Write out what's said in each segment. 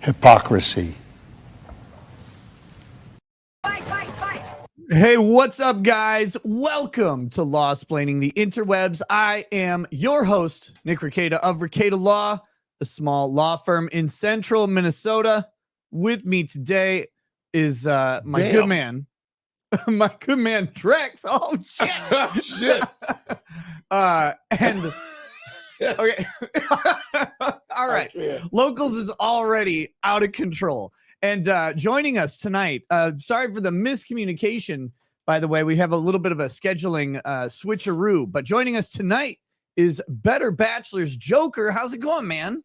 Hypocrisy. Hey, what's up, guys? Welcome to Law-Splaining the Interwebs. I am your host, Nick Rekieta of Rekieta Law, a small law firm in central Minnesota. With me today is my good man, Drex. Oh, shit. Shit. And okay. All right. Locals is already out of control. And joining us tonight, sorry for the miscommunication, by the way, we have a little bit of a scheduling switcheroo, but joining us tonight is Better Bachelor's Joker. How's it going, man?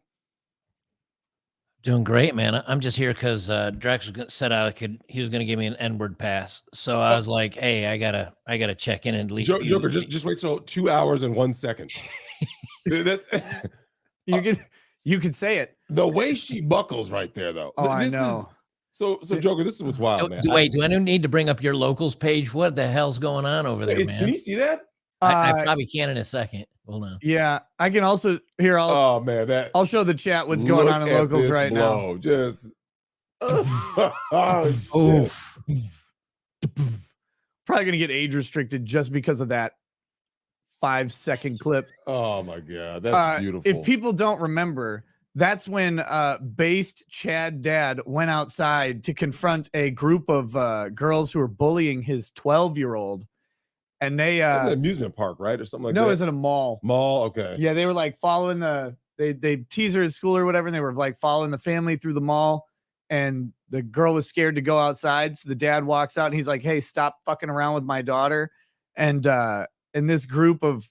Doing great, man. I'm just here because Drex said he was gonna give me an N-word pass. So I was like, hey, I gotta check in and at least Joker, just wait till 2 hours and 1 second. That's you can say it. The way she buckles right there, though. Oh, I know. So Joker, this is what's wild, man. Wait, do I need to bring up your locals page? What the hell's going on over there, man? Can you see that? I probably can in a second. Hold on. Yeah, I can also here. Oh man, I'll show the chat what's going on in locals right now. Just oof. Probably gonna get age restricted just because of that 5-second clip. Oh my god, that's beautiful. If people don't remember, that's when based Chad Dad went outside to confront a group of girls who were bullying his 12-year-old. And they it's an amusement park, right? Or something like that. No, it was in a mall. Mall, okay. Yeah, they were like following they teased her at school or whatever, and they were like following the family through the mall. And the girl was scared to go outside. So the dad walks out and he's like, hey, stop fucking around with my daughter. And this group of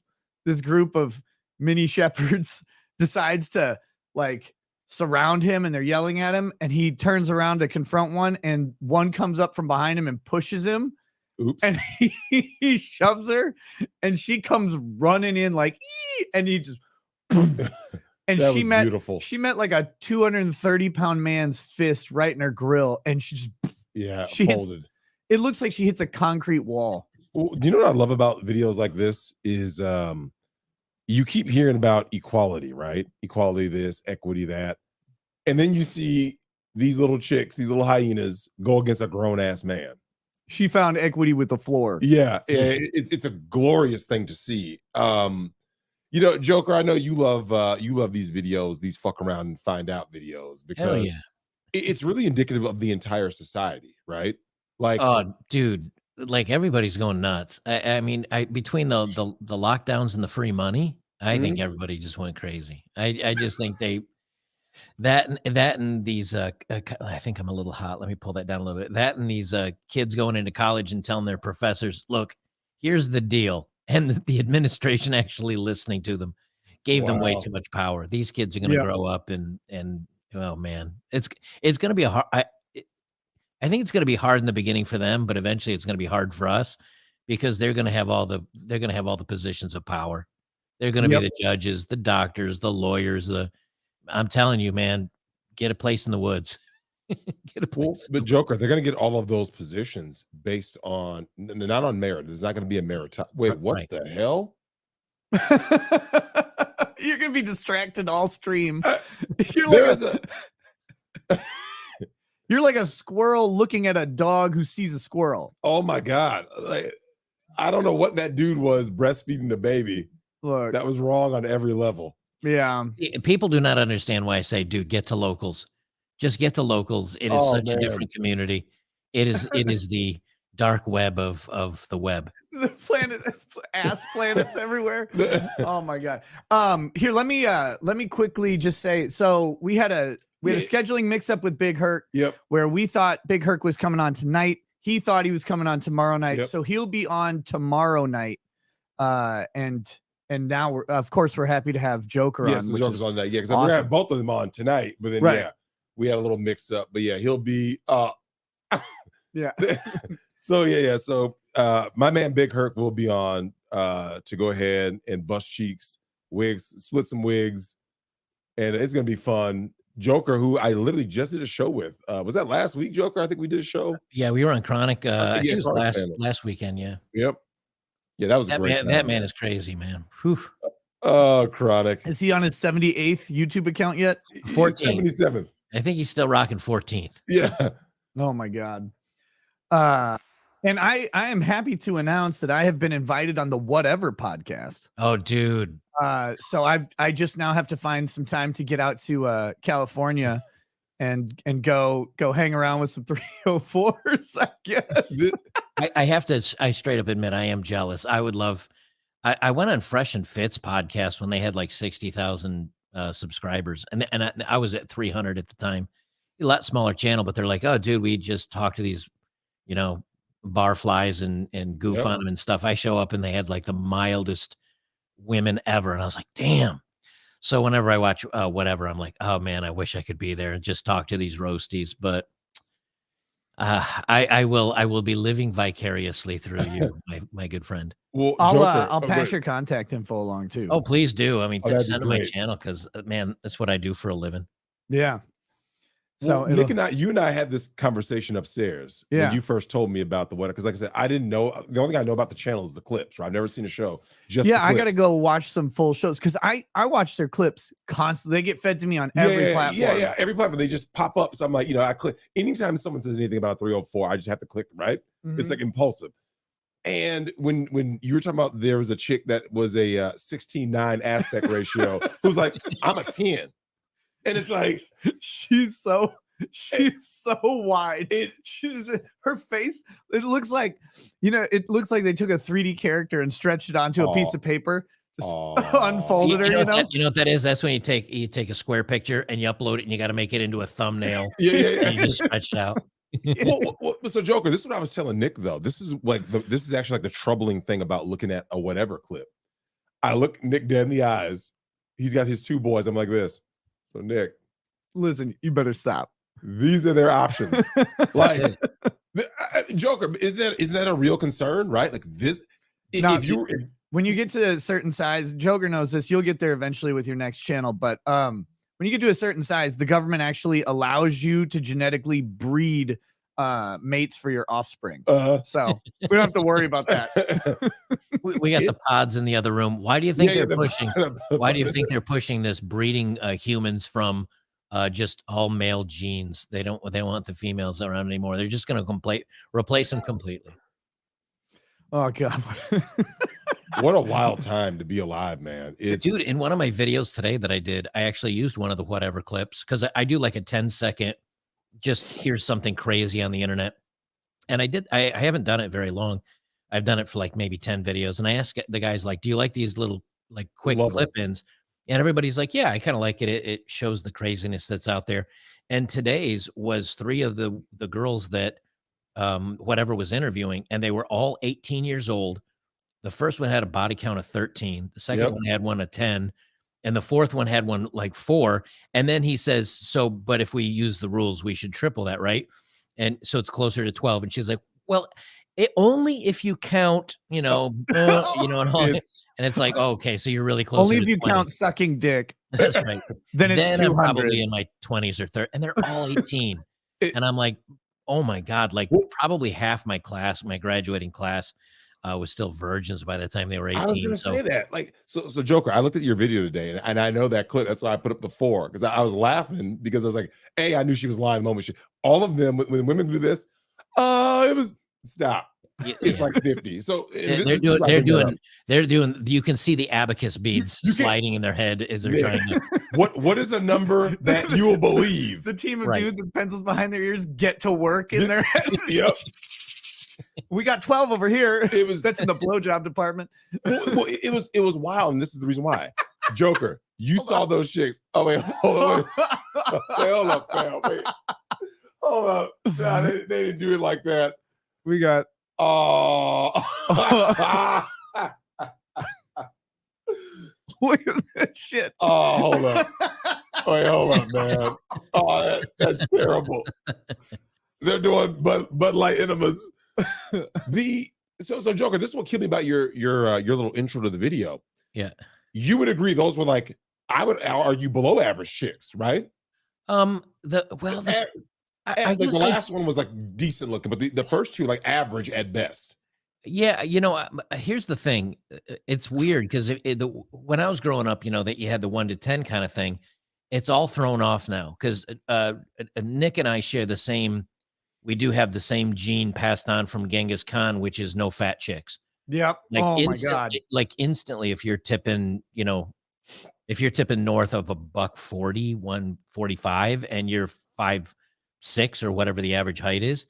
mini shepherds decides to like surround him, and they're yelling at him, and he turns around to confront one, and one comes up from behind him and pushes him. Oops. And he shoves her, and she comes running in like, ee! And he just and that she was met beautiful. She met like a 230-pound man's fist right in her grill, and she just folded. It looks like she hits a concrete wall. Well, do you know what I love about videos like this is you keep hearing about equality, right? Equality this, equity that. And then you see these little chicks, these little hyenas go against a grown-ass man. She found equity with the floor. Yeah, it's a glorious thing to see. You know, Joker, I know you love these videos, these fuck around and find out videos, because it's really indicative of the entire society, right? Like, oh, dude, like everybody's going nuts. I mean, between the lockdowns and the free money, I think everybody just went crazy. I just think that and these I think I'm a little hot. Let me pull that down a little bit. That and these kids going into college and telling their professors, look, here's the deal. And the administration actually listening to them gave them way too much power. These kids are going to grow up and oh man, it's going to be a hard. I think it's going to be hard in the beginning for them, but eventually it's going to be hard for us because they're going to have all the positions of power. They're going to be the judges, the doctors, the lawyers, I'm telling you, man, get a place in the woods. Get a place. But Joker, they're going to get all of those positions based on not on merit. There's not going to be a merit. Wait, what the hell? You're going to be distracted all stream. You're like a squirrel looking at a dog who sees a squirrel. Oh my God. Like, I don't know what that dude was breastfeeding the baby. Look, that was wrong on every level. Yeah. People do not understand why I say, dude, get to locals. Just get to locals. It is such a different community. It is the dark web of the web. The planet, ass planets everywhere. Oh my God. Here, let me quickly just say, so we had a scheduling mix up with Big Herc. Yep. Where we thought Big Herc was coming on tonight. He thought he was coming on tomorrow night. Yep. So he'll be on tomorrow night. And now we're happy to have Joker on. Yes, the Joker's on that. Yeah, because awesome. we're having both of them on tonight, but then we had a little mix up. But yeah, he'll be yeah. So So my man Big Herc will be on to go ahead and bust cheeks, split some wigs, and it's gonna be fun. Joker, who I literally just did a show with. Was that last week, Joker? I think we did a show. Yeah, we were on Chronic. I think it was last weekend. Yeah. Yep. Yeah, that was a That great man, time, that man is crazy, man. Whew. Oh, Chronic. Is he on his 78th YouTube account yet? 14th. 77th. I think he's still rocking 14th. Yeah. Oh my God. And I am happy to announce that I have been invited on the Whatever podcast. Oh, dude. So I just now have to find some time to get out to California and go hang around with some 304s, I guess. I straight up admit I am jealous. I would love. I went on Fresh and Fit's podcast when they had like 60,000 subscribers, and I was at 300 at the time. A lot smaller channel, but they're like, "Oh, dude, we just talk to these, barflies and goof on them and stuff." I show up and they had like the mildest women ever, and I was like, "Damn." So whenever I watch Whatever, I'm like, "Oh man, I wish I could be there and just talk to these roasties." But I will be living vicariously through you, my good friend. Well, I'll pass your contact info along too. Oh, please do. I mean, that'd be send to my great. channel because man, that's what I do for a living. Yeah. So So Nick and I had this conversation upstairs when you first told me about the Whatever. Because like I said, I didn't know. The only thing I know about the channel is the clips. Right? I've never seen a show. Just I got to go watch some full shows because I watch their clips constantly. They get fed to me on every platform. Yeah, every platform. They just pop up. So I'm like, I click. Anytime someone says anything about 304, I just have to click. Right? Mhm. It's like impulsive. And when you were talking about there was a chick that was a 16:9 aspect ratio who's like, I'm a 10, and it's like she's so wide. She's her face. It looks like it looks like they took a 3D character and stretched it onto a piece of paper, just unfolded her. You know what that is? That's when you take a square picture and you upload it and you got to make it into a thumbnail. Yeah. And you just stretch it out. So Joker, this is what I was telling Nick though. This is actually like the troubling thing about looking at a Whatever clip. I look Nick dead in the eyes. He's got his two boys. I'm like this. So Nick, listen, you better stop. These are their options. Like Joker, isn't that a real concern, right? Like this, when you get to a certain size, Joker knows this, you'll get there eventually with your next channel. But when you get to a certain size, the government actually allows you to genetically breed mates for your offspring. So we don't have to worry about that. we got the pods in the other room. Why do you think they're pushing? Why do you think they're pushing this breeding humans from just all male genes? They don't want the females around anymore. They're just going to replace them completely. Oh God. What a wild time to be alive, man. Dude, in one of my videos today that I did, I actually used one of the Whatever clips because I do like a 10-second, just here's something crazy on the internet. And I haven't done it very long. I've done it for like maybe 10 videos. And I asked the guys, like, do you like these little like quick clip-ins? And everybody's like, yeah, I kind of like it. It shows the craziness that's out there. And today's was 3 of the girls that Whatever was interviewing, and they were all 18 years old. The first one had a body count of 13. The second one had one of 10. And the fourth one had one like 4. And then he says, so, but if we use the rules, we should triple that, right? And so it's closer to 12. And she's like, well, only if you count, and all. And it's like, oh, okay, so you're really close. Only if you count sucking dick. That's right. Then it's I'm probably in my 20s or 30s, and they're all 18. And I'm like, oh my God, like probably half my class, my graduating class, was still virgins by the time they were 18. I was going to say that. Like, so Joker, I looked at your video today, and I know that clip. That's why I put up the 4, because I was laughing because I was like, A, I knew she was lying the moment all of them, when women do this, it was stop. It's like 50. So they're doing. You can see the abacus beads sliding in their head as they're trying to. What is a number that you will believe? The team of dudes with pencils behind their ears get to work in their head. Yep. We got 12 over here. That's in the blowjob department. Well, it was wild, and this is the reason why. Joker, you saw those chicks. Oh wait, hold on. Wait, hold up, man. Wait. Hold up. Nah, they didn't do it like that. We got look at that shit. Oh, hold up. Wait, hold up, man. Oh, that's terrible. They're doing Bud Light enemas. So Joker, this is what killed me about your little intro to the video. Yeah. You would agree those were like, I would argue, below average chicks, right? I guess the last one was like decent looking, but the first two like average at best. Yeah, here's the thing. It's weird because when I was growing up, that you had the 1 to 10 kind of thing. It's all thrown off now because Nick and I share the same. We do have the same gene passed on from Genghis Khan, which is no fat chicks. Yep. Like Oh my God. instantly, if you're tipping, north of a $140, 145, and you're 5'6" or whatever the average height is,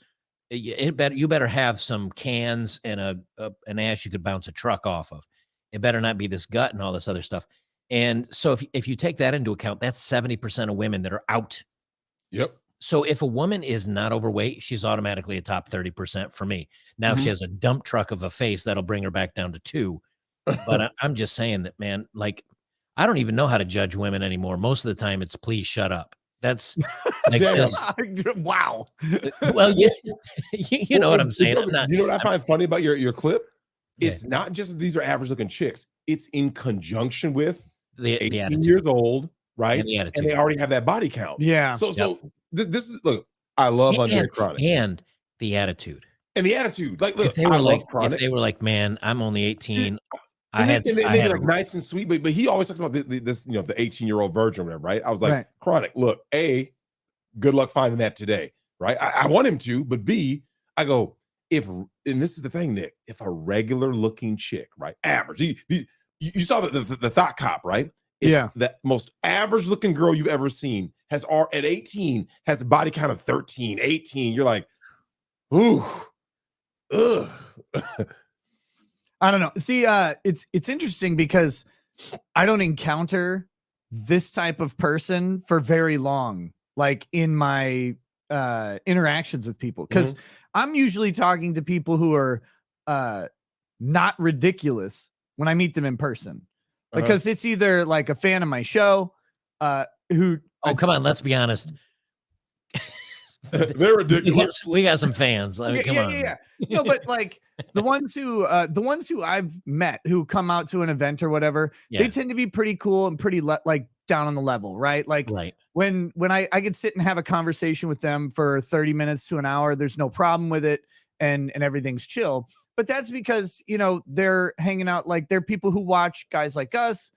you better have some cans and an ass you could bounce a truck off of. It better not be this gut and all this other stuff. And so if you take that into account, that's 70% of women that are out. Yep. So if a woman is not overweight, she's automatically a top 30% for me. Now, if she has a dump truck of a face, that'll bring her back down to 2. But I'm just saying that, man, like, I don't even know how to judge women anymore. Most of the time it's please shut up. That's like wow. Well, you know what I'm saying. You know what I find funny about your clip? Yeah. It's not just that these are average looking chicks. It's in conjunction with the 18 attitude. years old, right? And the attitude. And they already have that body count. Yeah. So this is, look, I love Andre Chronic. And the attitude. And the attitude. Like, look, if they were like, man, I'm only 18. They make it like nice and sweet, but he always talks about the 18-year-old virgin, whatever, right? I was like, Chronic, look, A, good luck finding that today, right? I want him to, but B, I go, and this is the thing, Nick, if a regular looking chick, right, average, you saw the thought cop, right? If the most average looking girl you've ever seen at 18 has a body count of 13, 18, you're like, ooh, ugh. I don't know. See, it's interesting because I don't encounter this type of person for very long, like in my interactions with people, because I'm usually talking to people who are not ridiculous when I meet them in person, because it's either like a fan of my show, who. Oh, come on, let's be honest. They're ridiculous. We got some fans. Come on. Yeah. No, but like the ones who I've met who come out to an event or whatever, they tend to be pretty cool and pretty like down on the level, right? Like when I could sit and have a conversation with them for 30 minutes to an hour, there's no problem with it, and everything's chill. But that's because they're hanging out, like they're people who watch guys like us.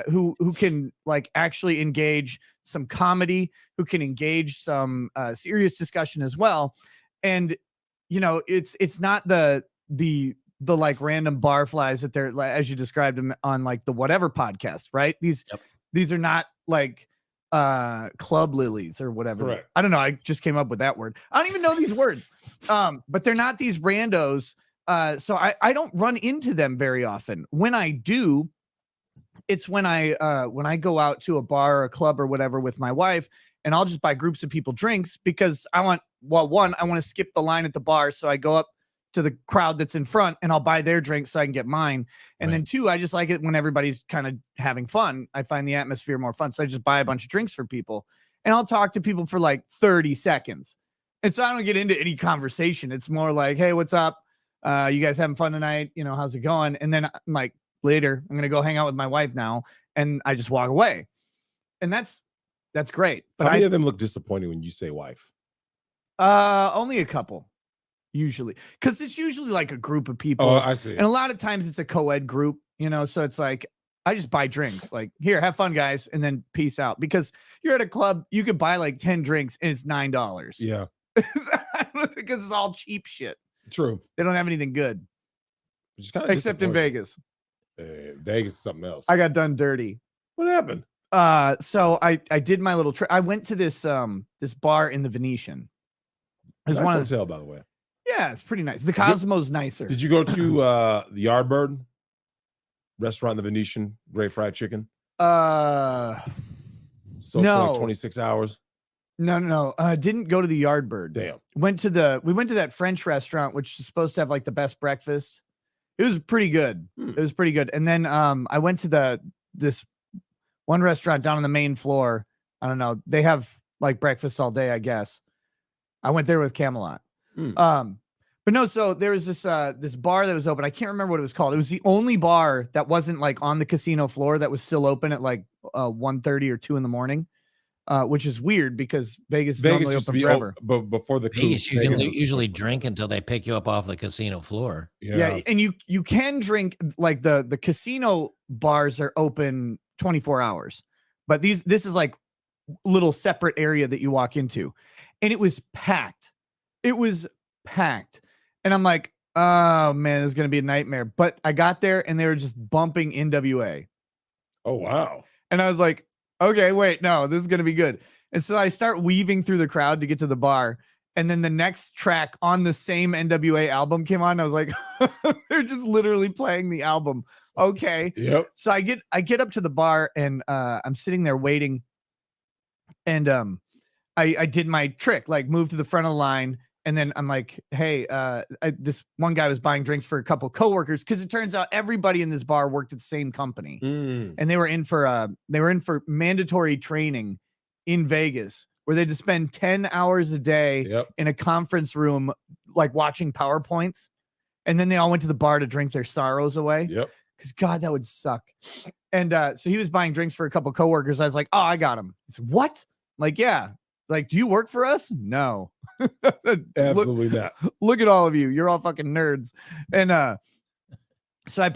Who can like actually engage some comedy, who can engage some serious discussion as well. And it's not the like random barflies that they're, like, as you described them on like the whatever podcast, right? These are not like club lilies or whatever. Correct. I don't know, I just came up with that word. I don't even know these words. But they're not these randos. So I don't run into them very often. When I do, it's when I go out to a bar or a club or whatever with my wife, and I'll just buy groups of people drinks because I want to skip the line at the bar. So I go up to the crowd that's in front and I'll buy their drinks so I can get mine. And then 2, I just like it when everybody's kind of having fun. I find the atmosphere more fun. So I just buy a bunch of drinks for people, and I'll talk to people for like 30 seconds. And so I don't get into any conversation. It's more like, hey, what's up? You guys having fun tonight? How's it going? And then I'm like, later, I'm going to go hang out with my wife now. And I just walk away. And that's great. But how many of them look disappointed when you say wife? Only a couple, usually. Because it's usually like a group of people. Oh, I see. And a lot of times it's a co-ed group, so it's like, I just buy drinks. Like, here, have fun, guys. And then peace out. Because you're at a club, you could buy like 10 drinks and it's $9. Yeah. Because it's all cheap shit. True. They don't have anything good. Except in Vegas. Vegas is something else. I got done dirty. What happened? So I did my little trip. I went to this bar in the Venetian. Nice hotel, by the way. Yeah, it's pretty nice. The Cosmo's nicer. Did you go to the Yardbird restaurant in the Venetian? Great fried chicken. No. For like 26 hours. No. Didn't go to the Yardbird. Damn. We went to that French restaurant, which is supposed to have like the best breakfast. It was pretty good. It was pretty good. And then I went to this one restaurant down on the main floor. I don't know. They have like breakfast all day, I guess. I went there with Camelot. But no, so there was this bar that was open. I can't remember what it was called. It was the only bar that wasn't like on the casino floor that was still open at like 1:30 or 2 in the morning. which is weird because Vegas is Vegas normally used to open be forever. but before the coup, Vegas, you can Vegas was- usually drink until they pick you up off the casino floor. Yeah, and you can drink, like the casino bars are open 24 hours, but this is like little separate area that you walk into, and it was packed. It was packed, and I'm like, oh man, this is gonna be a nightmare. But I got there and they were just bumping NWA. Oh wow. And I was like, okay, wait, no, this is gonna be good. And so I start weaving through the crowd to get to the bar. And then the next track on the same NWA album came on. I was like, they're just literally playing the album. Okay. Yep. So I get up to the bar and I'm sitting there waiting. And I did my trick, like move to the front of the line. And then I'm like, hey, this one guy was buying drinks for a couple coworkers, because it turns out everybody in this bar worked at the same company. And they were in for mandatory training in Vegas, where they had to spend 10 hours a day in a conference room, like watching PowerPoints. And then they all went to the bar to drink their sorrows away. Because God, that would suck. And so he was buying drinks for a couple coworkers. I was like, oh, I got him. He said, what? I'm like, yeah. Like, do you work for us? No. Absolutely not. Look at all of you. You're all fucking nerds. And so I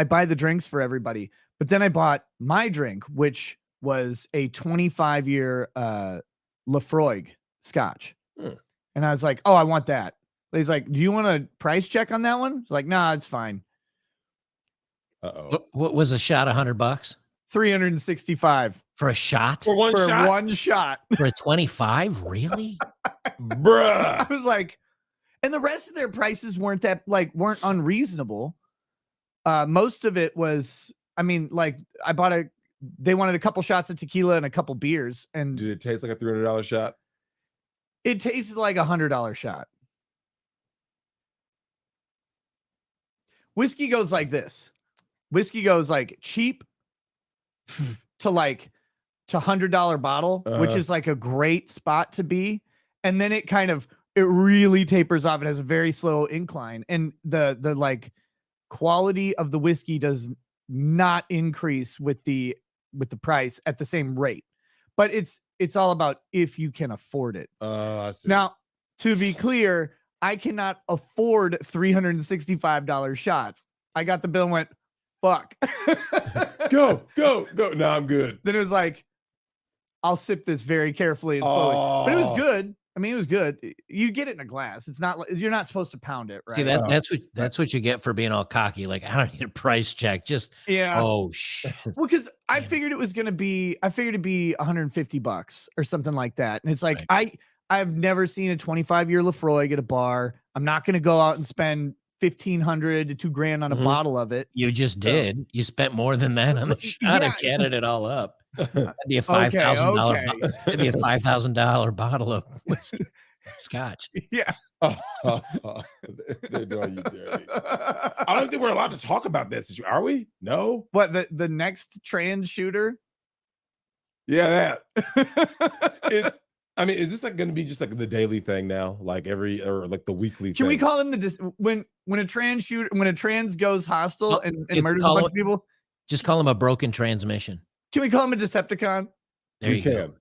buy the drinks for everybody. But then I bought my drink, which was a 25-year Lafroig Scotch. And I was like, oh, I want that. He's like, do you want a price check on that one? It's like, nah, it's fine. What was a shot? $100? 365 for a shot? For one shot? One shot. For a 25? Really? Bruh. I was like, and the rest of their prices weren't weren't unreasonable. Most of it was, I mean, like they wanted a couple shots of tequila and a couple beers. And did it taste like a $300 shot? It tasted like $100 shot. Whiskey goes like this. Whiskey goes like cheap to $100 bottle, which is like a great spot to be. And then it really tapers off. It has a very slow incline. And the like quality of the whiskey does not increase with the price at the same rate. But it's all about if you can afford it. I see. Now, to be clear, I cannot afford $365 shots. I got the bill and went, fuck. Go. No, I'm good. Then it was like, I'll sip this very carefully and slowly. But it was good. I mean, it was good. You get it in a glass. It's not like you're not supposed to pound it, right? See, that's what you get for being all cocky. Like, I don't need a price check. Just oh shit. Well, because I figured it was gonna be, it'd be $150 or something like that. And it's like I've never seen a 25-year Lafroig at a bar. I'm not gonna go out and spend $1,500 to $2,000 on a bottle of it. You just did. You spent more than that on the shot if you added it all up. That'd be a $5,000. That'd be a $5,000 bottle of whiskey, scotch. Yeah. They're doing you dirty. I don't think we're allowed to talk about this. Are we? No. What, the next trans shooter? Yeah, that. I mean, is this like going to be just like the daily thing now, like or like the weekly? Can we call them when a trans goes hostile and murders a bunch of people? Just call him a broken transmission. Can we call him a Decepticon? There you go.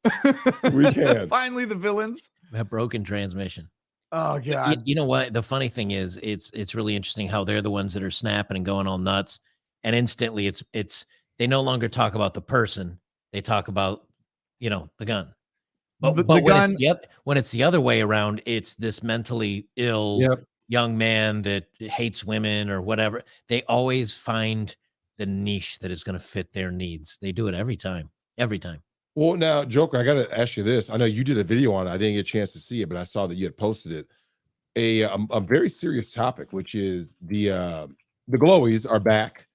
We can. Finally, the villains. A broken transmission. Oh god. You know what? The funny thing is, it's really interesting how they're the ones that are snapping and going all nuts, and instantly it's they no longer talk about the person. They talk about the gun. But when it's the other way around, it's this mentally ill young man that hates women or whatever. They always find the niche that is going to fit their needs. They do it every time. Well, now, Joker, I got to ask you this. I know you did a video on it. I didn't get a chance to see it, but I saw that you had posted it. A very serious topic, which is the glowies are back,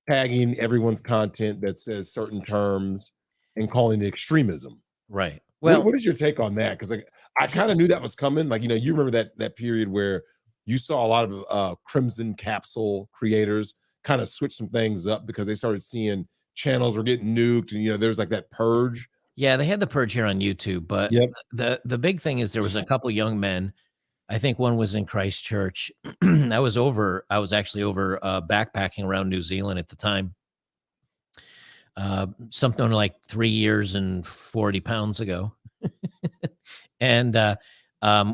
tagging everyone's content that says certain terms and calling it extremism. Right. Well, what is your take on that? Because I kind of knew that was coming. Like, you remember that period where you saw a lot of Crimson Capsule creators kind of switch some things up because they started seeing channels were getting nuked, and there was like that purge. Yeah, they had the purge here on YouTube, but the big thing is there was a couple young men. I think one was in Christchurch. I was actually over backpacking around New Zealand at the time. something like 3 years and 40 pounds ago. And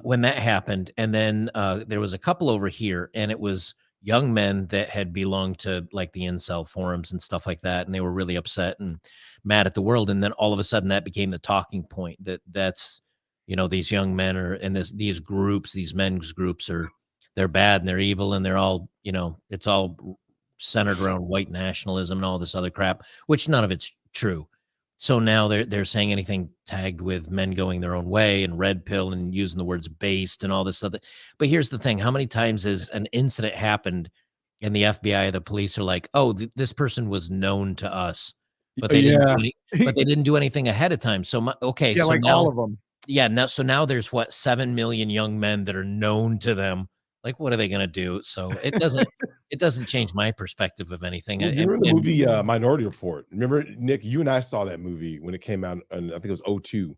when that happened, and then there was a couple over here, and it was young men that had belonged to like the incel forums and stuff like that, and they were really upset and mad at the world. And then all of a sudden that became the talking point, that's these young men are in these groups, these men's groups they're bad and they're evil, and they're all it's all centered around white nationalism and all this other crap, which none of it's true. So now they're saying anything tagged with men going their own way and red pill and using the words based and all this other. But here's the thing: how many times has an incident happened and the FBI or the police are like, "Oh, this person was known to us," but they didn't do anything ahead of time. So so like now, all of them. Yeah, now there's 7 million young men that are known to them. Like, what are they going to do? So it doesn't change my perspective of anything. Well, you remember the movie Minority Report? Remember, Nick, you and I saw that movie when it came out, and I think it was 2002.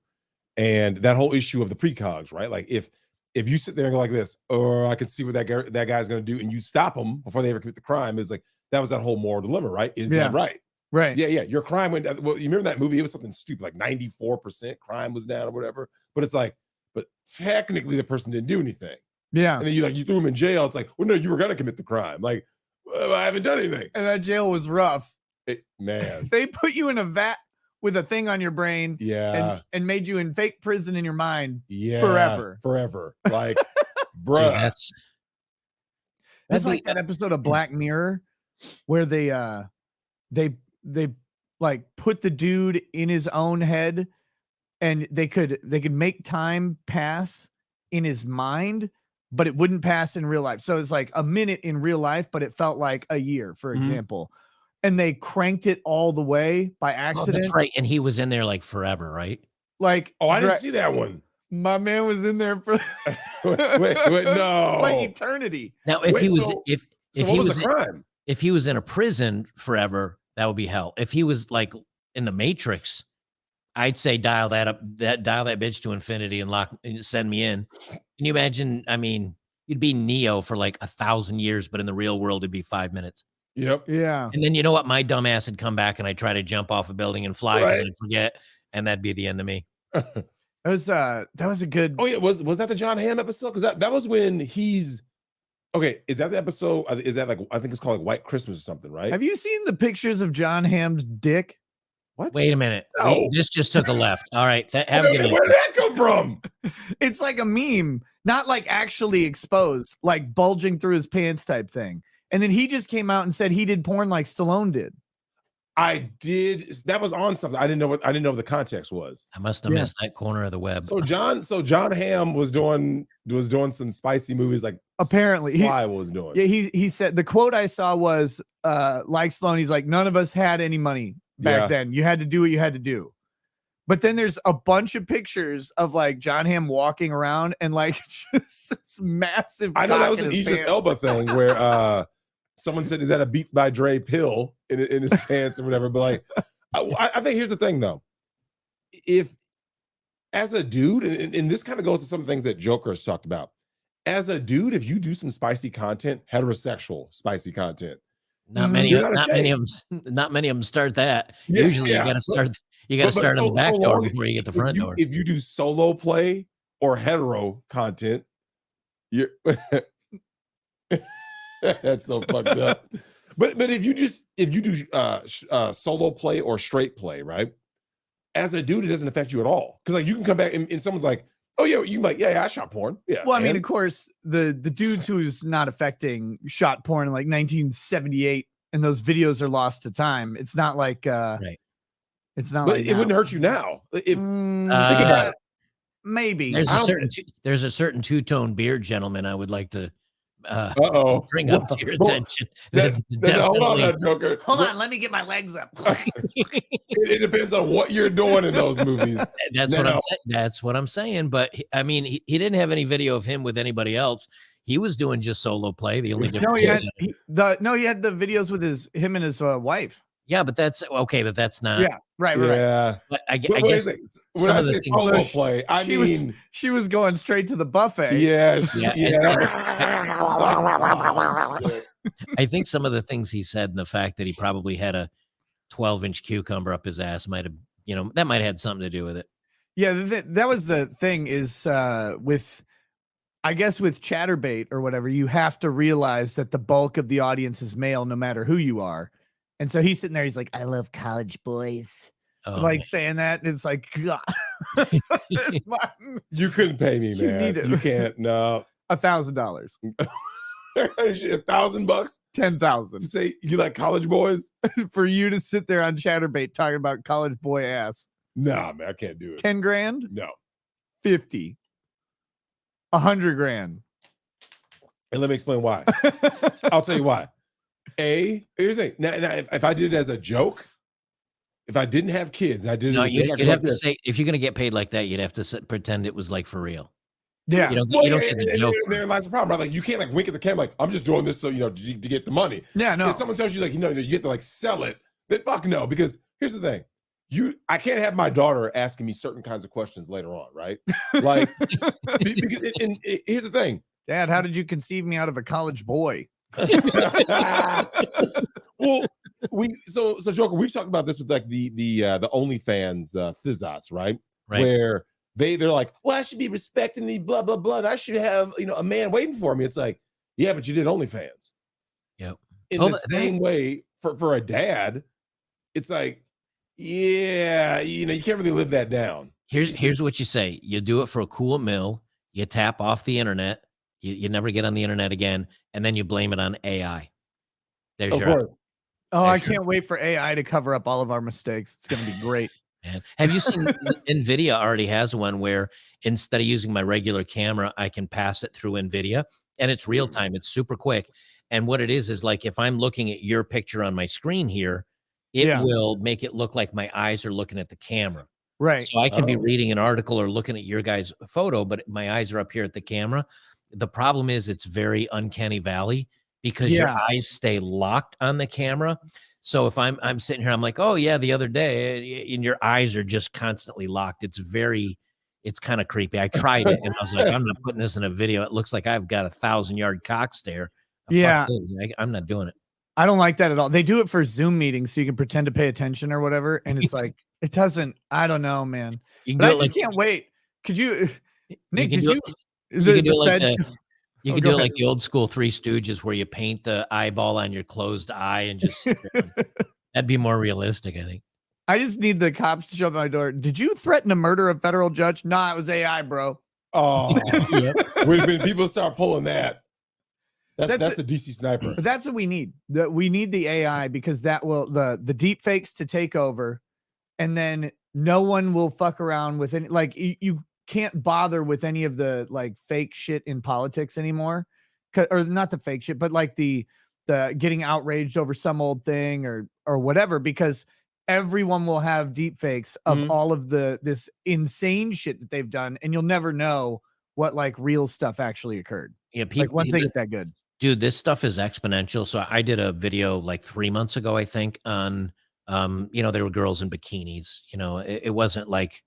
And that whole issue of the precogs, right? Like if you sit there and go like this, or I can see what that guy's going to do, and you stop them before they ever commit the crime, is like that was that whole moral dilemma, right? Is that right? Right. Yeah. Your crime went down. Well, you remember that movie? It was something stupid, like 94% crime was down or whatever. But it's like, but technically the person didn't do anything. Yeah. And then you threw him in jail. It's like, well, no, you were gonna commit the crime. Like, well, I haven't done anything. And that jail was rough. Man. They put you in a vat with a thing on your brain. Yeah. And made you in fake prison in your mind. Yeah. Forever. Like, bruh. That's like that episode of Black Mirror where they like put the dude in his own head, and they could make time pass in his mind, but it wouldn't pass in real life. So it's like a minute in real life, but it felt like a year, for example. And they cranked it all the way by accident. Oh, that's right. And he was in there like forever, right? Like, I didn't see that one. My man was in there for wait, no, like eternity. Now, if he was crime? If he was in a prison forever, that would be hell. If he was like in the Matrix, I'd say dial that bitch to infinity and send me in. Can you imagine? I mean, you'd be Neo for like 1,000 years, but in the real world, it'd be 5 minutes. Yep. Yeah. And then you know what? My dumb ass would come back and I'd try to jump off a building and fly because I'd forget, and that'd be the end of me. That was a good. Oh yeah, was that the John Hamm episode? Because that was when he's okay. Is that the episode? Is that like, I think it's called like White Christmas or something, right? Have you seen the pictures of John Hamm's dick? What? Wait a minute. No. This just took a left. All right. Where did that come from? It's like a meme, not like actually exposed, like bulging through his pants type thing. And then he just came out and said he did porn like Stallone did. I did. That was on something. I didn't know what the context was. I must have missed that corner of the web. So John Hamm was doing some spicy movies, like apparently Sly was doing. Yeah, he said, the quote I saw was like Stallone, he's like, none of us had any money back then. You had to do what you had to do. But then there's a bunch of pictures of like John Hamm walking around and like just this massive. I know that was an Idris Elba thing where someone said, "Is that a Beats by Dre pill in his pants or whatever?" But like, I think here's the thing though: if as a dude, and this kind of goes to some things that Joker has talked about, as a dude, if you do some spicy content, heterosexual spicy content, not many of them start that. Usually, you got to start. You got to start on the back door before you get the front door. If you do solo play or hetero content, you're that's so fucked up. But if you do solo play or straight play, right? As a dude, it doesn't affect you at all. Because like you can come back and someone's like, "Oh yeah," you like, "Yeah, I shot porn." Yeah. Well, I mean, of course, the dudes who's not affecting shot porn in like 1978, and those videos are lost to time. It's not like right. It's not but like it wouldn't hurt you now. If maybe there's a certain two-tone beard gentleman I would like to bring up to your attention. Hold on, Joker. Hold on, let me get my legs up. It depends on what you're doing in those movies. That's what I'm saying. But I mean, he didn't have any video of him with anybody else. He was doing just solo play. The only difference he had the videos with him and his wife. Yeah, but that's okay. But that's not. Yeah, right. Yeah, but I guess when I say solo play, she was going straight to the buffet. Yeah. I think some of the things he said and the fact that he probably had 12-inch cucumber up his ass might have, that might have had something to do with it. Yeah, that was the thing is with, I guess with Chatterbait or whatever, you have to realize that the bulk of the audience is male, no matter who you are. And so he's sitting there, he's like, I love college boys. Oh, like man. saying that, and it's like, God. You couldn't pay me, You man. need it. You can't. No. $1,000, $1,000 to 10,000 say you like college boys. for you to sit there on Chatterbait talking about college boy ass. Nah, man, I can't do it. 10 grand, No. 50, 100 grand. And let me explain why. I'll tell you why. Here's the thing. Now, if I did it as a joke, if I didn't have kids, and I did it No, as a joke, you'd have to say, if you're going to get paid like that, you'd have to pretend it was like for real. Yeah. You don't Well, get the joke. There lies the problem, right? Like you can't like wink at the camera, like I'm just doing this so to get the money. Yeah, no. If someone tells you like you get to like sell it, then fuck no. Because here's the thing, I can't have my daughter asking me certain kinds of questions later on, right? Like, because and here's the thing, Dad, how did you conceive me out of a college boy? Well, so Joker, we've talked about this with like the OnlyFans thizzats, right? Right. Where they're like, well, I should be respecting the blah blah blah, and I should have a man waiting for me. It's like, yeah, but you did OnlyFans. Yep. In the same way, for a dad, it's like, yeah, you can't really live that down. Here's what you say. You do it for a cool mill. You tap off the internet. You never get on the internet again, and then you blame it on AI. There's Of your. course. Oh, I can't wait for AI to cover up all of our mistakes. It's going to be great. Man. Have you seen NVIDIA already has one where instead of using my regular camera, I can pass it through NVIDIA, and it's real time. It's super quick. And what it is like if I'm looking at your picture on my screen here, it will make it look like my eyes are looking at the camera. Right. So I can be reading an article or looking at your guys' photo, but my eyes are up here at the camera. The problem is it's very uncanny valley because your eyes stay locked on the camera. So if I'm sitting here, I'm like, oh yeah, the other day, and your eyes are just constantly locked. It's kind of creepy. I tried it and I was like, I'm not putting this in a video. It looks like I've got a 1,000-yard cock stare. Yeah. I'm not doing it. I don't like that at all. They do it for Zoom meetings so you can pretend to pay attention or whatever. And it's like, it doesn't, I don't know, man. But I just can't wait. Could you, Nick, you can do it like the old school Three Stooges where you paint the eyeball on your closed eye and just that'd be more realistic, I think. I just need the cops to show up at my door. Did you threaten to murder a federal judge? Nah, it was AI, bro. Oh, when people start pulling that, that's the DC sniper. That's what we need. We need the AI because that will the deep fakes to take over, and then no one will fuck around with any like you can't bother with any of the like fake shit in politics anymore, or not the fake shit, but like the getting outraged over some old thing or whatever, because everyone will have deep fakes of all of this insane shit that they've done, and you'll never know what like real stuff actually occurred. Yeah, people, like one thing that good. Dude, this stuff is exponential. So I did a video like 3 months ago, I think, on there were girls in bikinis. It wasn't like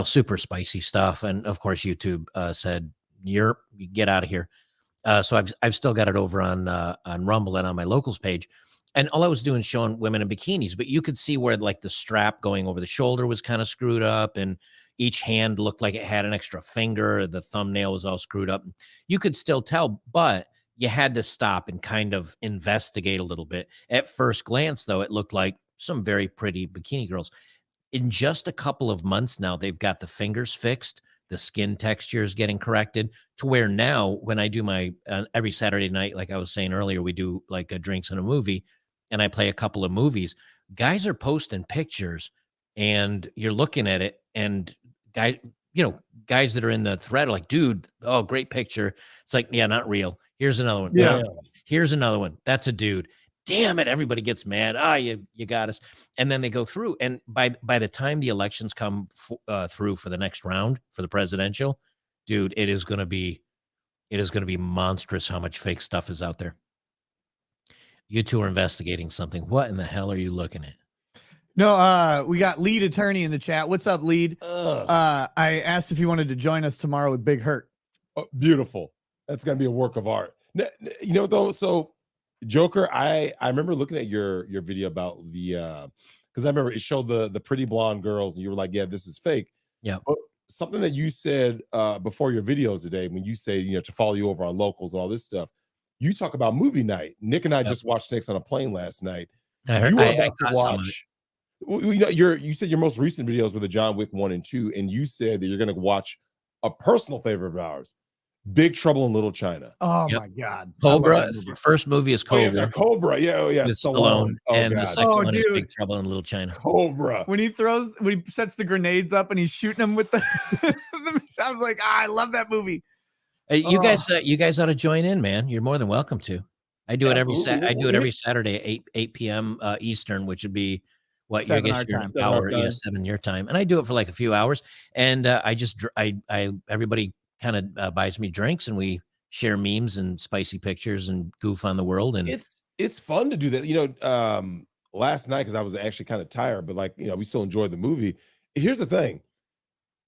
super spicy stuff. And of course, YouTube said, you get out of here. So I've still got it over on Rumble and on my locals page. And all I was doing is showing women in bikinis, but you could see where like the strap going over the shoulder was kind of screwed up, and each hand looked like it had an extra finger. The thumbnail was all screwed up. You could still tell, but you had to stop and kind of investigate a little bit. At first glance, though, it looked like some very pretty bikini girls. In just a couple of months now, they've got the fingers fixed. The skin texture is getting corrected to where now when I do my every Saturday night, like I was saying earlier, we do like a drinks and a movie, and I play a couple of movies. Guys are posting pictures and you're looking at it, and guys that are in the thread are like, dude, oh, great picture. It's like, yeah, not real. Here's another one. Yeah. Here's another one. That's a dude. Damn it. Everybody gets mad. You got us. And then they go through. And by the time the elections come through for the next round for the presidential, dude, it is going to be monstrous how much fake stuff is out there. You two are investigating something. What in the hell are you looking at? No, we got Lead Attorney in the chat. What's up, Lead? I asked if you wanted to join us tomorrow with Big Hurt. Oh, beautiful. That's going to be a work of art. You know, though, so Joker, I remember looking at your video about the because I remember it showed the pretty blonde girls, and you were like, yeah, this is fake. Yeah. But something that you said before your videos today, when you say, to follow you over on locals and all this stuff, you talk about movie night. Nick and I just watched Snakes on a Plane last night. I heard, You were I about to caught some of it. watch. You said your most recent videos were the John Wick 1 and 2, and you said that you're going to watch a personal favorite of ours, Big Trouble in Little China. Oh Yep. my god, I love Cobra. that movie. First movie is Oh, yeah, Cobra. Cobra. Yeah, oh yeah, With Stallone. Oh, and the God. second one is dude. Big Trouble in Little China. Cobra. When he sets the grenades up and he's shooting them with the, I was like, I love that movie. You guys ought to join in, man. You're more than welcome to. I do it every Absolutely. I do it every Saturday at 8 p.m. Eastern, which would be what you 7 guess our your time. 7 our hour, time. 7 your time, and I do it for like a few hours. And everybody kind of buys me drinks, and we share memes and spicy pictures and goof on the world. And It's fun to do that. Last night, because I was actually kind of tired, but we still enjoyed the movie. Here's the thing: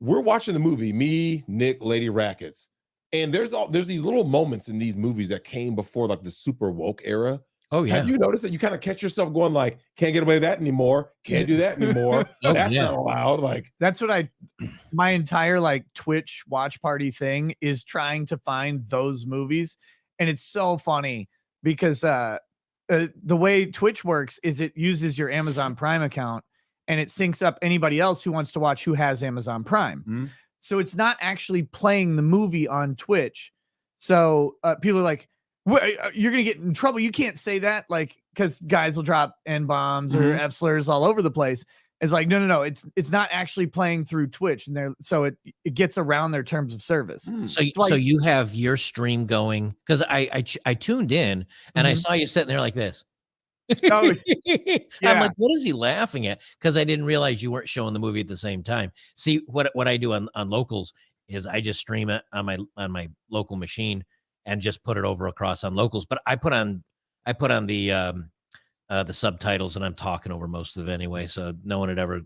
we're watching the movie, me, Nick, Lady Rackets, and there's these little moments in these movies that came before like the super woke era. oh yeah, Have you noticed that you kind of catch yourself going like, can't get away with that anymore, can't do that anymore, Oh, that's yeah. not allowed. Like, That's what my entire like Twitch watch party thing is trying to find those movies. And it's so funny because the way Twitch works is it uses your Amazon Prime account and it syncs up anybody else who wants to watch who has Amazon Prime. Mhm. So it's not actually playing the movie on Twitch. So people are like, you're gonna get in trouble. You can't say that, like, because guys will drop N-bombs or Mhm. F-slurs all over the place. It's like, no. It's not actually playing through Twitch, and so it gets around their terms of service. So you have your stream going, because I tuned in and I Mhm. saw you sitting there like this. Oh, I'm yeah. like, what is he laughing at? Because I didn't realize you weren't showing the movie at the same time. See, what I do on locals is I just stream it on my local machine and just put it over across on locals. But I put on the subtitles, and I'm talking over most of it anyway, so no one would ever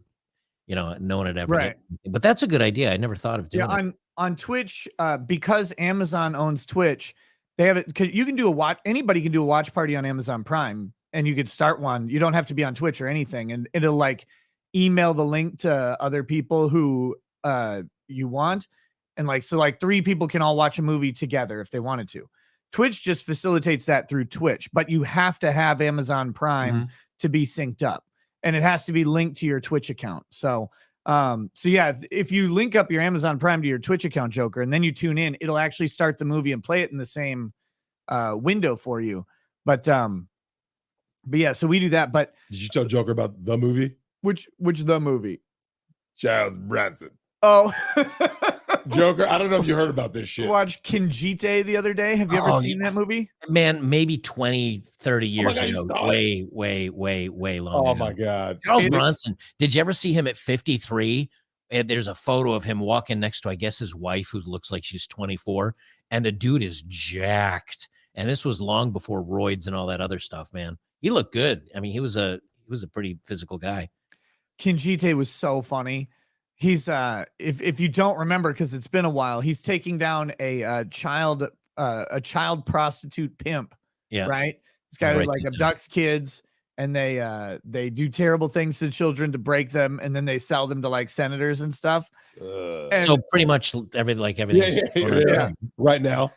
Right. get. But that's a good idea. I never thought of doing Yeah, it. on Twitch, because Amazon owns Twitch, they have it. You can do anybody can do a watch party on Amazon Prime, and you could start one. You don't have to be on Twitch or anything, and it'll like email the link to other people who you want, and so 3 people can all watch a movie together if they wanted to. Twitch just facilitates that through Twitch, but you have to have Amazon Prime to be synced up, and it has to be linked to your Twitch account. So yeah, if you link up your Amazon Prime to your Twitch account, Joker, and then you tune in, it'll actually start the movie and play it in the same window for you. But yeah, so we do that. But Did you tell Joker about the movie? which the movie? Charles Bronson. Oh, Joker, I don't know if you heard about this shit. Watched Kinjite the other day. Have you ever seen that movie? Man, maybe 20, 30 years God, you ago. saw it? Way long Oh ago. my God. Charles Bronson. Did you ever see him at 53? And there's a photo of him walking next to, I guess, his wife, who looks like she's 24. And the dude is jacked. And this was long before roids and all that other stuff, man. He looked good. I mean, he was a pretty physical guy. Kinjite was so funny. He's if you don't remember, because it's been a while, he's taking down a child prostitute pimp. Yeah. Right. This guy Right, like yeah. abducts kids, and they do terrible things to children to break them, and then they sell them to like senators and stuff. And So pretty much everything. Yeah. Right now.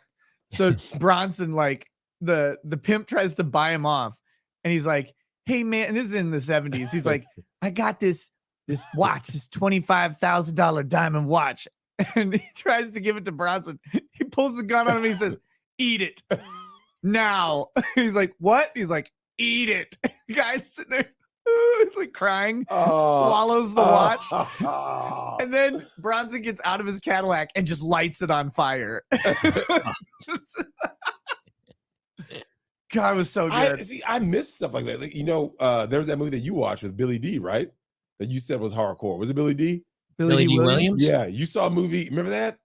so Bronson, like the pimp tries to buy him off, and he's like, hey man, and this is in the 70s. He's like, I got this watch, this $25,000 diamond watch. And he tries to give it to Bronson. He pulls the gun on him. He says, eat it now. He's like, what? He's like, eat it. The guy's sitting there, he's like crying, swallows the watch. And then Bronson gets out of his Cadillac and just lights it on fire. God, it was so good. I miss stuff like that. There's that movie that you watched with Billy D, right? That you said was hardcore. Was it Billy D? Billy D. Williams? Yeah, you saw a movie. Remember that?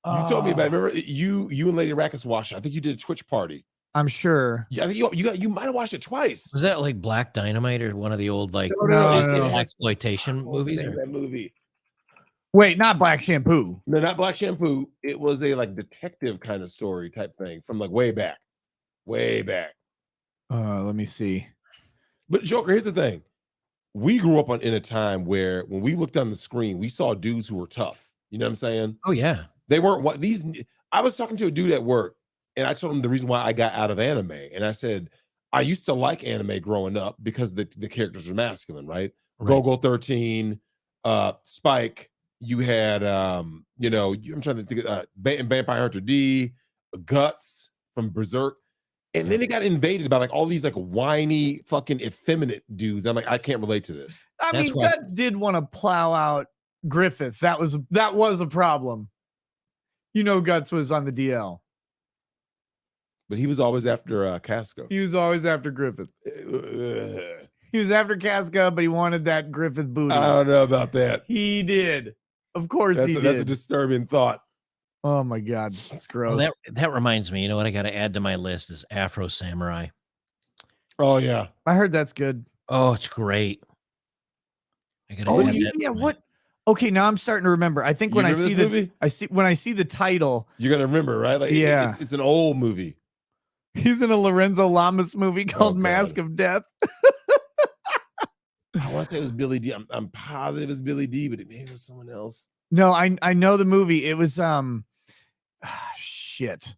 You told me about it. Remember you and Lady Rackets watched it. I think you did a Twitch party. I'm sure. Yeah, I think you might have watched it twice. Was that like Black Dynamite or one of the old like No. exploitation What was the movies? name of that movie? Wait, not Black Shampoo. No, not Black Shampoo. It was a like detective kind of story type thing from like way back. Way back. Let me see. But Joker, here's the thing. We grew up in a time where when we looked on the screen, we saw dudes who were tough. You know what I'm saying? Oh yeah. They weren't what these. I was talking to a dude at work, and I told him the reason why I got out of anime. And I said, I used to like anime growing up because the characters were masculine, right? Go-Go 13, Spike. You had, you know, I'm trying to think of Vampire Hunter D, Guts from Berserk. And then it got invaded by like all these like whiny fucking effeminate dudes. I'm like, I can't relate to this. I mean, Guts did want to plow out Griffith. That was a problem. You know, Guts was on the DL. But he was always after Casca. He was always after Griffith. He was after Casca, but he wanted that Griffith booty. I don't know about that. He did. Of course he did. That's a disturbing thought. Oh my God, it's gross. Well, that reminds me. You know what I got to add to my list is Afro Samurai. Oh yeah, I heard that's good. Oh, it's great. I got to add that. Yeah. What? Okay, now I'm starting to remember. I think when I see the title, you're gonna remember, right? Like, yeah, it's an old movie. He's in a Lorenzo Lamas movie called Mask of Death. I want to say it was Billy D. I'm positive it's Billy D, but it maybe was someone else. No, I know the movie. It was shit.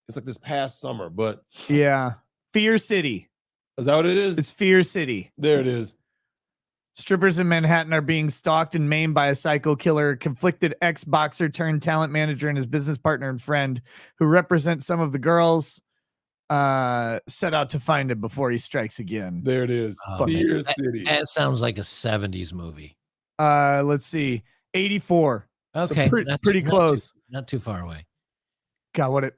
It's like this past summer, but yeah, Fear City. Is that what it is? It's Fear City. There it is. Strippers in Manhattan are being stalked and maimed by a psycho killer, conflicted ex-boxer turned talent manager and his business partner and friend who represent some of the girls set out to find him before he strikes again. There it is. Fear City. That sounds like a 70s movie. Let's see. 84. Okay. So pretty close. Not too far away. God,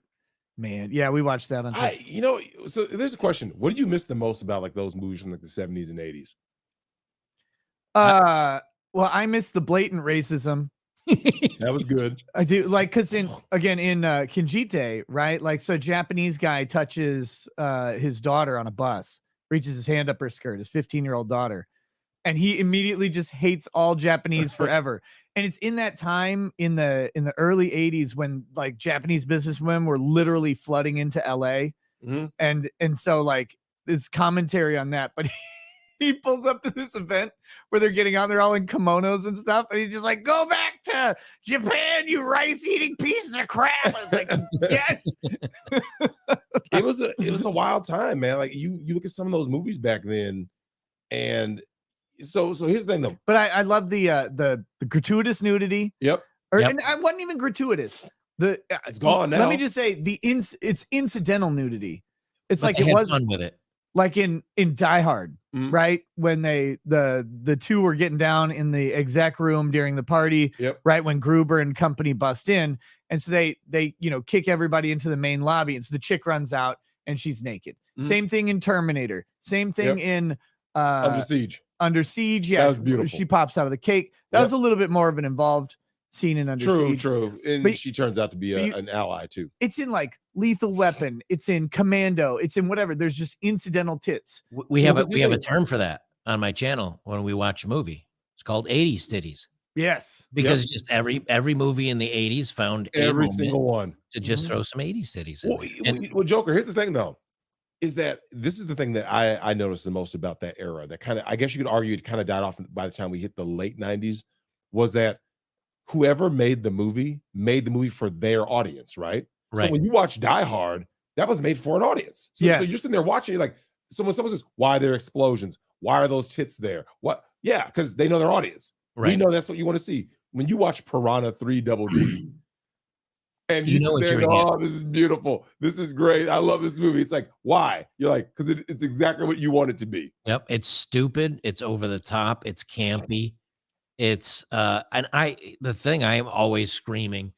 man. Yeah, we watched that on you know, so there's a question. What do you miss the most about like those movies from like the 70s and 80s? Well, I miss the blatant racism. That was good. I do, like, because in Kinjite, right? Like, so Japanese guy touches his daughter on a bus, reaches his hand up her skirt, his 15-year-old daughter, and he immediately just hates all Japanese forever. And it's in that time in the early 80s when like Japanese businesswomen were literally flooding into LA. Mm-hmm. And so like this commentary on that, but he pulls up to this event where they're getting out, they're all in kimonos and stuff, and he's just like, go back to Japan, you rice-eating pieces of crap. I was like, yes. It was a wild time, man. Like you look at some of those movies back then, and so here's the thing though. But I love the gratuitous nudity. Yep. And I wasn't even gratuitous. It's gone now. Let me just say it's incidental nudity. It's but like it was was fun with it. Like in Die Hard, right? When the two were getting down in the exec room during the party, right? When Gruber and company bust in, and so they kick everybody into the main lobby, and so the chick runs out and she's naked. Same thing in Terminator. Same thing in Under Siege. Under Siege, yeah, that was beautiful. She pops out of the cake. That was a little bit more of an involved scene in Under Siege. True. And she turns out to be an ally too. It's in like Lethal Weapon. It's in Commando. It's in whatever. There's just incidental tits. We have a term for that on my channel when we watch a movie. It's called 80s titties. Yes, because just every movie in the 80s found every single one to just throw some 80s titties. Well, Joker, here's the thing though, is that this is the thing that I noticed the most about that era. That kind of, I guess you could argue, it kind of died off by the time we hit the late 90s. Was that whoever made the movie for their audience, right? So when you watch Die Hard, that was made for an audience. So you're sitting there watching, you're like, someone says, why are there explosions? Why are those tits there? What? Yeah, because they know their audience. Right. We know that's what you want to see. When you watch Piranha 3 Double D, and you sit there and go, oh, this is beautiful. This is great. I love this movie. It's like, why? You're like, because it's exactly what you want it to be. Yep. It's stupid. It's over the top. It's campy. It's the thing I am always screaming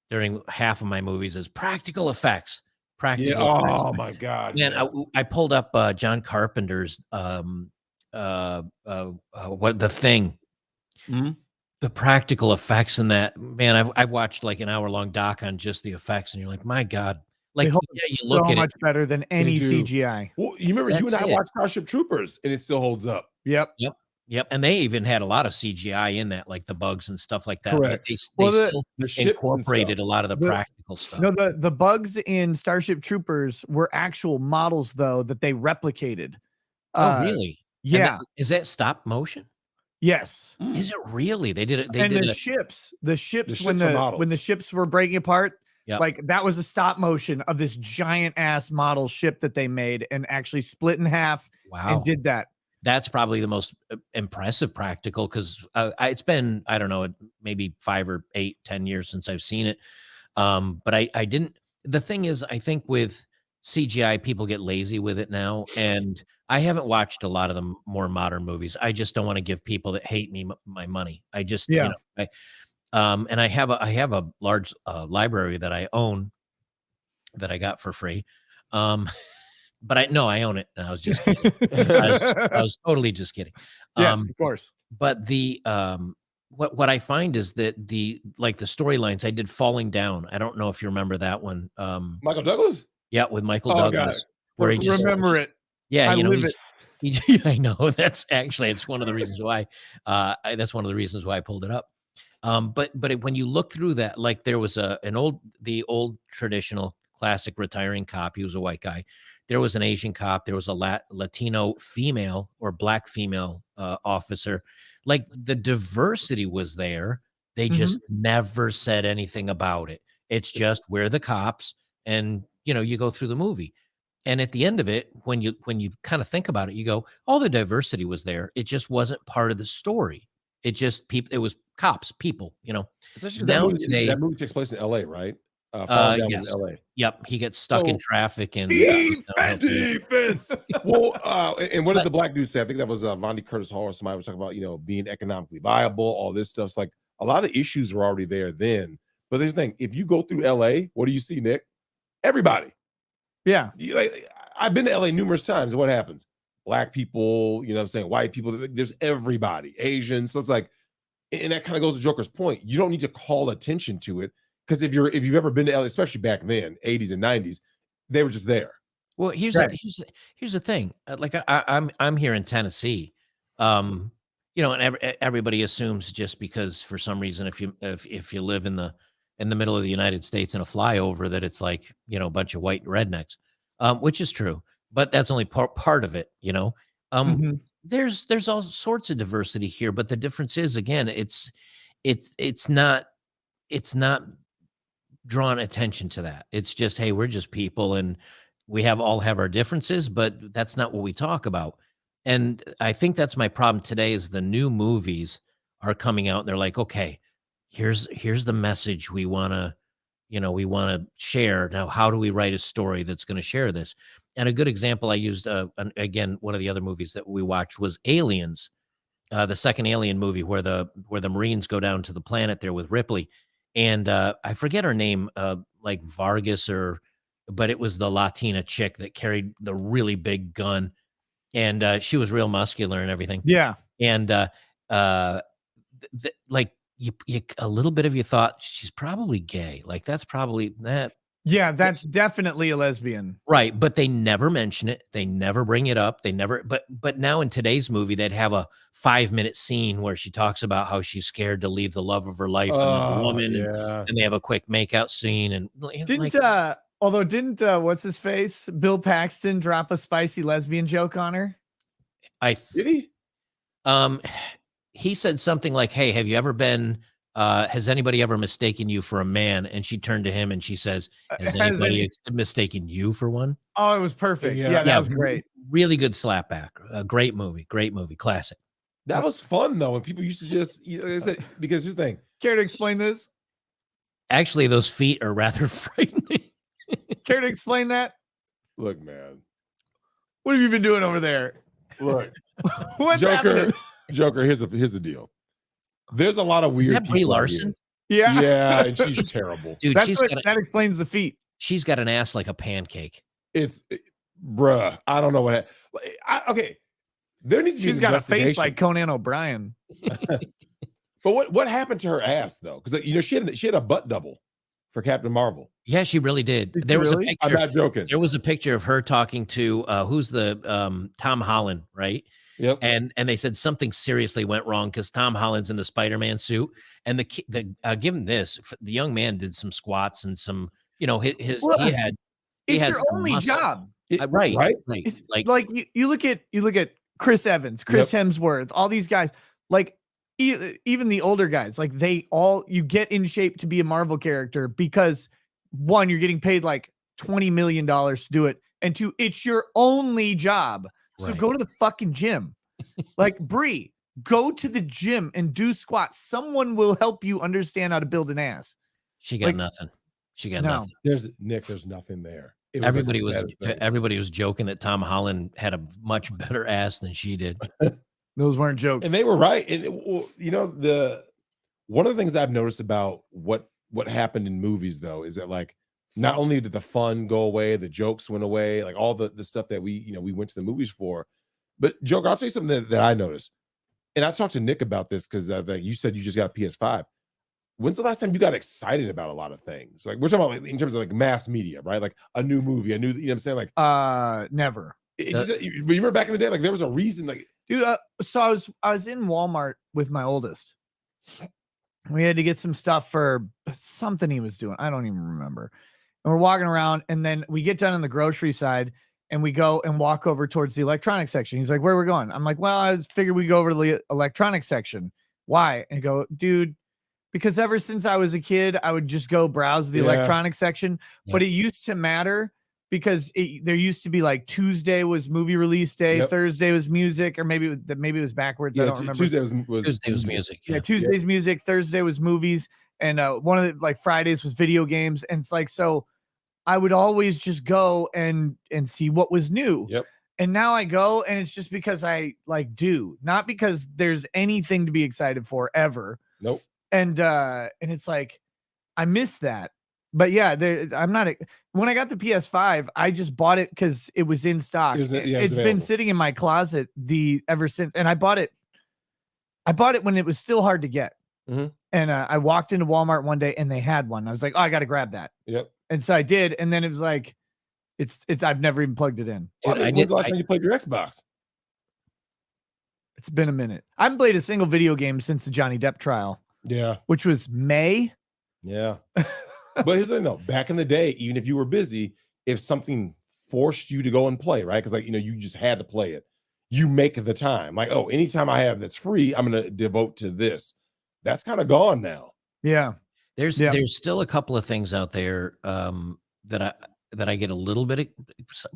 during half of my movies is practical effects. Practical effects. Oh my God. Man, I pulled up John Carpenter's The Thing. The practical effects in that, man, I've watched like an hour-long doc on just the effects, and you're like, my God. Like, you look at much better than any CGI. Well, you remember you and I watched Starship Troopers, and it still holds up. Yep. Yep, and they even had a lot of CGI in that, like the bugs and stuff like that. Correct. But they Well, still The ships and incorporated stuff. a lot of the The- practical stuff. No, the bugs in Starship Troopers were actual models though that they replicated. Oh, really? And Yeah. is that stop motion? Yes. Is it really? They did it. They And did the it. ships when ships are when the models. ships were breaking apart, Yep. like that was a stop motion of this giant ass model ship that they made and actually split in half Wow. and did that. That's probably the most impressive practical because it's been, I don't know, maybe 5 or 8, 10 years since I've seen it. But I didn't. The thing is, I think with CGI, people get lazy with it now. And I haven't watched a lot of the more modern movies. I just don't want to give people that hate me my money. I just, Yeah. and I have a large library that I own that I got for free. But I own it. I was just kidding. I was totally just kidding. Yes, of course. But the what I find is that the storylines I did Falling Down. I don't know if you remember that one. Michael Douglas? Yeah, with Michael Oh, got Douglas. it. Where he just Remember it. Yeah, I live it. I know it's one of the reasons why that's one of the reasons why I pulled it up. But when you look through that, like there was the old traditional classic retiring cop. He was a white guy. There was an Asian cop. There was a Latino female or black female officer. Like the diversity was there. They just never said anything about it. It's just we're the cops, and you go through the movie. And at the end of it, when you kind of think about it, you go, all the diversity was there. It just wasn't part of the story. It just it was cops, people, Especially Now that movie takes place in LA, right? Falling Down yes. in LA. Yep, he gets stuck in traffic and Defense. Well, and what did the black dude say? I think that was Vondi Curtis Hall or somebody was talking about, being economically viable, all this stuff. It's like a lot of the issues were already there then. But there's the thing, if you go through LA, what do you see, Nick? Everybody. Yeah. I've been to LA numerous times. And what happens? Black people, what I'm saying, white people, there's everybody, Asians. So it's like, and that kind of goes to Joker's point. You don't need to call attention to it. Because if you've ever been to LA, especially back then, 80s and 90s, they were just there. Well, here's the thing. Like I'm here in Tennessee, and everybody assumes just because for some reason if you live in the middle of the United States in a flyover that it's like a bunch of white rednecks, which is true, but that's only part of it. There's all sorts of diversity here, but the difference is again, it's not drawn attention to that. It's just, hey, we're just people and we all have our differences, but that's not what we talk about. And I think that's my problem today is the new movies are coming out and they're like, okay, here's the message we want to share. Now, how do we write a story that's going to share this? And a good example I used, again, one of the other movies that we watched was Aliens, the second Alien movie where the Marines go down to the planet there with Ripley. And I forget her name, like Vargas but it was the Latina chick that carried the really big gun, and she was real muscular and everything. Yeah, and like you a little bit of you thought she's probably gay. Like that's probably that. Yeah, that's definitely a lesbian. Right, but they never mention it. They never bring it up. They never but now in today's movie they'd have a 5-minute scene where she talks about how she's scared to leave the love of her life and the woman and they have a quick makeout scene and didn't what's his face? Bill Paxton drop a spicy lesbian joke on her? Did he? He said something like, "Hey, have you ever been has anybody ever mistaken you for a man?" And she turned to him and she says, "Has anybody mistaken you for one?" Oh, it was perfect. Yeah, that was great. Really good slapback. Great movie, classic. That was fun though. When people used to just, because here's the thing. Care to explain this? Actually, those feet are rather frightening. Care to explain that? Look, man. What have you been doing over there? Look, what's happening? Joker. Here's the deal. There's a lot of weird. Is that Brie Larson? Yeah, and she's terrible, dude. That explains the feet. She's got an ass like a pancake. Bruh. I don't know what. Okay, there needs to be. She's got a face like Conan O'Brien. But what happened to her ass though? Because she had a butt double for Captain Marvel. Yeah, she really did. There was a picture. I'm not joking. There was a picture of her talking to who's the Tom Holland, right? Yep. And they said something seriously went wrong because Tom Holland's in the Spider-Man suit, and give him this, the young man did some squats and some, his Well, he it's had your some only muscle. job. Right. It's Like you look at Chris Evans, Chris Hemsworth, all these guys, like even the older guys, like you get in shape to be a Marvel character because one, you're getting paid like $20 million to do it, and two, it's your only job. So Right. go to the fucking gym. Like Bree, go to the gym and do squats. Someone will help you understand how to build an ass. she got nothing. She got nothing. There's nothing there. Everybody was joking that Tom Holland had a much better ass than she did. Those weren't jokes. And they were right. And one of the things that I've noticed about what happened in movies though is that like not only did the fun go away, the jokes went away, like all the stuff that we went to the movies for. But Joker, I'll tell you something that I noticed. And I talked to Nick about this because you said you just got a PS5. When's the last time you got excited about a lot of things? Like we're talking about like, in terms of like mass media, right? Like a new movie, you know what I'm saying? Like never. You remember back in the day, like there was a reason, like dude. So I was in Walmart with my oldest. We had to get some stuff for something he was doing. I don't even remember. And we're walking around, and then we get done on the grocery side, and we go and walk over towards the electronics section. He's like, "Where are we going?" I'm like, "Well, I figured we go over to the electronics section." Why? And I go, "Dude, because ever since I was a kid, I would just go browse the electronics section, but it used to matter because there used to be like Tuesday was movie release day, Thursday was music, or maybe it was backwards. I don't remember. Tuesday was music. Yeah, Tuesday's music, Thursday was movies, and one of the like Fridays was video games, and it's like so. I would always just go and see what was new. Yep. And now I go, and it's just because I like do, not because there's anything to be excited for ever. Nope. And it's like I miss that. But yeah, I'm not. When I got the PS5, I just bought it because it was in stock. It's been sitting in my closet ever since, and I bought it. I bought it when it was still hard to get. Mm-hmm. And I walked into Walmart one day, and they had one. I was like, "Oh, I got to grab that." Yep. And so I did, and then it was like, it's. I've never even plugged it in. Dude, when's the last time you played your Xbox? It's been a minute. I haven't played a single video game since the Johnny Depp trial. Yeah, which was May. Yeah, but here's the thing though. Back in the day, even if you were busy, if something forced you to go and play, right? Because like you just had to play it. You make the time. Like, oh, anytime I have that's free, I'm gonna devote to this. That's kind of gone now. Yeah. There's still a couple of things out there that I get a little bit of,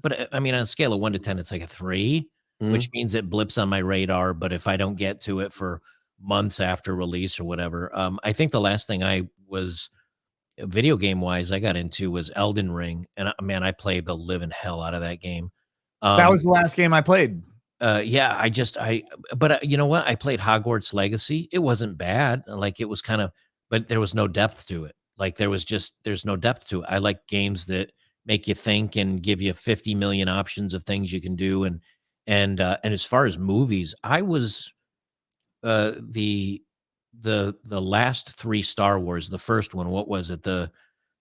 but I mean on a scale of 1 to 10, it's like a 3, which means it blips on my radar. But if I don't get to it for months after release or whatever, I think the last thing I was video game wise I got into was Elden Ring, and man, I played the living hell out of that game. That was the last game I played. Yeah, but you know what? I played Hogwarts Legacy. It wasn't bad. Like it was kind of, but there was no depth to it. Like there's no depth to it. I like games that make you think and give you 50 million options of things you can do. And as far as movies, I was the last 3 Star Wars, the first one, what was it? A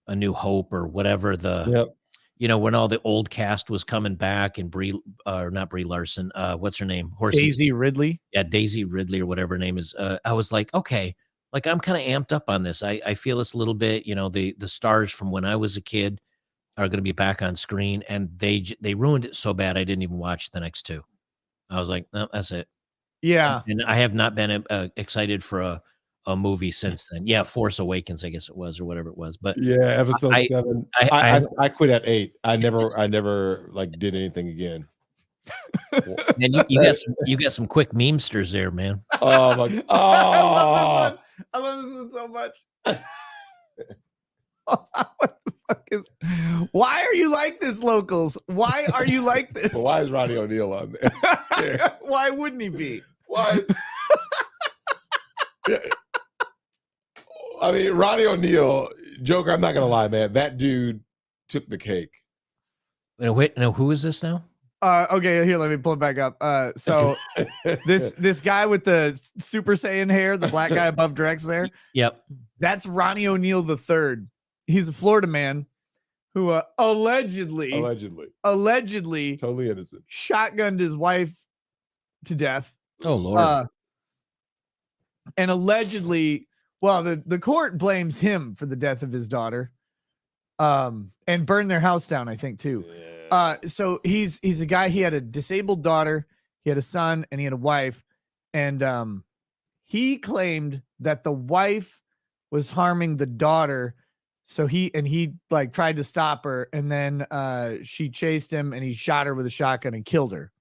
New Hope or whatever when all the old cast was coming back and not Brie Larson, what's her name? Daisy Ridley. Yeah, Daisy Ridley or whatever her name is. I was like, okay, like I'm kind of amped up on this. I feel this a little bit, the stars from when I was a kid are going to be back on screen, and they ruined it so bad I didn't even watch the next 2. I was like, no, that's it. Yeah. And I have not been excited for a movie since then. Yeah, Force Awakens, I guess it was, or whatever it was. But yeah, episode 7. I quit at 8. I never like did anything again. And you got some quick memesters there, man. Oh my God. Oh. I love this one so much. What the fuck why are you like this, locals? Why are you like this? Well, why is Ronnie O'Neal on there? Why wouldn't he be? Why? I mean, Ronnie O'Neal, Joker, I'm not gonna lie, man. That dude took the cake. Wait, no, who is this now? Okay, here, let me pull it back up. So this guy with the Super Saiyan hair, the black guy above Drex there. Yep. That's Ronnie O'Neal III. He's a Florida man who allegedly totally innocent, shotgunned his wife to death. Oh Lord. And allegedly, well, the court blames him for the death of his daughter, and burned their house down, I think, too. So he's a guy. He had a disabled daughter, he had a son, and he had a wife, and he claimed that the wife was harming the daughter. So he like tried to stop her, and then she chased him, and he shot her with a shotgun and killed her.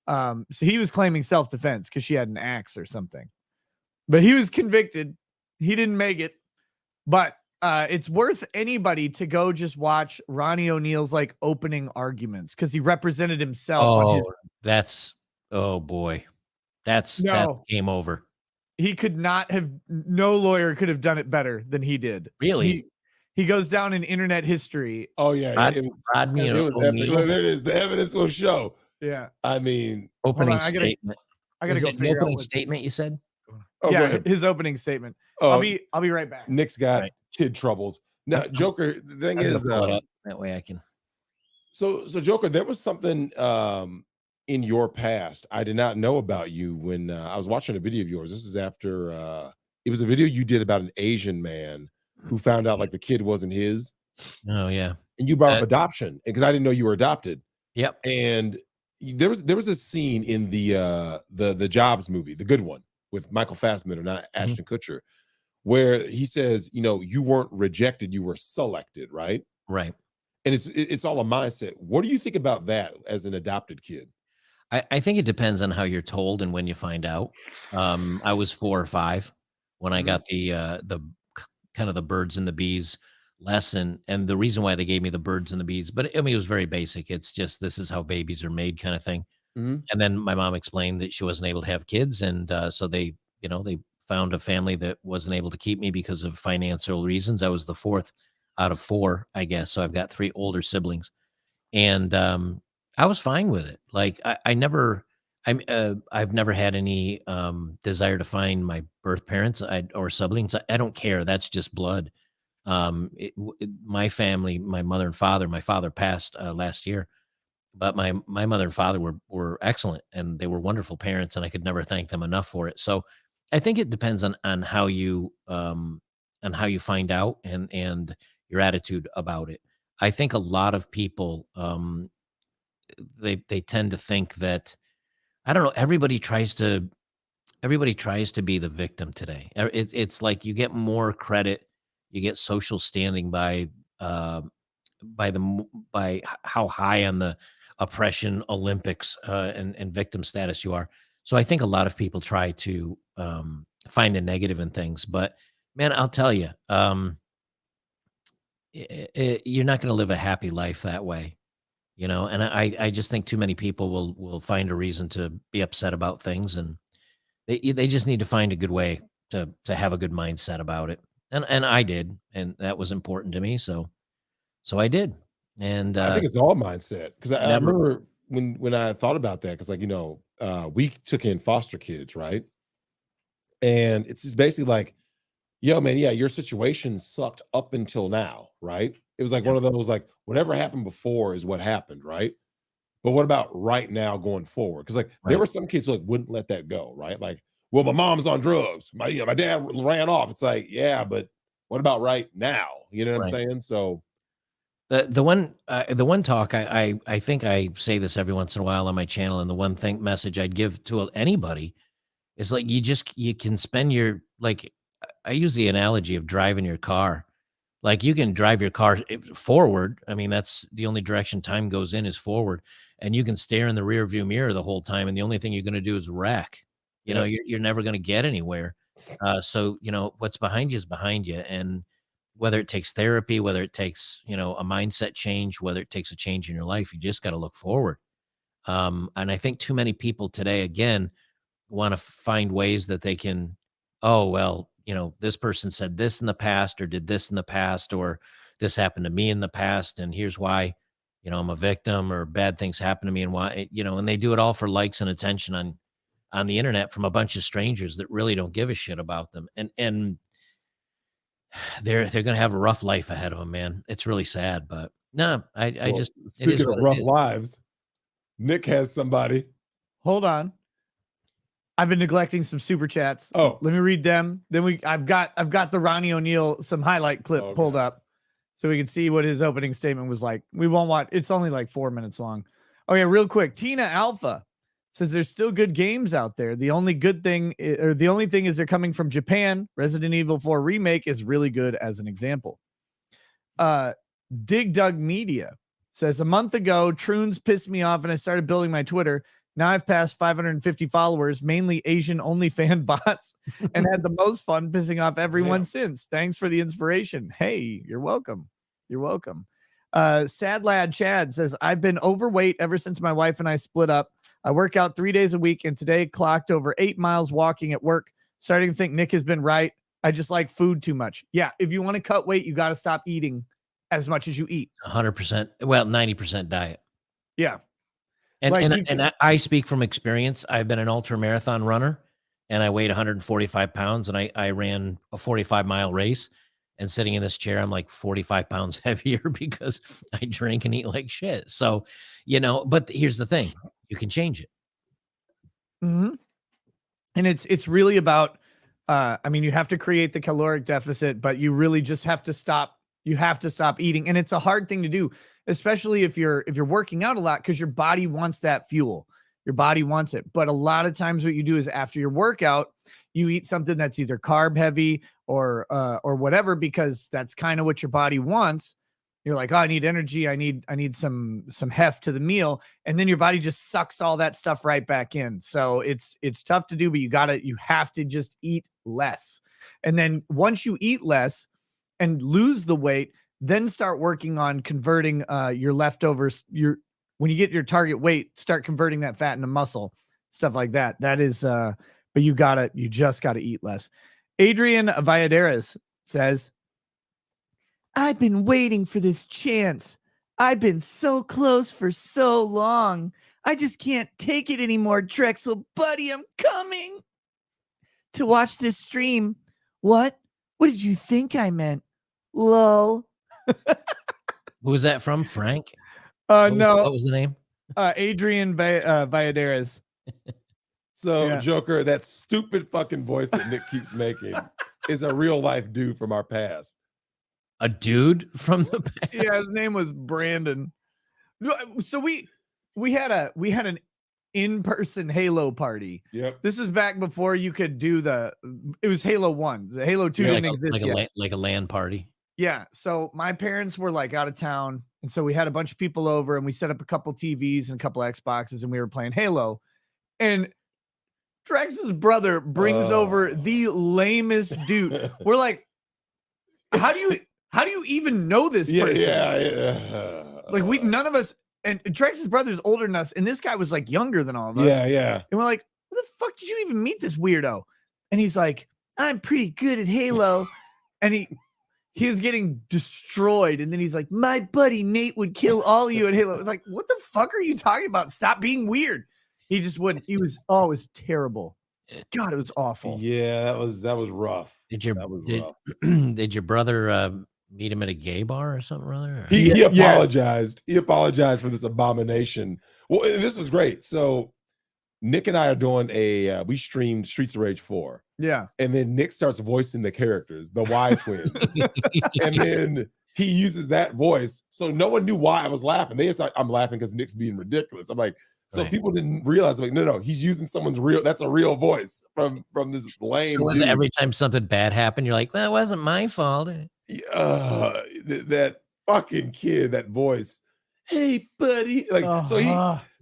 So he was claiming self-defense because she had an axe or something. But he was convicted. He didn't make it. But it's worth anybody to go just watch Ronnie O'Neal's like opening arguments because he represented himself. Oh boy, that's game over. He could not have. No lawyer could have done it better than he did. Really, he goes down in internet history. Oh yeah, it was epic. Look, there it is. The evidence will show. Yeah, I mean, opening statement. I gotta go figure out opening statement. You said. Oh, yeah, his opening statement. I'll be right back. Nick's got kid troubles. Now, Joker, the thing is, pull it up. That way I can. So Joker, there was something in your past I did not know about you when I was watching a video of yours. This is after it was a video you did about an Asian man who found out like the kid wasn't his. Oh yeah. And you brought up adoption because I didn't know you were adopted. Yep. And there was a scene in the Jobs movie, the good one, with Michael Fassbender, not Ashton Kutcher, where he says, you know, you weren't rejected, you were selected, right? Right. And it's all a mindset. What do you think about that as an adopted kid? I think it depends on how you're told and when you find out. I was 4 or 5 when I got the kind of the birds and the bees lesson, and the reason why they gave me the birds and the bees, but I mean it was very basic. It's just this is how babies are made, kind of thing. And then my mom explained that she wasn't able to have kids, and so they found a family that wasn't able to keep me because of financial reasons. I was the 4th out of 4, I guess. So I've got 3 older siblings, and I was fine with it. Like I've never had any desire to find my birth parents or siblings. I don't care. That's just blood. My family, my mother and father. My father passed last year. But my mother and father were excellent, and they were wonderful parents, and I could never thank them enough for it. So I think it depends on how you find out and your attitude about it. I think a lot of people they tend to think that, I don't know, everybody tries to be the victim today. It's like you get more credit, you get social standing by how high on the oppression Olympics and victim status you are. So I think a lot of people try to find the negative in things, but man, I'll tell you, you're not going to live a happy life that way, you know. And I just think too many people will find a reason to be upset about things, and they just need to find a good way to have a good mindset about it. And I did, and that was important to me. So I did. And I think it's all mindset, because I remember when I thought about that, because like, you know, we took in foster kids, right? And it's just basically like, yo, man, yeah, your situation sucked up until now, right? It was like one of those, like, whatever happened before is what happened, right? But what about right now going forward? Because like there were some kids who like wouldn't let that go, right? Like, well, my mom's on drugs, my dad ran off. It's like, yeah, but what about right now? You know what I'm saying? So the one talk I think I say this every once in a while on my channel, and the one thing message I'd give to anybody is like, you can spend your, like, I use the analogy of driving your car. Like, you can drive your car forward. I mean, that's the only direction time goes in is forward, and you can stare in the rear view mirror the whole time, and the only thing you're going to do is wreck. You know, you're never going to get anywhere. So, you know, what's behind you is behind you. And whether it takes therapy, whether it takes, you know, a mindset change, whether it takes a change in your life, you just got to look forward. And I think too many people today, again, want to find ways that they can, oh, well, you know, this person said this in the past, or did this in the past, or this happened to me in the past, and here's why, you know, I'm a victim, or bad things happen to me, and why, you know, and they do it all for likes and attention on the internet from a bunch of strangers that really don't give a shit about them. And they're going to have a rough life ahead of them, man. It's really sad, but no, I just, speaking of rough lives, Nick has somebody. Hold on. I've been neglecting some super chats. Oh. Let me read them. Then I've got the Ronnie O'Neal some highlight clip pulled up so we can see what his opening statement was like. We won't watch. It's only like 4 minutes long. Oh yeah, real quick. Tina Alpha says there's still good games out there. The only thing is they're coming from Japan. Resident Evil 4 remake is really good as an example. Dig Dug Media says a month ago, Troons pissed me off and I started building my Twitter. Now I've passed 550 followers, mainly Asian only fan bots, and had the most fun pissing off everyone since. Thanks for the inspiration. Hey, you're welcome. You're welcome. Sad Lad Chad says, I've been overweight ever since my wife and I split up. I work out 3 days a week and today clocked over 8 miles walking at work. Starting to think Nick has been right. I just like food too much. Yeah, if you want to cut weight, you got to stop eating as much as you eat. 100%. Well, 90% diet. Yeah. And I speak from experience. I've been an ultra marathon runner and I weighed 145 pounds and I ran a 45-mile race. And sitting in this chair, I'm like 45 pounds heavier because I drink and eat like shit. So, but here's the thing. You can change it. Mm-hmm. And it's really about, you have to create the caloric deficit, but you really just have to stop. You have to stop eating. And it's a hard thing to do, especially if you're working out a lot, because your body wants that fuel. Your body wants it. But a lot of times what you do is after your workout, you eat something that's either carb heavy or whatever, because that's kind of what your body wants. You're like, oh, I need energy. I need some heft to the meal. And then your body just sucks all that stuff right back in. So it's tough to do, but you have to just eat less. And then once you eat less and lose the weight, then start working on converting your leftovers. When you get your target weight, start converting that fat into muscle, stuff like that. That is, but you just gotta eat less. Adrian Valladares says, I've been waiting for this chance. I've been so close for so long. I just can't take it anymore, Drexel, buddy. I'm coming to watch this stream. What did you think I meant? Lol. Who was that from? Frank? No. What was the name? Adrian Valladares. So, Joker, that stupid fucking voice that Nick keeps making is a real life dude from our past. A dude from the past? Yeah, his name was Brandon. So we had an in-person Halo party. Yep. This is back before you could do it was Halo 1. The Halo 2 didn't exist yet. Like a LAN party. Yeah. So my parents were like out of town. And so we had a bunch of people over and we set up a couple TVs and a couple Xboxes and we were playing Halo. And Drex's brother brings over the lamest dude. We're like, how do you even know this person? Yeah. Like none of us, and Drex's brother's older than us, and this guy was like younger than all of us. Yeah. And we're like, where the fuck did you even meet this weirdo? And he's like, I'm pretty good at Halo. And he's getting destroyed. And then he's like, my buddy Nate would kill all of you at Halo. Like, what the fuck are you talking about? Stop being weird. He just wouldn't. It was terrible. God, it was awful. Yeah, that was rough. Did your brother meet him at a gay bar or something or other? He apologized. He apologized for this abomination. Well, this was great. So Nick and I are doing we streamed Streets of Rage 4. Yeah. And then Nick starts voicing the characters, the Y twins. And then he uses that voice. So no one knew why I was laughing. They just thought I'm laughing because Nick's being ridiculous. I'm like, so people didn't realize, like, no, he's using someone's that's a real voice from this lame. So every time something bad happened, you're like, well, it wasn't my fault. That fucking kid, that voice. Hey, buddy. Like,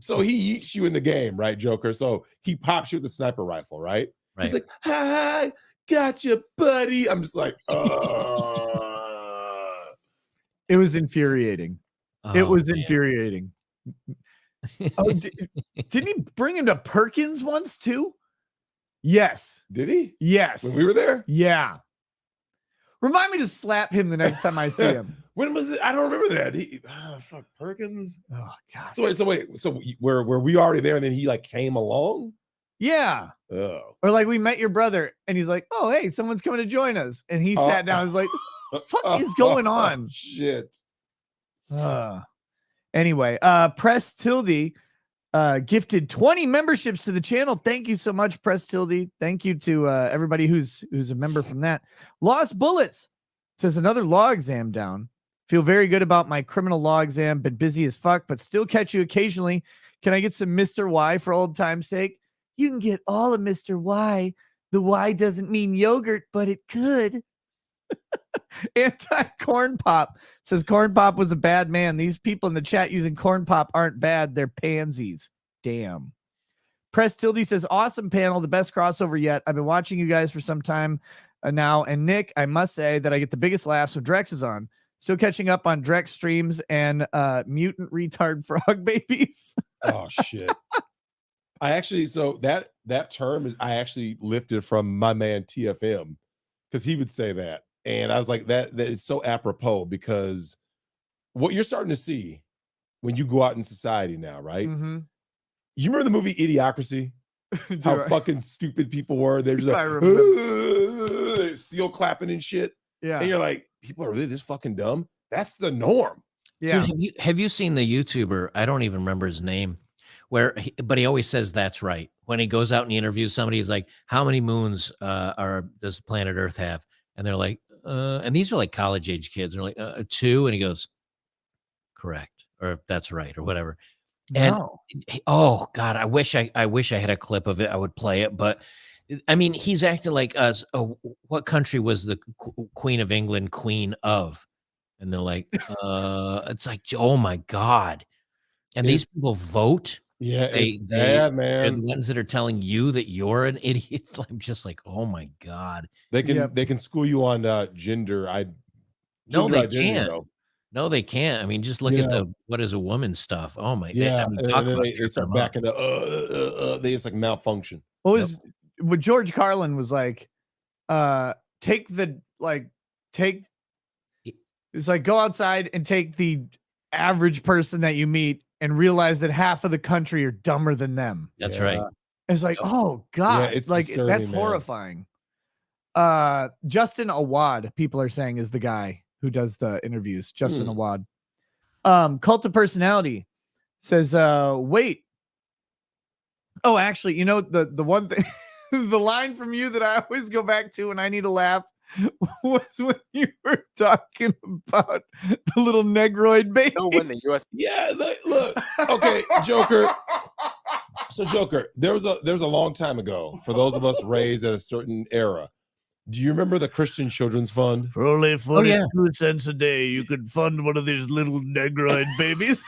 so he eats you in the game, right, Joker? So he pops you with the sniper rifle, right? He's like, hi, gotcha, buddy. I'm just like, It was infuriating. It was infuriating. Didn't he bring him to Perkins once too? Yes. Did he? Yes. When we were there? Yeah. Remind me to slap him the next time I see him. When was it? I don't remember that. Fuck, Perkins. Oh God. So wait. So were we already there and then he like came along? Yeah. Oh. Or like we met your brother and he's like, oh, hey, someone's coming to join us. And he sat down and was like, what the fuck is going on? Shit. Anyway, Press Tilde gifted 20 memberships to the channel. Thank you so much, Press Tilde. Thank you to everybody who's a member from that. Lost Bullets says another law exam down. Feel very good about my criminal law exam. Been busy as fuck, but still catch you occasionally. Can I get some Mr. Y for old time's sake? You can get all of Mr. Y. The Y doesn't mean yogurt, but it could. Anti-Corn Pop says Corn Pop was a bad man. These people in the chat using Corn Pop aren't bad. They're pansies. Damn. Press Tilde says awesome panel. The best crossover yet. I've been watching you guys for some time now. And Nick, I must say that I get the biggest laughs when Drex is on. Still catching up on Drex streams and mutant retard frog babies. Oh shit. I actually, so that term is, I actually lifted from my man TFM because he would say that. And I was like, that is so apropos because what you're starting to see when you go out in society now, right? Mm-hmm. You remember the movie Idiocracy? How fucking stupid people were. They're just like seal clapping and shit. Yeah. And you're like, people are really this fucking dumb. That's the norm. Yeah. Dude, have you seen the YouTuber? I don't even remember his name. But he always says that's right. When he goes out and he interviews somebody, he's like, how many moons does planet Earth have? And they're like, and these are like college age kids. They're like, 2. And he goes, correct. Or that's right. Or whatever. No. And oh God, I wish I had a clip of it. I would play it. But I mean, he's acting like us. Oh, what country was the Queen of England queen of? And they're like, it's like, oh my God. And these people vote. Yeah, it's bad, man. They're the ones that are telling you that you're an idiot. I'm just like, oh my God. They can school you on gender. No, they can't. Though. No, they can't. I mean, just look at the what is a woman stuff. Oh my. Yeah, I mean, talk about they start back in the they just like malfunction. What was what George Carlin was like? It's like go outside and take the average person that you meet and realize that half of the country are dumber than them. That's right. It's like, oh God, it's like disturbing, that's man. horrifying. Justin Awad, people are saying, is the guy who does the interviews. Justin Awad. Cult of Personality says, wait. Oh, actually, you know, the one thing, the line from you that I always go back to when I need to laugh was when you were talking about the little negroid baby. No, when the US. Yeah, look. Okay, Joker. So Joker, there was a long time ago, for those of us raised at a certain era. Do you remember the Christian Children's Fund? For only 42 cents a day, you could fund one of these little negroid babies.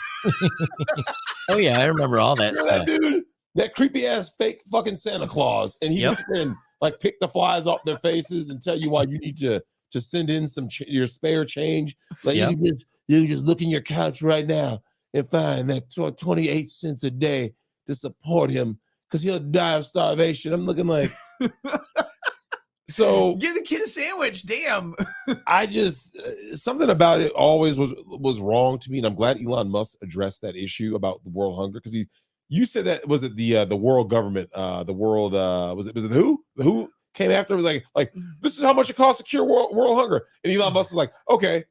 Oh yeah, I remember all that stuff. Dude, that creepy ass fake fucking Santa Claus, and he just then like pick the flies off their faces and tell you why you need to send in some your spare change. Like you just look in your couch right now and find that 28 cents a day to support him because he'll die of starvation. I'm looking like, so give the kid a sandwich. Damn. I just something about it always was wrong to me, and I'm glad Elon Musk addressed that issue about the world hunger because you said that was it the world government the world was it the WHO came after like this is how much it costs to cure world hunger, and Elon Musk is like, okay,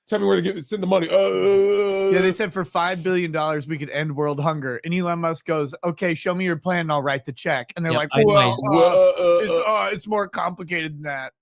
tell me where to send the money. Yeah, they said for $5 billion we could end world hunger, and Elon Musk goes, okay, show me your plan and I'll write the check. And they're like, well, it's more complicated than that.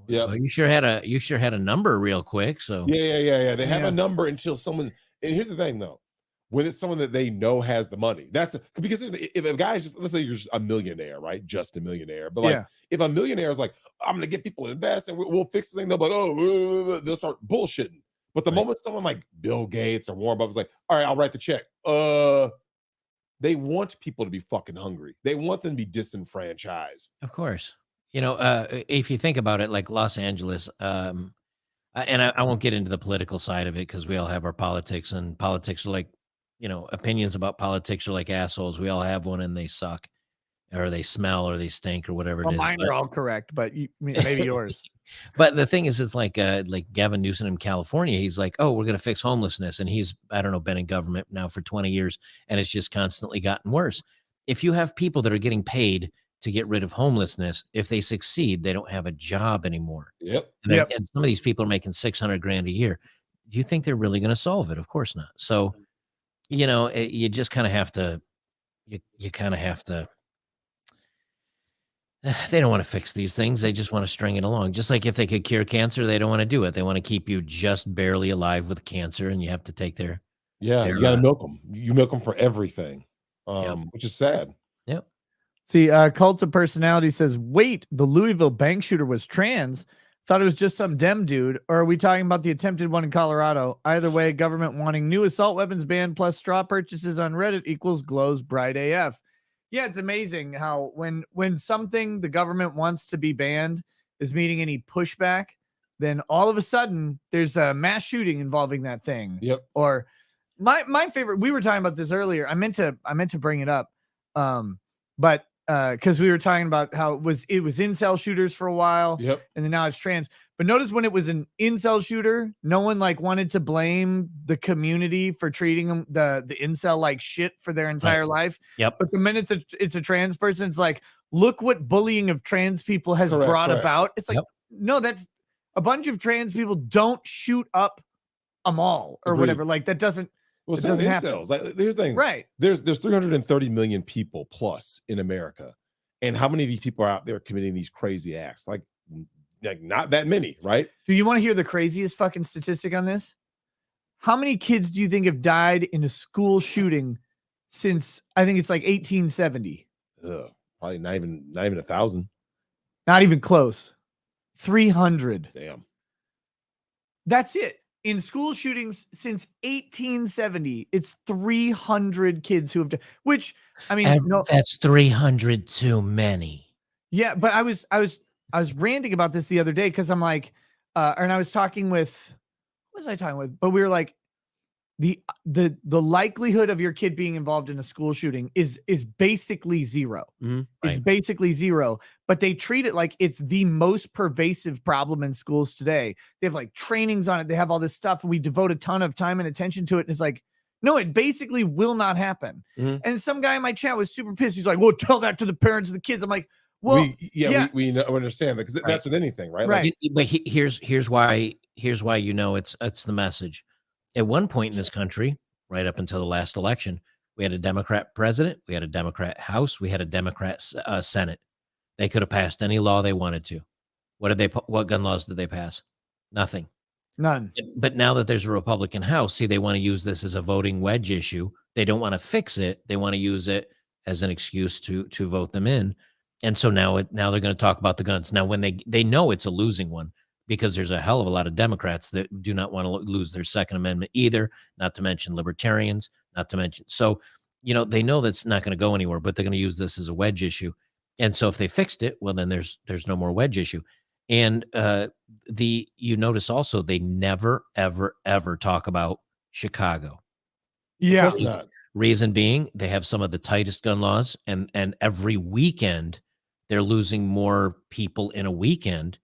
Yeah, well, you sure had a number real quick. So yeah. They have a number until someone. And here's the thing, though, when it's someone that they know has the money, that's because if a guy is just, let's say you're just a millionaire, right? Just a millionaire, but like if a millionaire is like, I'm gonna get people to invest and we'll fix the thing, they'll be like, oh, they'll start bullshitting. But the moment someone like Bill Gates or Warren Buffett's like, all right, I'll write the check. They want people to be fucking hungry. They want them to be disenfranchised. Of course. You know, if you think about it, like Los Angeles, and I won't get into the political side of it because we all have our politics, and politics are like, you know, opinions about politics are like assholes. We all have one and they suck, or they smell, or they stink, or whatever it is. Mine are all correct, but maybe yours. But the thing is, it's like Gavin Newsom in California. He's like, oh, we're going to fix homelessness. And he's, I don't know, been in government now for 20 years, and it's just constantly gotten worse. If you have people that are getting paid to get rid of homelessness, if they succeed, they don't have a job anymore. Yep. And some of these people are making $600,000 a year. Do you think they're really going to solve it? Of course not. So, you know, you just kind of have to you kind of have to. They don't want to fix these things. They just want to string it along. Just like if they could cure cancer, they don't want to do it. They want to keep you just barely alive with cancer, and you have to take their. Yeah, you got to milk them. You milk them for everything, which is sad. Yep. See, Cult of Personality says, wait, the Louisville bank shooter was trans? Thought it was just some Dem dude. Or are we talking about the attempted one in Colorado? Either way, government wanting new assault weapons banned plus straw purchases on Reddit equals glows bright AF. Yeah, it's amazing how when something the government wants to be banned is meeting any pushback, then all of a sudden there's a mass shooting involving that thing. Yep. Or my favorite, we were talking about this earlier. I meant to bring it up. But because we were talking about how it was incel shooters for a while, Yep. and then now it's trans. But notice when it was an incel shooter, no one like wanted to blame the community for treating them the incel like shit for their entire life. Yep. But the minute it's a trans person, it's like, look what bullying of trans people has brought about. It's like, no, that's a bunch of trans people don't shoot up a mall or whatever. Like that doesn't. Well, it's not incels. Like, here's the thing. Right. There's 330 million people plus in America. And how many of these people are out there committing these crazy acts? Like not that many, right? Do you want to hear the craziest fucking statistic on this? How many kids do you think have died in a school shooting since, I think it's like 1870? Probably not even 1,000. Not even close. 300. Damn. That's it. In school shootings since 1870, it's 300 kids who have died, which, I mean, that's 300 too many. Yeah, but I was ranting about this the other day because I'm like, and I was talking with, what was I talking with? But we were like, the likelihood of your kid being involved in a school shooting is basically zero. Mm-hmm. It's basically zero, but they treat it like it's the most pervasive problem in schools today. They have like trainings on it. They have all this stuff, and we devote a ton of time and attention to it. And it's like, no, it basically will not happen. Mm-hmm. And some guy in my chat was super pissed. He's like, well, tell that to the parents of the kids. I'm like, well, we understand that because that's with anything, right? Right. But here's why you know it's the message. At one point in this country, right up until the last election, we had a Democrat president, we had a Democrat House, we had a Democrat Senate. They could have passed any law they wanted to. What gun laws did they pass? Nothing. None. But now that there's a Republican House, see, they want to use this as a voting wedge issue. They don't want to fix it. They want to use it as an excuse to vote them in. And so now they're going to talk about the guns. Now, when they know it's a losing one, because there's a hell of a lot of Democrats that do not want to lose their Second Amendment either, not to mention libertarians, not to mention. So, they know that's not going to go anywhere, but they're going to use this as a wedge issue. And so if they fixed it, well, then there's no more wedge issue. And you notice also they never, ever, ever talk about Chicago. Yeah. Reason being, they have some of the tightest gun laws, and every weekend they're losing more people in a weekend.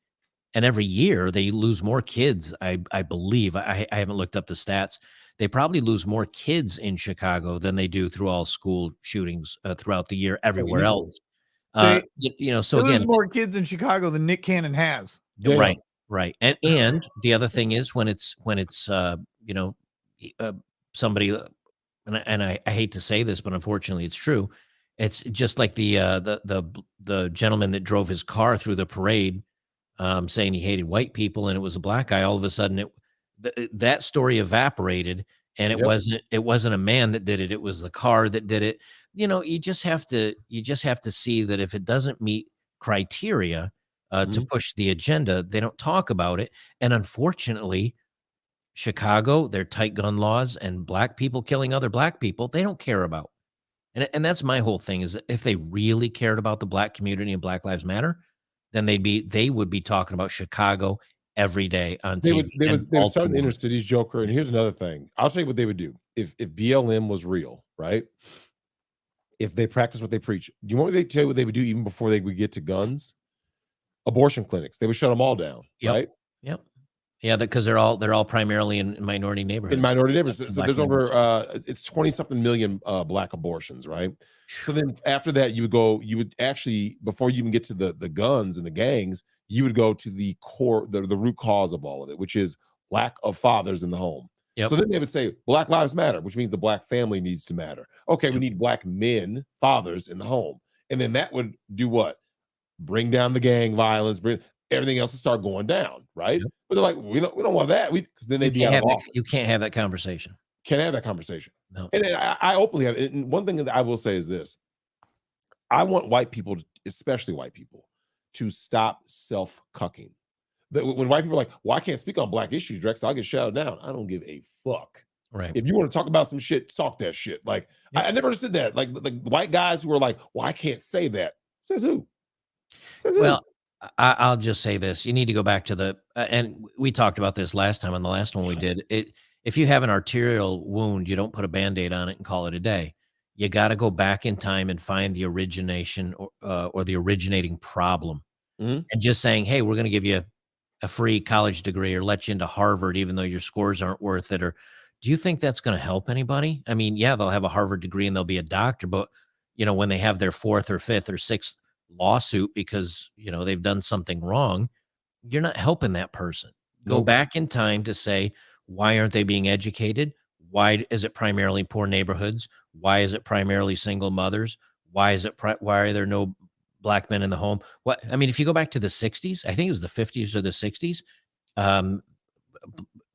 And every year they lose more kids. I believe, I haven't looked up the stats. They probably lose more kids in Chicago than they do through all school shootings throughout the year everywhere else. So again, there's more kids in Chicago than Nick Cannon has. Yeah. Right. And the other thing is when it's somebody, and I hate to say this, but unfortunately it's true. It's just like the gentleman that drove his car through the parade, saying he hated white people, and it was a black guy. All of a sudden, that story evaporated, and it wasn't a man that did it. It was the car that did it. You just have to see that if it doesn't meet criteria to push the agenda, they don't talk about it. And unfortunately, Chicago, their tight gun laws and black people killing other black people, they don't care about. And that's my whole thing, is that if they really cared about the black community and Black Lives Matter, then they would be talking about Chicago every day on TV. They would start in inner cities, Joker. And here's another thing. I'll tell you what they would do if BLM was real, right? If they practice what they preach. Do you want me to tell you what they would do even before they would get to guns? Abortion clinics. They would shut them all down, right? Yep. Yeah, because they're all primarily in minority neighborhoods. In minority neighborhoods. So there's over it's 20-something million black abortions, right? So then after that, you would actually, before you even get to the guns and the gangs, you would go to the core, the root cause of all of it, which is lack of fathers in the home. Yep. So then they would say Black Lives Matter, which means the Black family needs to matter. Okay, we need Black men, fathers in the home. And then that would do what? Bring down the gang violence, bring everything else to start going down, right? Yep. But they're like, we don't want that. Because then they'd be out of office. You can't have that conversation. Can't have that conversation. No. And I openly have. And one thing that I will say is this: I want white people, especially white people, to stop self-cucking. When white people are like, well, I can't speak on Black issues, Drex, I'll get shouted down. I don't give a fuck. Right. If you want to talk about some shit, talk that shit. Like, I never understood that. Like white guys who are like, well, I can't say that. Says who? Says who? Well, I'll just say this. You need to go back to the, and we talked about this last time on the last one we did. If you have an arterial wound, you don't put a Band-Aid on it and call it a day. You got to go back in time and find the origination or the originating problem. Mm-hmm. And just saying, hey, we're going to give you a free college degree or let you into Harvard, even though your scores aren't worth it. Or do you think that's going to help anybody? I mean, yeah, they'll have a Harvard degree and they'll be a doctor, but when they have their 4th or 5th or 6th lawsuit because, they've done something wrong, you're not helping that person. Go back in time to say, why aren't they being educated? Why is it primarily poor neighborhoods? Why is it primarily single mothers? Why are there no Black men in the home? If you go back to the 60s, I think it was the 50s or the 60s,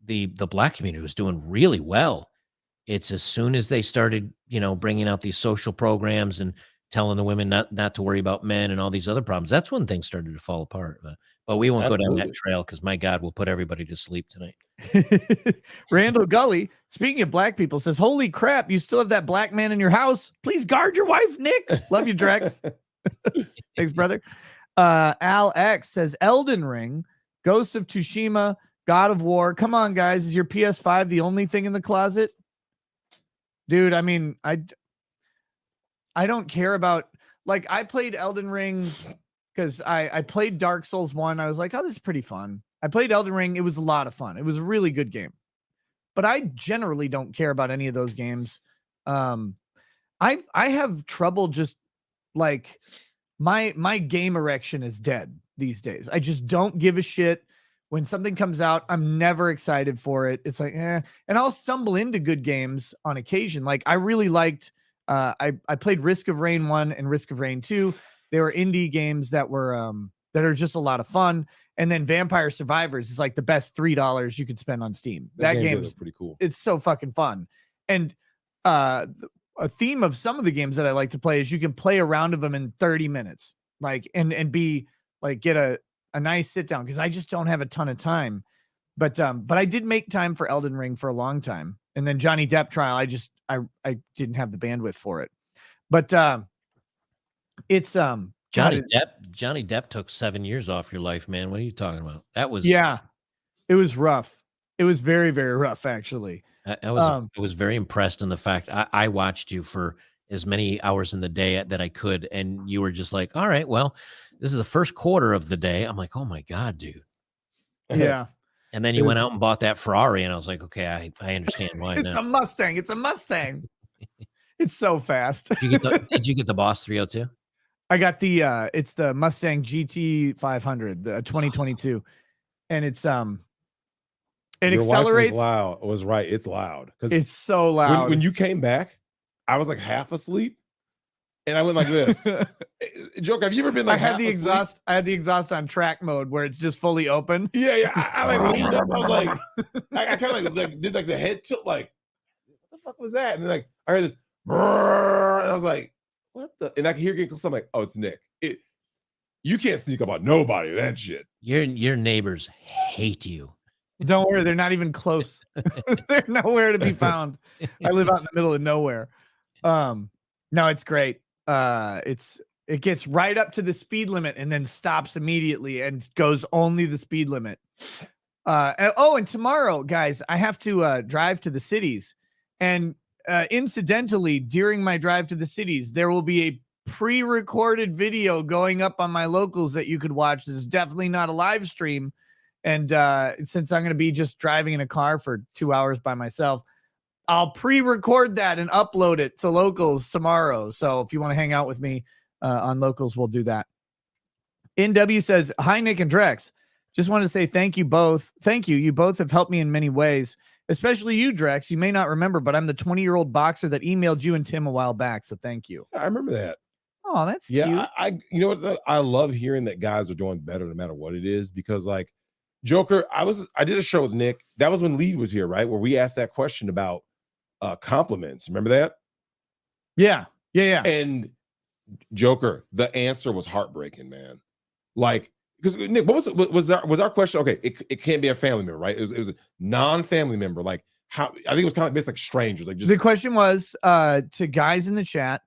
the Black community was doing really well. It's as soon as they started, bringing out these social programs and telling the women not to worry about men and all these other problems, that's when things started to fall apart. But we won't go down that trail because, my God, we'll put everybody to sleep tonight. Randall Gully, speaking of Black people, says, holy crap, you still have that Black man in your house? Please guard your wife, Nick. Love you, Drex. Thanks, brother. Al X says, Elden Ring, Ghosts of Tsushima, God of War. Come on, guys. Is your PS5 the only thing in the closet? Dude, I don't care about, like, I played Elden Ring because I played Dark Souls 1. I was like, oh, this is pretty fun. I played Elden Ring. It was a lot of fun. It was a really good game. But I generally don't care about any of those games. I have trouble just, like, my game erection is dead these days. I just don't give a shit. When something comes out, I'm never excited for it. It's like, and I'll stumble into good games on occasion. Like, I really liked, I played Risk of Rain 1 and Risk of Rain 2. They were indie games that were, that are just a lot of fun. And then Vampire Survivors is like the best $3 you could spend on Steam. That game is pretty cool. It's so fucking fun. And, a theme of some of the games that I like to play is you can play a round of them in 30 minutes, like, and be like, get a nice sit down. Cause I just don't have a ton of time, but I did make time for Elden Ring for a long time. And then Johnny Depp trial, I didn't have the bandwidth for it, but, it's, Johnny Depp took 7 years off your life, man. What are you talking about? That was, yeah, it was rough. It was very, very rough, actually. I was very impressed in the fact I watched you for as many hours in the day that I could, and you were just like, all right, well, this is the first quarter of the day. I'm like, oh my God, dude. Yeah. And then you went out and bought that Ferrari, and I was like, okay, I understand why. It's now. a Mustang. It's a Mustang. It's so fast. Did you get the Boss 302? I got the it's the Mustang GT 500, the 2022, and it's it Your accelerates. Wife was loud. Was right. It's loud because it's so loud. When you came back, I was like half asleep, and I went like this. Joke, have you ever been like? I had the exhaust. I had the exhaust on track mode where it's just fully open. Yeah. I like leaned up. I was like, I kind of like did like the head tilt. Like, what the fuck was that? And then like I heard this, and I was like, what the? And I can hear it get close. I'm like, oh, it's Nick. You can't sneak up on nobody with that shit. Your neighbors hate you. Don't worry, they're not even close. They're nowhere to be found. I live out in the middle of nowhere. No, it's great. It gets right up to the speed limit and then stops immediately and goes only the speed limit. And tomorrow, guys, I have to drive to the cities. And incidentally, during my drive to the cities, there will be a pre-recorded video going up on my locals that you could watch. This is definitely not a live stream. And since I'm going to be just driving in a car for 2 hours by myself, I'll pre-record that and upload it to locals tomorrow. So if you want to hang out with me on locals, we'll do that. NW says, hi, Nick and Drex. Just want to say thank you both. Thank you. You both have helped me in many ways. especially you, Drex. You may not remember, but I'm the 20-year-old boxer that emailed you and Tim a while back. So thank you. I remember that. Oh, that's Yeah, cute. I you know what? I love hearing that guys are doing better no matter what it is, because like Joker, I did a show with Nick. That was when Lead was here, right? Where we asked that question about compliments. Remember that? Yeah. And Joker, the answer was heartbreaking, man. Like, because Nick, what was our question? Okay, it can't be a family member, right? It was a non-family member. Like, how I think it was kind of based like strangers. Like, just the question was to guys in the chat,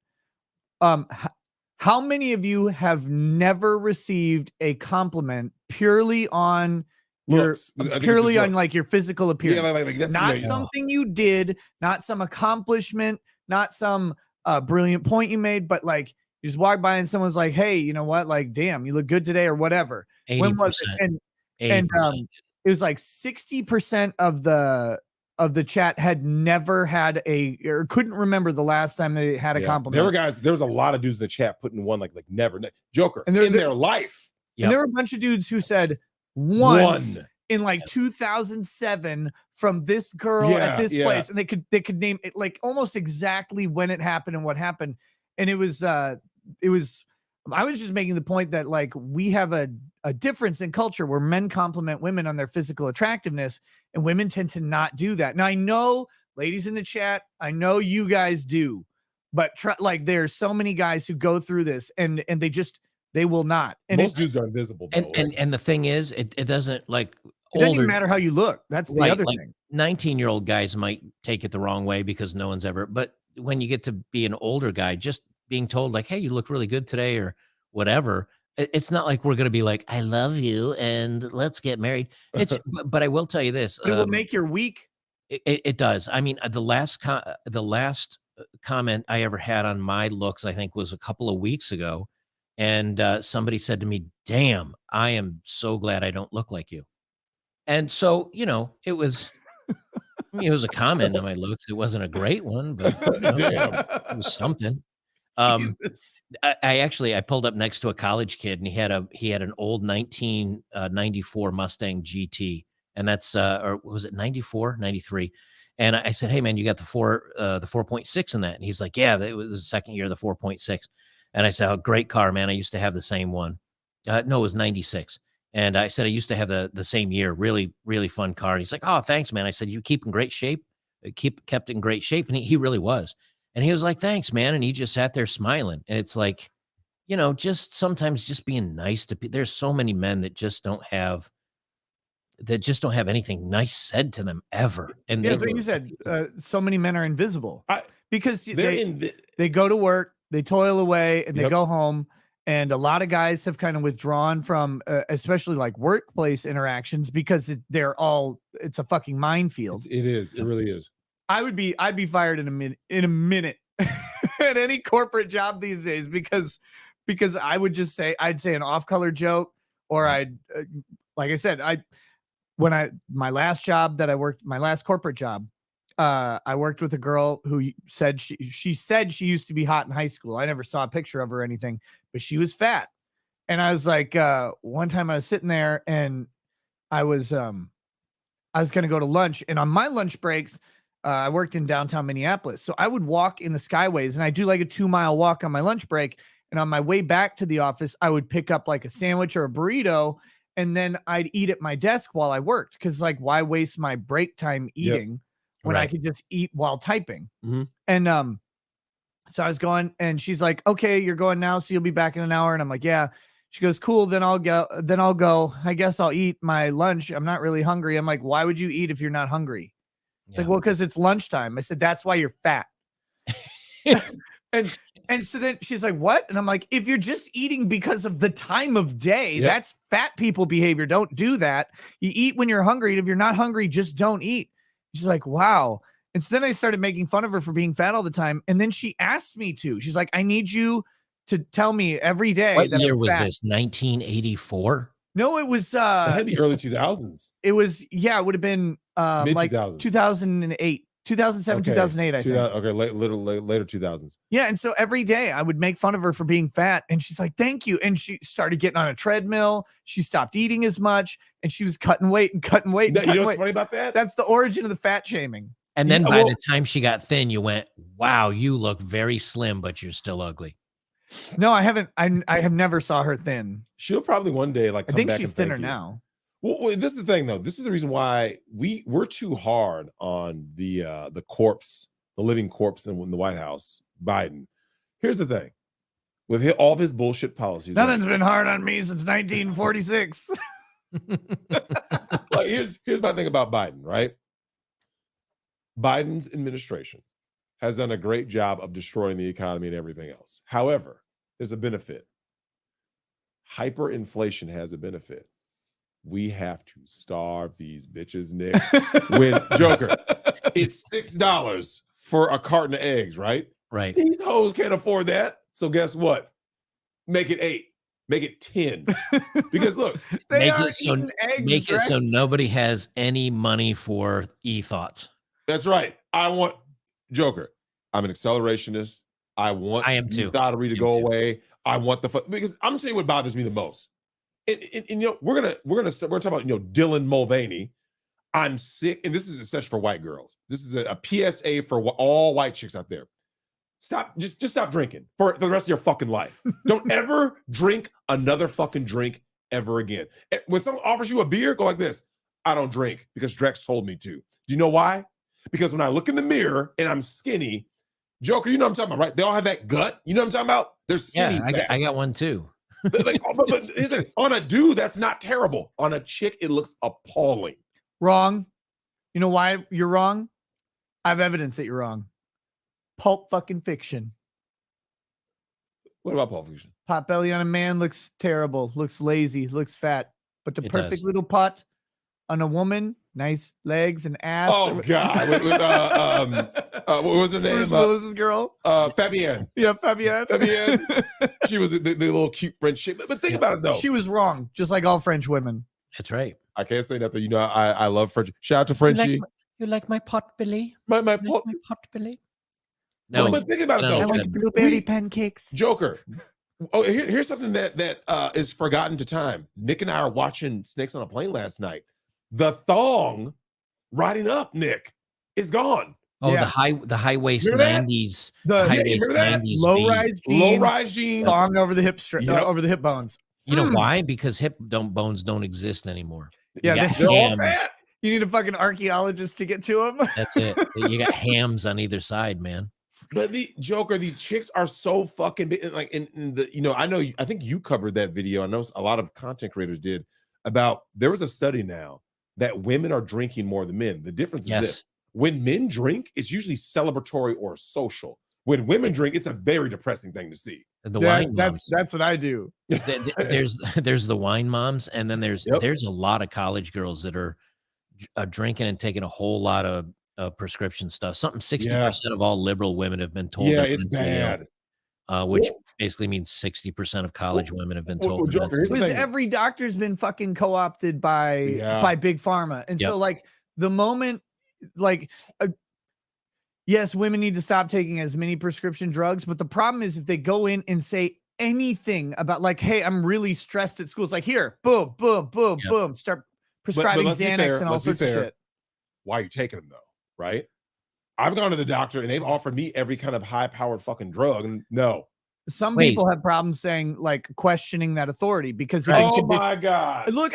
how many of you have never received a compliment purely on looks. purely on like your physical appearance? Yeah, like that's not something you did, not some accomplishment, not some brilliant point you made, but like you just walk by and someone's like, hey, you know what? Like, damn, you look good today or whatever. 80%. When was it? And it was like 60% of the chat had never had or couldn't remember the last time they had a compliment. There was a lot of dudes in the chat putting one like never Joker and in their life. Yep. And there were a bunch of dudes who said once in like 2007 from this girl at this place, and they could name it like almost exactly when it happened and what happened. And it was I was just making the point that like we have a difference in culture where men compliment women on their physical attractiveness and women tend to not do that. Now I know, ladies in the chat, I know you guys do, but like there's so many guys who go through this and they will not. And most dudes are invisible though. And the thing is, it doesn't like it doesn't even matter how you look. That's the other thing. 19-year-old guys might take it the wrong way because no one's ever, but when you get to be an older guy, just being told like, hey, you look really good today or whatever, it's not like we're going to be like, I love you and let's get married. It's but I will tell you this, it will make your week. It does. I mean, the last comment I ever had on my looks, I think, was a couple of weeks ago, and somebody said to me, damn, I am so glad I don't look like you. And so, you know, it was a comment on my looks. It wasn't a great one, but it was something. I pulled up next to a college kid, and he had an old 1994 Mustang GT, and that's or was it 94, 93? And I said, hey man, you got the 4.6 in that? And he's like, yeah, it was the second year of the 4.6. And I said, oh, great car, man. I used to have the same one. No, it was 96. And I said, I used to have the same year. Really, really fun car. And he's like, oh, thanks, man. I said, you keep in great shape. Kept in great shape. And he really was. And he was like, thanks, man. And he just sat there smiling. And it's like, you know, just sometimes just being nice to people. There's so many men that just don't have anything nice said to them ever. And that's what you said. So many men are invisible because they go to work, they toil away, and they go home. And a lot of guys have kind of withdrawn from, especially like workplace interactions, because it's a fucking minefield. It is. It really is. I'd be fired in a minute at any corporate job these days because I'd say an off-color joke, or like I said, my last job that I worked, my last corporate job, I worked with a girl who said she said she used to be hot in high school. I never saw a picture of her or anything, but she was fat. And I was like, one time I was sitting there and I was going to go to lunch, and on my lunch breaks, I worked in downtown Minneapolis. So I would walk in the Skyways, and I do like a 2-mile walk on my lunch break. And on my way back to the office, I would pick up like a sandwich or a burrito, and then I'd eat at my desk while I worked. Cause like, why waste my break time eating when I could just eat while typing? Mm-hmm. And, so I was going, and she's like, okay, you're going now, so you'll be back in an hour. And I'm like, yeah. She goes, cool. Then I'll go. I guess I'll eat my lunch. I'm not really hungry. I'm like, why would you eat if you're not hungry? It's like, well, because it's lunchtime. I said, that's why you're fat. And so then she's like, what? And I'm like, if you're just eating because of the time of day, that's fat people behavior. Don't do that. You eat when you're hungry. And if you're not hungry, just don't eat. She's like, wow. And so then I started making fun of her for being fat all the time. And then she asked me to. She's like, I need you to tell me every day. What year was this? 1984? No, it was it had to be early 2000s. It was, it would have been like 2008. 2007, 2008, I think. Okay, later 2000s. Yeah, and so every day I would make fun of her for being fat, and she's like, thank you. And she started getting on a treadmill. She stopped eating as much, and she was cutting weight and cutting weight. You And know cutting what's weight. funny about that? That's the origin of the fat shaming. And then Yeah, by well- the time she got thin, you went, wow, you look very slim, but you're still ugly. No, I haven't. I have never saw her thin. She'll probably one day like I come think back she's and thank thinner you. now. Well, this is the thing, though. This is the reason why we're too hard on the corpse, the living corpse in the White House, Biden. Here's the thing: with all of his bullshit policies, Nothing's been hard on me since 1946. like here's my thing about Biden, right? Biden's administration has done a great job of destroying the economy and everything else. However, there's a benefit. Hyperinflation has a benefit. We have to starve these bitches, Nick. When Joker, it's $6 for a carton of eggs, right? Right. These hoes can't afford that. So guess what? Make it 8. Make it 10. Because look, They Make are it so- eating eggs. Make it so Drex. nobody has any money for e-thoughts. that's right. I want Joker. I'm an accelerationist. I want I am too. thottery to I am go too. away. I want because I'm telling you what bothers me the most. And you know, we're gonna talk about Dylan Mulvaney. I'm sick, and this is especially for white girls. This is a PSA for all white chicks out there. Stop, just stop drinking for the rest of your fucking life. Don't ever drink another fucking drink ever again. When someone offers you a beer, go like this: I don't drink because Drex told me to. Do you know why? Because when I look in the mirror and I'm skinny, Joker, you know what I'm talking about, right? They all have that gut. You know what I'm talking about? They're skinny. Yeah, I got one too. Like, but here's the thing, on a dude, that's not terrible. On a chick, it looks appalling. Wrong. You know why you're wrong? I have evidence that you're wrong. Pulp fucking Fiction. What about Pulp Fiction? Pot belly on a man looks terrible, looks lazy, looks fat. But the It perfect does. little pot on a woman, nice legs and ass. Oh God! What was her name? Bruce Willis's girl. Fabienne. Yeah, Fabienne. Fabienne. She was the little cute French chick. But think about it though. She was wrong, just like all French women. That's right. I can't say nothing. You know, I love French. Shout out to Frenchie. You like my pot belly? My Pot belly? No, but think about it no, though. I it's like good. blueberry We- pancakes. Joker. Oh, here's something that is forgotten to time. Nick and I are watching Snakes on a Plane last night. The thong riding up, Nick, is gone. Oh, Yeah. the high waist Remember that? 90s, The high yeah, waist remember that? 90s low V. rise jeans, Low rise jeans. thong over the hip Yep. over the hip bones. You know Mm. why? Because bones don't exist anymore. Yeah, you got They're all hams. fat. You need a fucking archaeologist to get to them. That's it. You got hams on either side, man. But the Joker, these chicks are so fucking big. Like in the, I think you covered that video. I know a lot of content creators did about. There was a study now that women are drinking more than men. The difference is Yes. this: when men drink, it's usually celebratory or social. When women drink, it's a very depressing thing to see. The Yeah, wine moms. that's what I do. There's the wine moms, and then there's Yep. a lot of college girls that are drinking and taking a whole lot of prescription stuff. Something 60% of all liberal women have been told. Yeah, they're it's mentally ill, bad. which Well- basically means 60% of college women have been well, told. they're Joker, here's the mentally Because thing. every doctor's been fucking co-opted by Yeah. big pharma, and Yep. so like the moment, like, yes, women need to stop taking as many prescription drugs, but the problem is if they go in and say anything about like, hey, I'm really stressed at school, it's like here, boom, boom, boom, Yep. boom, start prescribing let's be Xanax fair, and all let's be sorts of fair. shit. Why are you taking them though? Right? I've gone to the doctor and they've offered me every kind of high-powered fucking drug. And no. Some Wait. people have problems saying like questioning that authority because Right. you Oh can my God. look,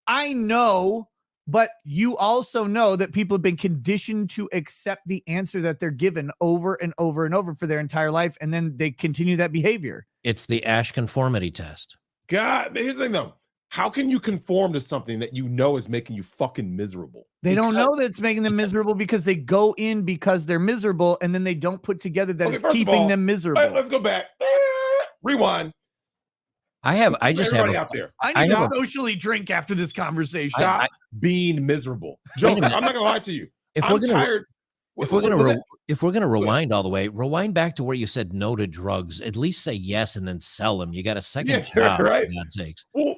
I know, but you also know that people have been conditioned to accept the answer that they're given over and over and over for their entire life, and then they continue that behavior. It's the Ash conformity test. God, but here's the thing though. How can you conform to something that you know is making you fucking miserable? They don't Because- know that it's making them miserable because they go in because they're miserable, and then they don't put together that Okay, it's first of keeping all, them miserable. Let's go back. Rewind. I just have Everybody a, out there. I need have to socially drink after this conversation. Stop being miserable. Joker, minute. I'm not gonna lie to you. if I'm we're gonna tired. if What- we're gonna what was that? if we're gonna rewind all the way, rewind back to where you said no to drugs. At least say yes and then sell them. You got a second Yeah, job, right. for God's sakes. Well,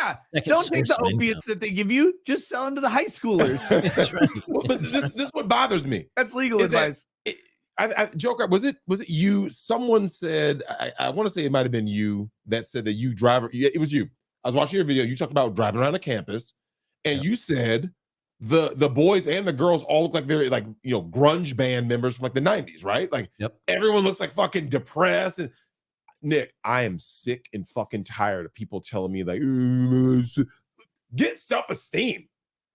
Yeah, Second don't take the source of income. opiates that they give you. Just sell them to the high schoolers. That's right. but this is what bothers me. That's legal Is that- advice. Joker, was it you? Someone said, I want to say it might have been you that said that you drive. It was you. I was watching your video. You talked about driving around the campus, and you said the boys and the girls all look like they're like, you know, grunge band members from like the 90s, right? Like everyone looks like fucking depressed. And Nick, I am sick and fucking tired of people telling me like, get self-esteem,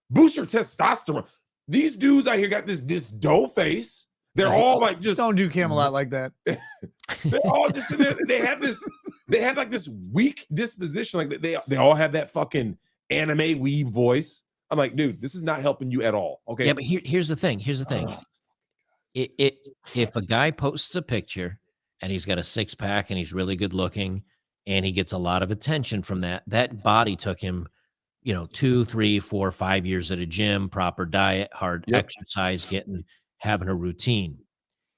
boost your testosterone. These dudes out here got this dough face. They're all like, just don't do Camelot like that. They're all just they have like this weak disposition. Like they all have that fucking anime weeb voice. I'm like, dude, this is not helping you at all. Okay. Yeah, but here's the thing. Here's the thing. If a guy posts a picture and he's got a six pack and he's really good looking and he gets a lot of attention from that body took him, you know, 2, 3, 4, 5 years at a gym, proper diet, hard exercise, having a routine.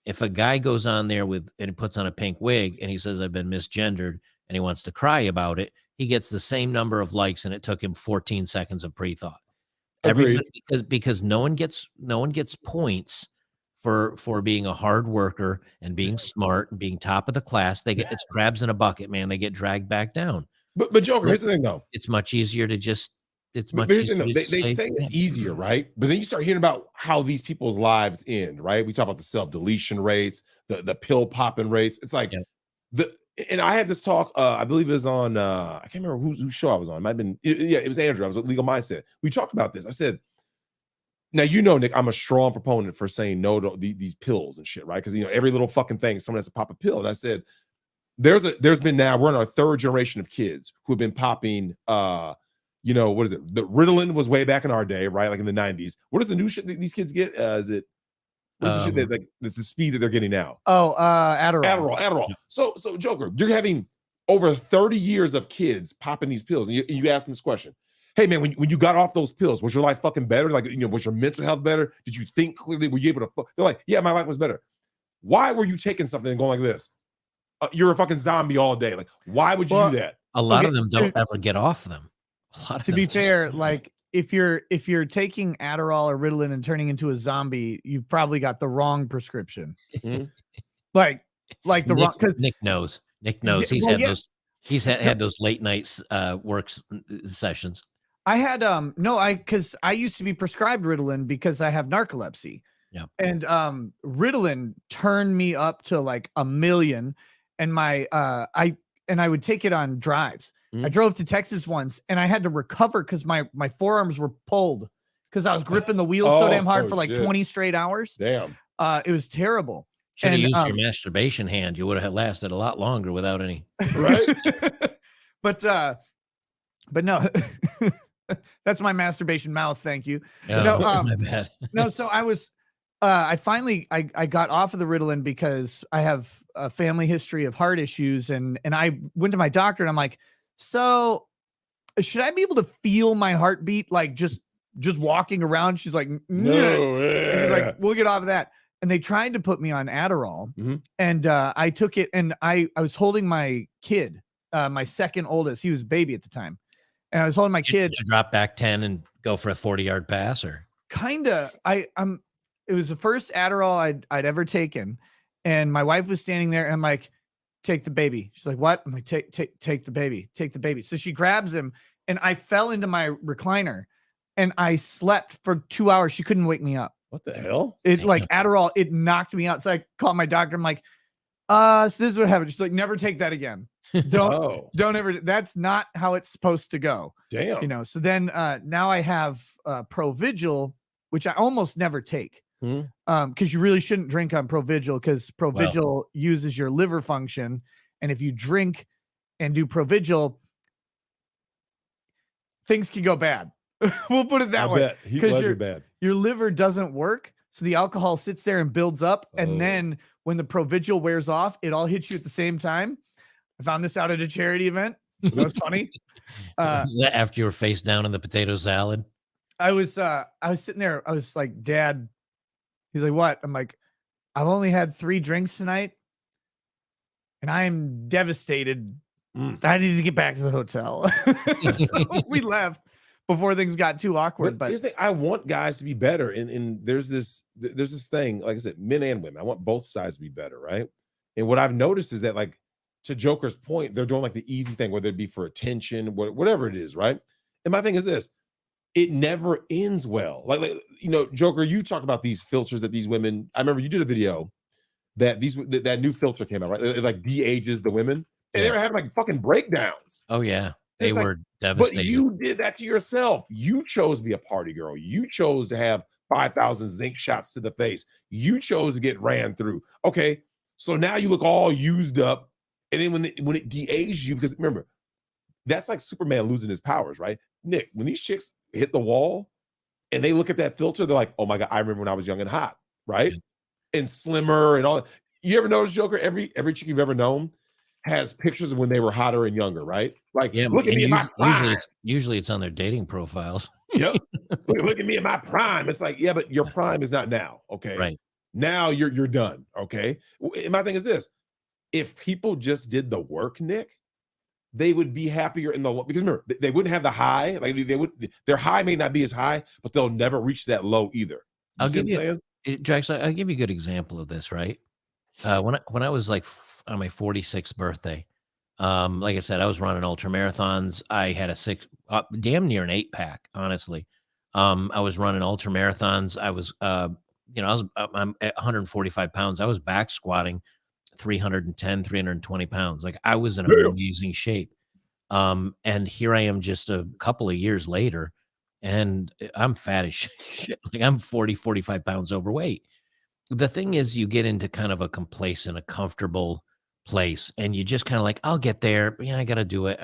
If a guy goes on there and puts on a pink wig and he says, I've been misgendered, and he wants to cry about it, he gets the same number of likes and it took him 14 seconds of pre-thought. Everybody, because no one gets points for being a hard worker and being smart and being top of the class. It's crabs in a bucket, man. They get dragged back down. But Joker, here's the thing though. It's much easier to just They say it's easier, right? But then you start hearing about how these people's lives end, right? We talk about the self-deletion rates, the pill popping rates. It's like and I had this talk, I believe it was on I can't remember whose show I was on. It might have been, it was Andrew. I was at Legal Mindset. We talked about this. I said, now, you know, Nick, I'm a strong proponent for saying no to these pills and shit, right? Because, you know, every little fucking thing, someone has to pop a pill. And I said, there's been now, we're in our third generation of kids who have been popping, you know, what is it? The Ritalin was way back in our day, right? Like in the 90s. What is the new shit that these kids get? Is it, what is the shit that, like, the speed that they're getting now? Adderall. So Joker, you're having over 30 years of kids popping these pills. And you ask them this question. Hey man, when you got off those pills, was your life fucking better? Like, you know, was your mental health better? Did you think clearly? Were you able to? They're like, yeah, my life was better. Why were you taking something and going like this? You're a fucking zombie all day. Like, why would you do that? A lot of them don't ever get off them. To be fair, like if you're taking Adderall or Ritalin and turning into a zombie, you've probably got the wrong prescription. like the wrong, because Nick knows. He's had those late nights works sessions. I had because I used to be prescribed Ritalin because I have narcolepsy. Yeah. And Ritalin turned me up to like 1,000,000, and I would take it on drives. I drove to Texas once and I had to recover because my forearms were pulled because I was gripping the wheel so damn hard for like 20 straight hours. Damn. It was terrible. Should have used your masturbation hand. You would have lasted a lot longer without any. Right. But no, that's my masturbation mouth. Thank you. Oh, No, my bad. no, so I was, I finally got off of the Ritalin because I have a family history of heart issues, and I went to my doctor and I'm like, so should I be able to feel my heartbeat like just walking around? She's like, no. She's like, we'll get off of that. And they tried to put me on Adderall, and I took it, and I was holding my kid, my second oldest. He was a baby at the time, and I was holding my kid. Did you drop back 10 and go for a 40-yard pass, or kinda? It was the first Adderall I'd ever taken, and my wife was standing there, and I'm like, take the baby. She's like, what? I'm like, take the baby. So she grabs him, and I fell into my recliner, and I slept for 2 hours. She couldn't wake me up. What the hell? It like Adderall, it knocked me out. So I called my doctor. I'm like, so this is what happened. She's like, never take that again. Don't ever. That's not how it's supposed to go. Damn. You know. So then now I have Provigil, which I almost never take. Because you really shouldn't drink on Provigil, because Provigil uses your liver function, and if you drink and do Provigil, things can go bad. We'll put it that way. Because your liver doesn't work, so the alcohol sits there and builds up, and then when the Provigil wears off, it all hits you at the same time. I found this out at a charity event. It was funny. Was that after you were face down in the potato salad? I was sitting there. I was like, Dad. He's like, what? I'm like, I've only had 3 drinks tonight, and I am devastated. I need to get back to the hotel. So we left before things got too awkward. But here's the thing, I want guys to be better, and there's this thing, like I said, men and women. I want both sides to be better, right? And what I've noticed is that, like, to Joker's point, they're doing like the easy thing, whether it be for attention, whatever it is, right? And my thing is this: it never ends well. Like Joker, you talked about these filters that these women. I remember you did a video that that new filter came out, right? It like de-ages the women, and they were having like fucking breakdowns. Oh yeah, they were But devastated. you did that to yourself. You chose to be a party girl. You chose to have 5,000 zinc shots to the face. You chose to get ran through. Okay, so now you look all used up, and then when it de-ages you, because remember, that's like Superman losing his powers, right? Nick, when these chicks hit the wall and they look at that filter, they're like, oh my God, I remember when I was young and hot, right? Yeah. And slimmer and all. You ever notice, Joker, every chick you've ever known has pictures of when they were hotter and younger, right? Like, look at me in my prime. Usually it's on their dating profiles. Yep. Look at me in my prime. It's like, yeah, but your prime is not now, okay? Right. Now you're done, okay? And my thing is this: if people just did the work, Nick, they would be happier in the, because remember, they wouldn't have the high. Like their high may not be as high, but they'll never reach that low either. I'll give you a good example of this, right? When I was like on my 46th birthday, like I said, I was running ultra marathons. I had a damn near an 8-pack, honestly. I was running ultra marathons. I was, I'm at 145 pounds. I was back squatting 310, 320 pounds. Like I was in amazing shape. And here I am just a couple of years later, and I'm fat as shit. Like I'm 40, 45 pounds overweight. The thing is, you get into kind of a complacent, a comfortable place, and you just kind of like, I'll get there. I got to do it.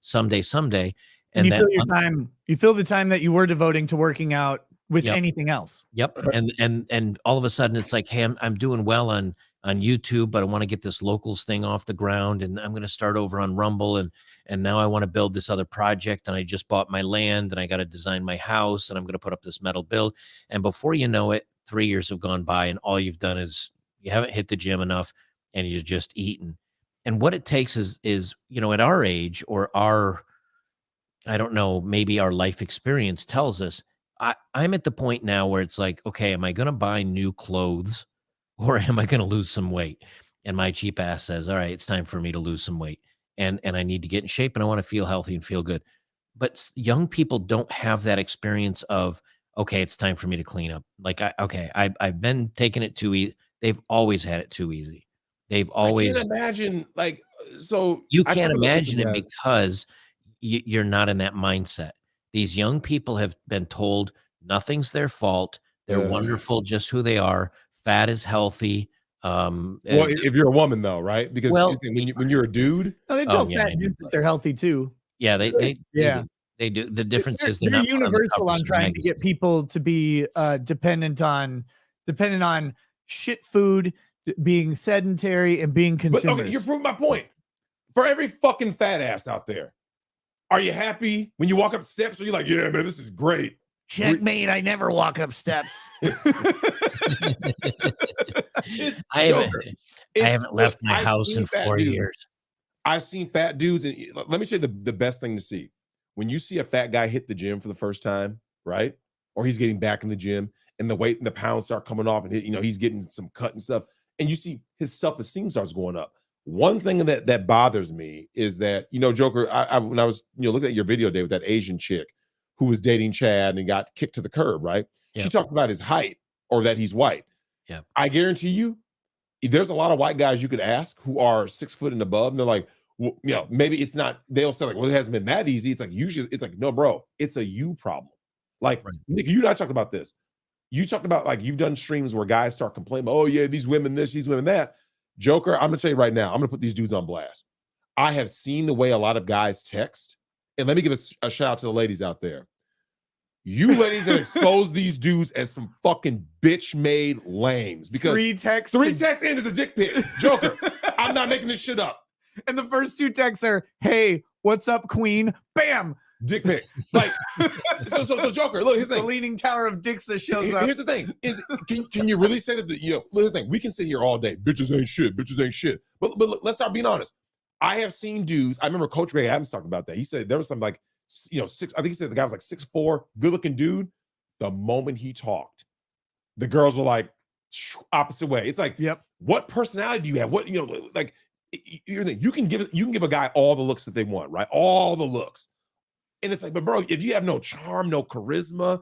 Someday. And you feel your time. You feel the time that you were devoting to working out with anything else. Yep. And all of a sudden it's like, hey, I'm doing well on YouTube, but I want to get this locals thing off the ground, and I'm going to start over on Rumble. And now I want to build this other project, and I just bought my land, and I got to design my house, and I'm going to put up this metal build. And before you know it, 3 years have gone by, and all you've done is you haven't hit the gym enough, and you're just eating. And what it takes is, at our age, or I don't know, maybe our life experience tells us, I'm at the point now where it's like, okay, am I going to buy new clothes, or am I going to lose some weight? And my cheap ass says, all right, it's time for me to lose some weight, and I need to get in shape, and I want to feel healthy and feel good. But young people don't have that experience of, okay, it's time for me to clean up. Like, I've been taking it too easy. They've always had it too easy. They've always. I can't imagine, like, so you can't imagine it because you're not in that mindset. These young people have been told nothing's their fault. They're wonderful just who they are. Fat is healthy. Well, if you're a woman, though, right? Because when you're a dude, they tell fat dudes that they're healthy too. Yeah, they do. The difference is they're not universal on trying to get people to be dependent on shit food, being sedentary, and being consumers. But, okay, you're proving my point. For every fucking fat ass out there, are you happy when you walk up steps? Or you're like, yeah, man, this is great. Checkmate, I never walk up steps. I haven't left my house in 4 years. I've seen fat dudes, and let me show you the best thing to see. When you see a fat guy hit the gym for the first time, right? Or he's getting back in the gym, and the weight and the pounds start coming off, and he's getting some cut and stuff, and you see his self-esteem starts going up. One thing that bothers me is that, Joker, when I was looking at your video day with that Asian chick who was dating Chad and got kicked to the curb, right? Yep. She talked about his height, or that he's white. Yeah, I guarantee you, there's a lot of white guys you could ask who are 6 foot and above, and they're like, well, maybe it's not. They'll say like, well, it hasn't been that easy. It's like usually, it's like, no, bro, it's a you problem. Like, right. Nick, you and I talked about this. You talked about, like, you've done streams where guys start complaining, oh yeah, these women this, these women that. Joker, I'm gonna tell you right now, I'm gonna put these dudes on blast. I have seen the way a lot of guys text, and let me give a shout out to the ladies out there. You ladies that expose these dudes as some fucking bitch-made lames, because three texts in is a dick pic. Joker, I'm not making this shit up. And the first two texts are, hey, what's up, queen? Bam! Dick pic. Like, so Joker, look, here's the thing. The leaning tower of dicks that shows up. Here's the thing. Can you really say that here's the thing. We can sit here all day. Bitches ain't shit. But let's start being honest. I have seen dudes. I remember Coach Ray Adams talked about that. He said there was something like, 6. I think he said the guy was like 6'4", good-looking dude. The moment he talked, the girls were like opposite way. It's like, yep. What personality do you have? What, like, you can give a guy all the looks that they want, right? All the looks. And it's like, but bro, if you have no charm, no charisma,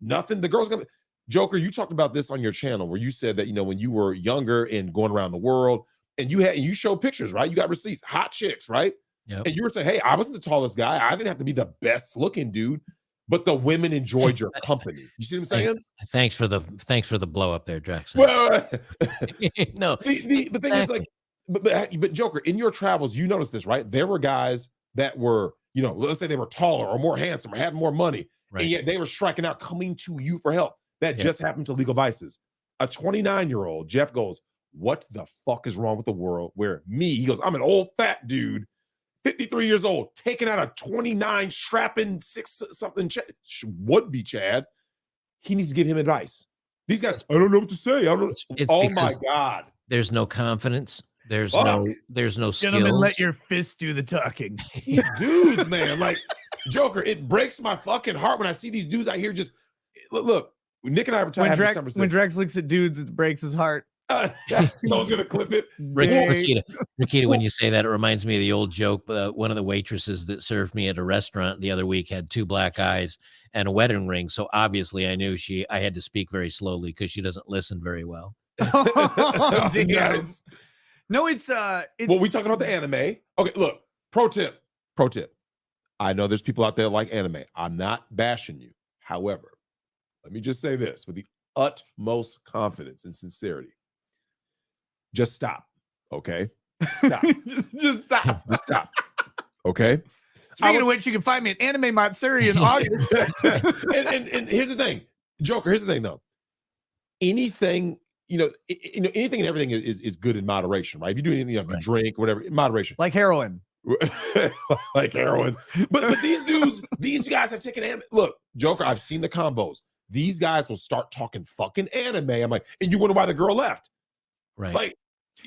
nothing, the girl's gonna. Joker, you talked about this on your channel where you said that, when you were younger and going around the world and you showed pictures, right? You got receipts, hot chicks, right? Yep. And you were saying, hey, I wasn't the tallest guy. I didn't have to be the best looking dude, but the women enjoyed your company. You see what I'm saying? Thanks for the blow up there, Drex. Well, no, the thing is, like, but Joker, in your travels, you noticed this, right? There were guys that were, let's say they were taller or more handsome or had more money, right. And yet they were striking out, coming to you for help. That just happened to Legal Vices. A 29-year-old, Jeff goes, what the fuck is wrong with the world where he goes, I'm an old fat dude, 53 years old, taking out a 29 strapping 6-something would-be Chad. He needs to give him advice. These guys, I don't know what to say. I don't. Oh my God. There's no confidence. There's no skills. Gentlemen, let your fists do the talking. These dudes, man, like Joker, it breaks my fucking heart when I see these dudes out here just look. Nick and I were talking about this conversation. When Drex looks at dudes, it breaks his heart. Someone's gonna clip it. Rakita, when you say that, it reminds me of the old joke. One of the waitresses that served me at a restaurant the other week had 2 black eyes and a wedding ring. So obviously, I knew I had to speak very slowly because she doesn't listen very well. Oh, nice. No, it's well, we talking about the anime. Okay, look, pro tip. I know there's people out there that like anime. I'm not bashing you. However, let me just say this with the utmost confidence and sincerity. Just stop, okay? Stop. just stop. Just stop, okay? Speaking of which, you can find me at Anime Matsuri in August. and here's the thing, Joker. Here's the thing, though. Anything, anything and everything is good in moderation, right? If you do anything, if you drink, whatever, in moderation, like heroin. Like heroin. But these guys have taken anime. Look, Joker, I've seen the combos. These guys will start talking fucking anime. I'm like, and you wonder why the girl left. Right. Like,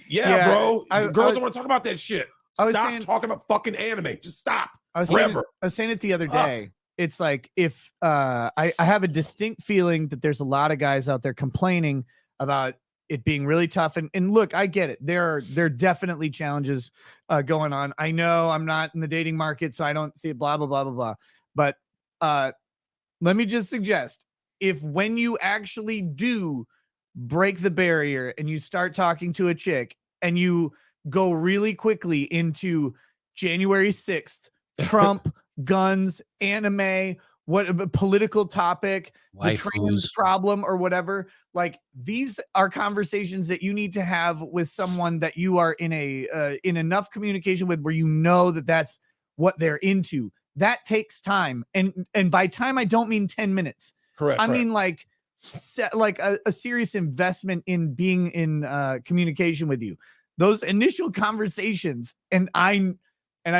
yeah, bro. Girls don't want to talk about that shit. Stop talking about fucking anime. Just stop. I was saying it the other day. It's like if I have a distinct feeling that there's a lot of guys out there complaining about it being really tough. And look, I get it. There are definitely challenges going on. I know I'm not in the dating market, so I don't see it, blah, blah, blah, blah, blah. But let me just suggest, if when you actually do break the barrier and you start talking to a chick and you go really quickly into January 6th, Trump, guns, anime, what political topic, the trans problem or whatever, like these are conversations that you need to have with someone that you are in in enough communication with where you know that that's what they're into. That takes time. And by time, I don't mean 10 minutes. Correct. I mean like a serious investment in being in communication with you. Those initial conversations, and I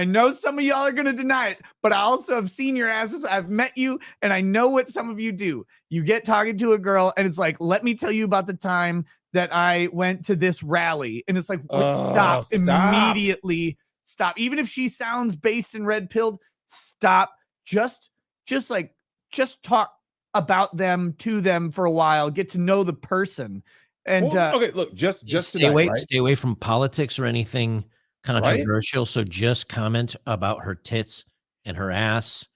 know some of y'all are going to deny it, but I also have seen your asses. I've met you, and I know what some of you do. You get talking to a girl, and it's like, let me tell you about the time that I went to this rally. And it's like, stop. Immediately stop. Even if she sounds based and red-pilled, stop. Just talk about them to them for a while. Get to know the person. And okay, look, just stay away from politics or anything controversial. Right? So just comment about her tits and her ass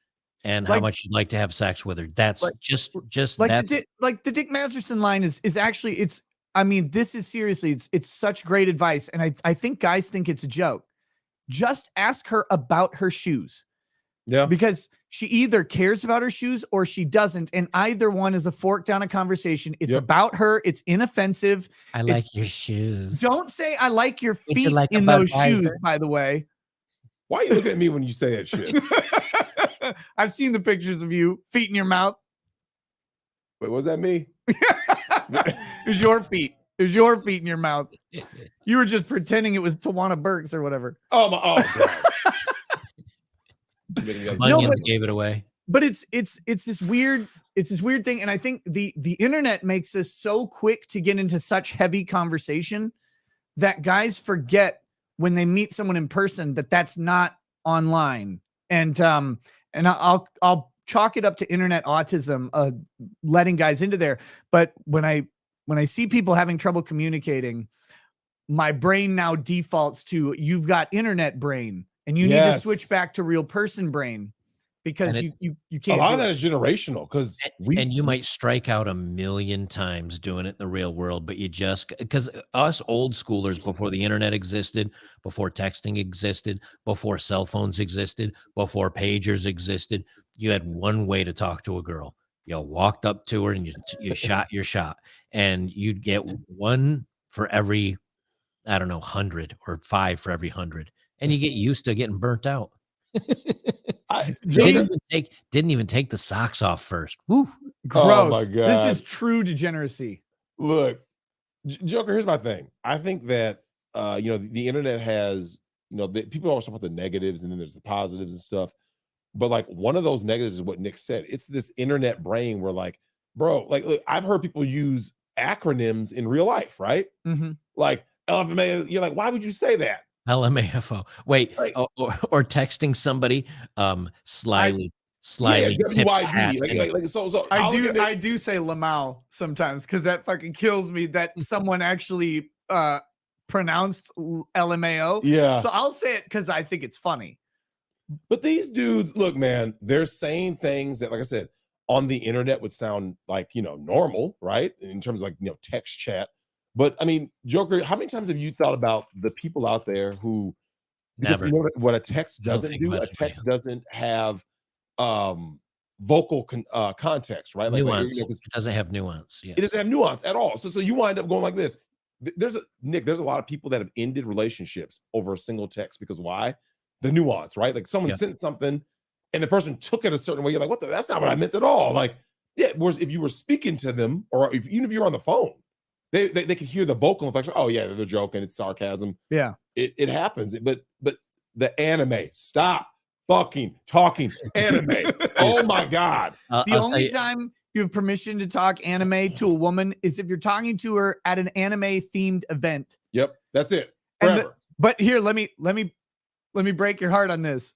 and how much you'd like to have sex with her. That's just like the Dick Masterson line is actually, this is seriously, it's such great advice. And I think guys think it's a joke. Just ask her about her shoes. Yeah. Because she either cares about her shoes or she doesn't. And either one is a fork down a conversation. It's about her. It's inoffensive. I like your shoes. Don't say I like your feet in those shoes, by the way. Why are you looking at me when you say that shit? I've seen the pictures of you, feet in your mouth. Wait, was that me? It was your feet. It was your feet in your mouth. You were just pretending it was Tawana Burks or whatever. Oh, God. Onions gave it away. But it's this weird thing, and I think the internet makes us so quick to get into such heavy conversation that guys forget when they meet someone in person that that's not online. And I'll chalk it up to internet autism, letting guys into there. But when I see people having trouble communicating, my brain now defaults to you've got internet brain and you need to switch back to real person brain because you can't. A lot of that is generational because and you might strike out 1,000,000 times doing it in the real world, but you just because us old schoolers before the internet existed, before texting existed, before cell phones existed, before pagers existed, you had one way to talk to a girl. You walked up to her and you shot your shot, and you'd get one for every, I don't know, 100 or 5 for every 100, and you get used to getting burnt out. Didn't even take the socks off first. Woo. Gross. Oh my God. This is true degeneracy. Look, Joker, here's my thing. I think that the internet has, people always talk about the negatives and then there's the positives and stuff. But like one of those negatives is what Nick said. It's this internet brain where like, bro, like look, I've heard people use acronyms in real life, right? Mm-hmm. Like LFMA, you're like, why would you say that? LMAFO. Wait, like, or texting somebody slyly tips hat. So I do say Lamau sometimes because that fucking kills me that someone actually pronounced LMAO. Yeah. So I'll say it because I think it's funny. But these dudes, look, man, they're saying things that, like I said, on the internet would sound like, normal, right? In terms of like, text chat. But I mean, Joker, how many times have you thought about the people out there who, because Never. you know what a text doesn't do? A text doesn't have vocal context, right? Like, nuance. It doesn't have nuance. Yes. It doesn't have nuance at all. So you wind up going like this. There's a lot of people that have ended relationships over a single text because why? The nuance, right? Like someone sent something and the person took it a certain way. You're like, that's not what I meant at all. Like, yeah, whereas if you were speaking to them or even if you're on the phone, they can hear the vocal inflection. Oh yeah, they're joking. It's sarcasm. Yeah. It happens. But the anime, stop fucking talking anime. Oh my God. The only time you have permission to talk anime to a woman is if you're talking to her at an anime themed event. Yep. That's it. Forever. But here, let me break your heart on this.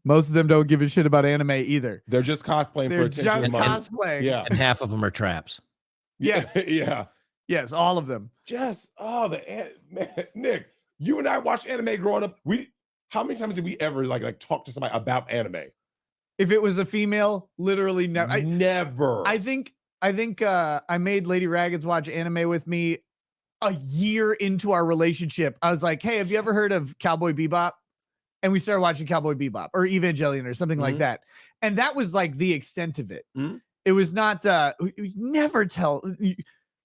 Most of them don't give a shit about anime either. They're just cosplaying for attention. Just cosplaying. Yeah. And half of them are traps. Yes. Yeah. Yes, all of them. Man, Nick, you and I watched anime growing up. How many times did we ever like talk to somebody about anime? If it was a female, literally never. Never. I think I made Lady Raggeds watch anime with me a year into our relationship. I was like, hey, have you ever heard of Cowboy Bebop? And we started watching Cowboy Bebop or Evangelion or something like that. And that was like the extent of it. It was not, we never tell. And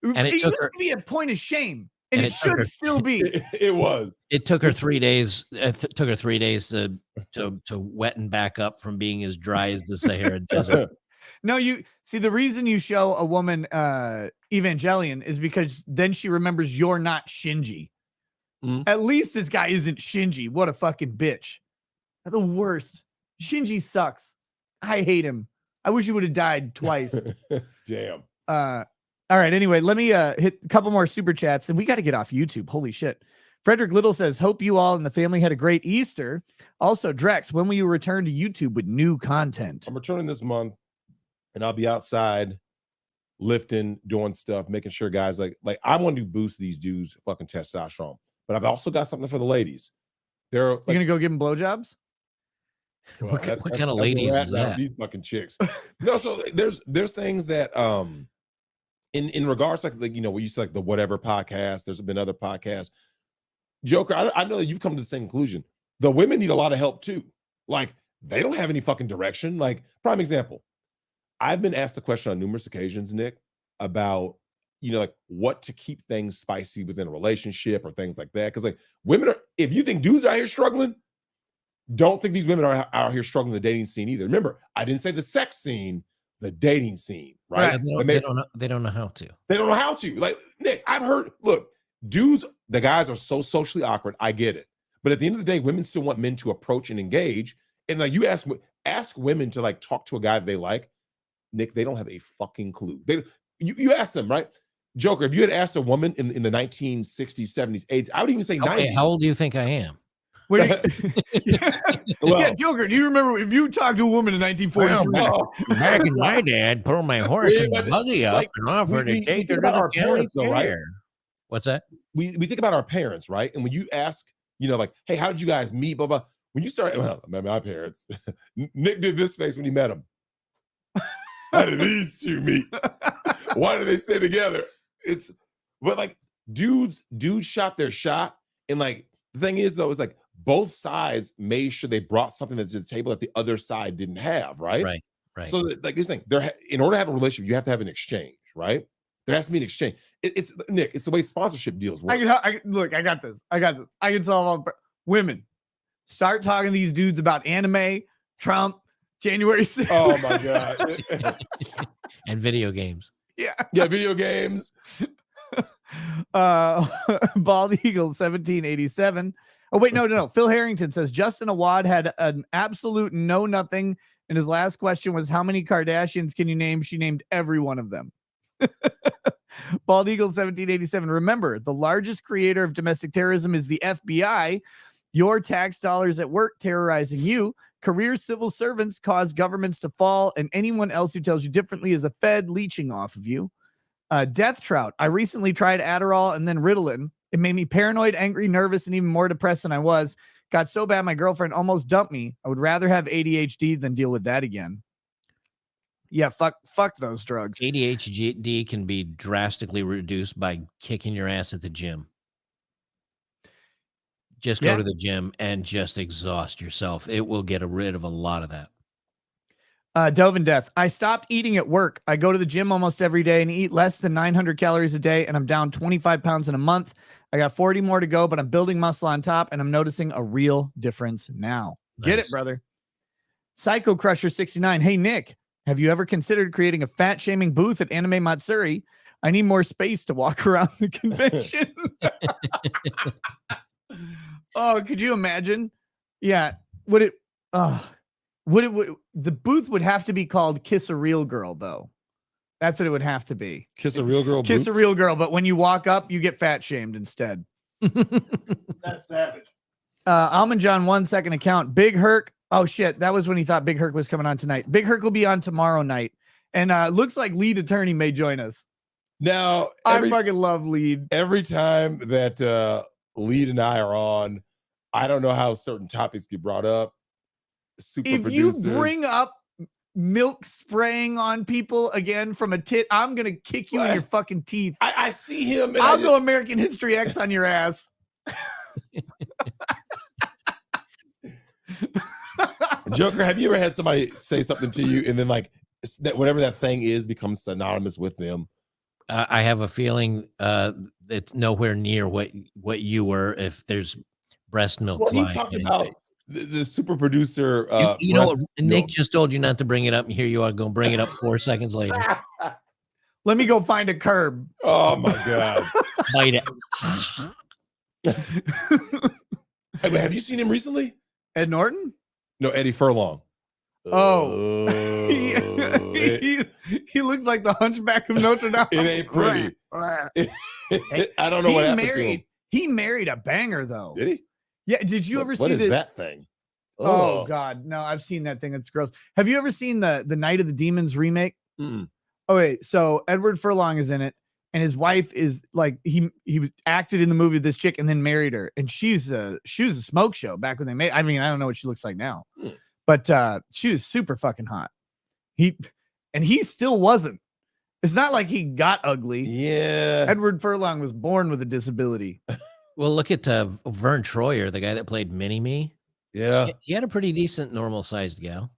it used to be a point of shame. And it should still be. It was. It took her 3 days. It took her 3 days to wetten back up from being as dry as the Sahara Desert. No, you see the reason you show a woman Evangelion is because then she remembers you're not Shinji. At least this guy isn't Shinji. What a fucking bitch. They're the worst. Shinji sucks. I hate him. I wish he would have died twice. Damn. All right. Anyway, let me hit a couple more super chats and we got to get off YouTube. Holy shit. Frederick Little says, hope you all and the family had a great Easter. Also, Drex, when will you return to YouTube with new content? I'm returning this month and I'll be outside lifting, doing stuff, making sure guys like I want to boost these dudes fucking testosterone. But I've also got something for the ladies. You're gonna go give them blowjobs? Well, what kind of ladies is that? These fucking chicks. No, so there's things that in regards to like we used to like the whatever podcast. There's been other podcasts. Joker, I know that you've come to the same conclusion. The women need a lot of help too. Like they don't have any fucking direction. Like prime example, I've been asked the question on numerous occasions, Nick, about like what to keep things spicy within a relationship or things like that. Because like women if you think dudes are out here struggling, don't think these women are out here struggling the dating scene either. Remember, I didn't say the sex scene, the dating scene, right? They don't know how to. They don't know how to. Like Nick, I've heard. Look, dudes, the guys are so socially awkward. I get it, but at the end of the day, women still want men to approach and engage. And like you ask women to like talk to a guy they like. Nick, they don't have a fucking clue. You ask them, right? Joker, if you had asked a woman in the 1960s, 70s, 80s, I would even say 90s. How old do you think I am? Yeah, Joker, do you remember if you talked to a woman in 1943? Back in my dad pulled my horse and the buggy up and offered to take her to the county fair. What's that? we think about our parents, right? And when you ask, like, hey, how did you guys meet? Blah blah. When you start, well, I met my parents. Nick did this face when he met them. How did these two meet? Why do they stay together? But like dudes shot their shot, and like the thing is though, is like both sides made sure they brought something to the table that the other side didn't have, right? Right. So like this thing, in order to have a relationship, you have to have an exchange, right? There has to be an exchange. It's Nick. It's the way sponsorship deals work. Look, I got this. I can solve all women. Start talking to these dudes about anime, Trump, January 6th. Oh my god. And video games. Yeah, video games. Bald Eagle 1787. Oh wait, no. Phil Harrington says Justin Awad had an absolute know nothing, and his last question was, "How many Kardashians can you name?" She named every one of them. Bald Eagle 1787. Remember, the largest creator of domestic terrorism is the FBI. Your tax dollars at work terrorizing you. Career civil servants cause governments to fall, and anyone else who tells you differently is a Fed leeching off of you. Death Trout. I recently tried Adderall and then Ritalin. It made me paranoid, angry, nervous, and even more depressed than I was. Got so bad my girlfriend almost dumped me. I would rather have ADHD than deal with that again. Yeah, fuck those drugs. ADHD can be drastically reduced by kicking your ass at the gym. Just go to the gym and just exhaust yourself. It will get rid of a lot of that. Dove and Death. I stopped eating at work. I go to the gym almost every day and eat less than 900 calories a day, and I'm down 25 pounds in a month. I got 40 more to go, but I'm building muscle on top, and I'm noticing a real difference now. Nice. Get it, brother. Psycho Crusher 69. Hey, Nick, have you ever considered creating a fat shaming booth at Anime Matsuri? I need more space to walk around the convention. Oh, could you imagine? Yeah. The booth would have to be called Kiss a Real Girl, though. That's what it would have to be. Kiss a Real Girl. Kiss a Real Girl. But when you walk up, you get fat shamed instead. That's savage. Almond John 1 second account. Big Herc. Oh shit. That was when he thought Big Herc was coming on tonight. Big Herc will be on tomorrow night. And looks like Lead Attorney may join us. Now, I fucking love Lead. Every time that Lead and I are on, I don't know how certain topics get brought up. If you bring up milk spraying on people again from a tit, I'm gonna kick you in your fucking teeth. I see him. And I'll go American History X on your ass. Joker, have you ever had somebody say something to you and then like that whatever that thing is becomes synonymous with them? I have a feeling it's nowhere near what you were. If there's breast milk, well, he talked about the super producer. You know what? Nick just told you not to bring it up, and here you are going to bring it up 4 seconds later. Let me go find a curb. Oh my god! Bite it. Hey, have you seen him recently? Ed Norton? No, Eddie Furlong. Oh, he looks like the Hunchback of Notre Dame. It ain't pretty. I don't know what happened to him. He married a banger though. Did he? Yeah. Did you ever see what is that thing? Oh God, no! I've seen that thing. It's gross. Have you ever seen the Night of the Demons remake? Mm-mm. Oh wait, so Edward Furlong is in it, and his wife is like he was acted in the movie with this chick and then married her, and she was a smoke show back when they made. I mean, I don't know what she looks like now, but she was super fucking hot. He still wasn't. It's not like he got ugly. Yeah, Edward Furlong was born with a disability. Well, look at Vern Troyer, the guy that played Mini-Me. Yeah, he had a pretty decent, normal-sized gal.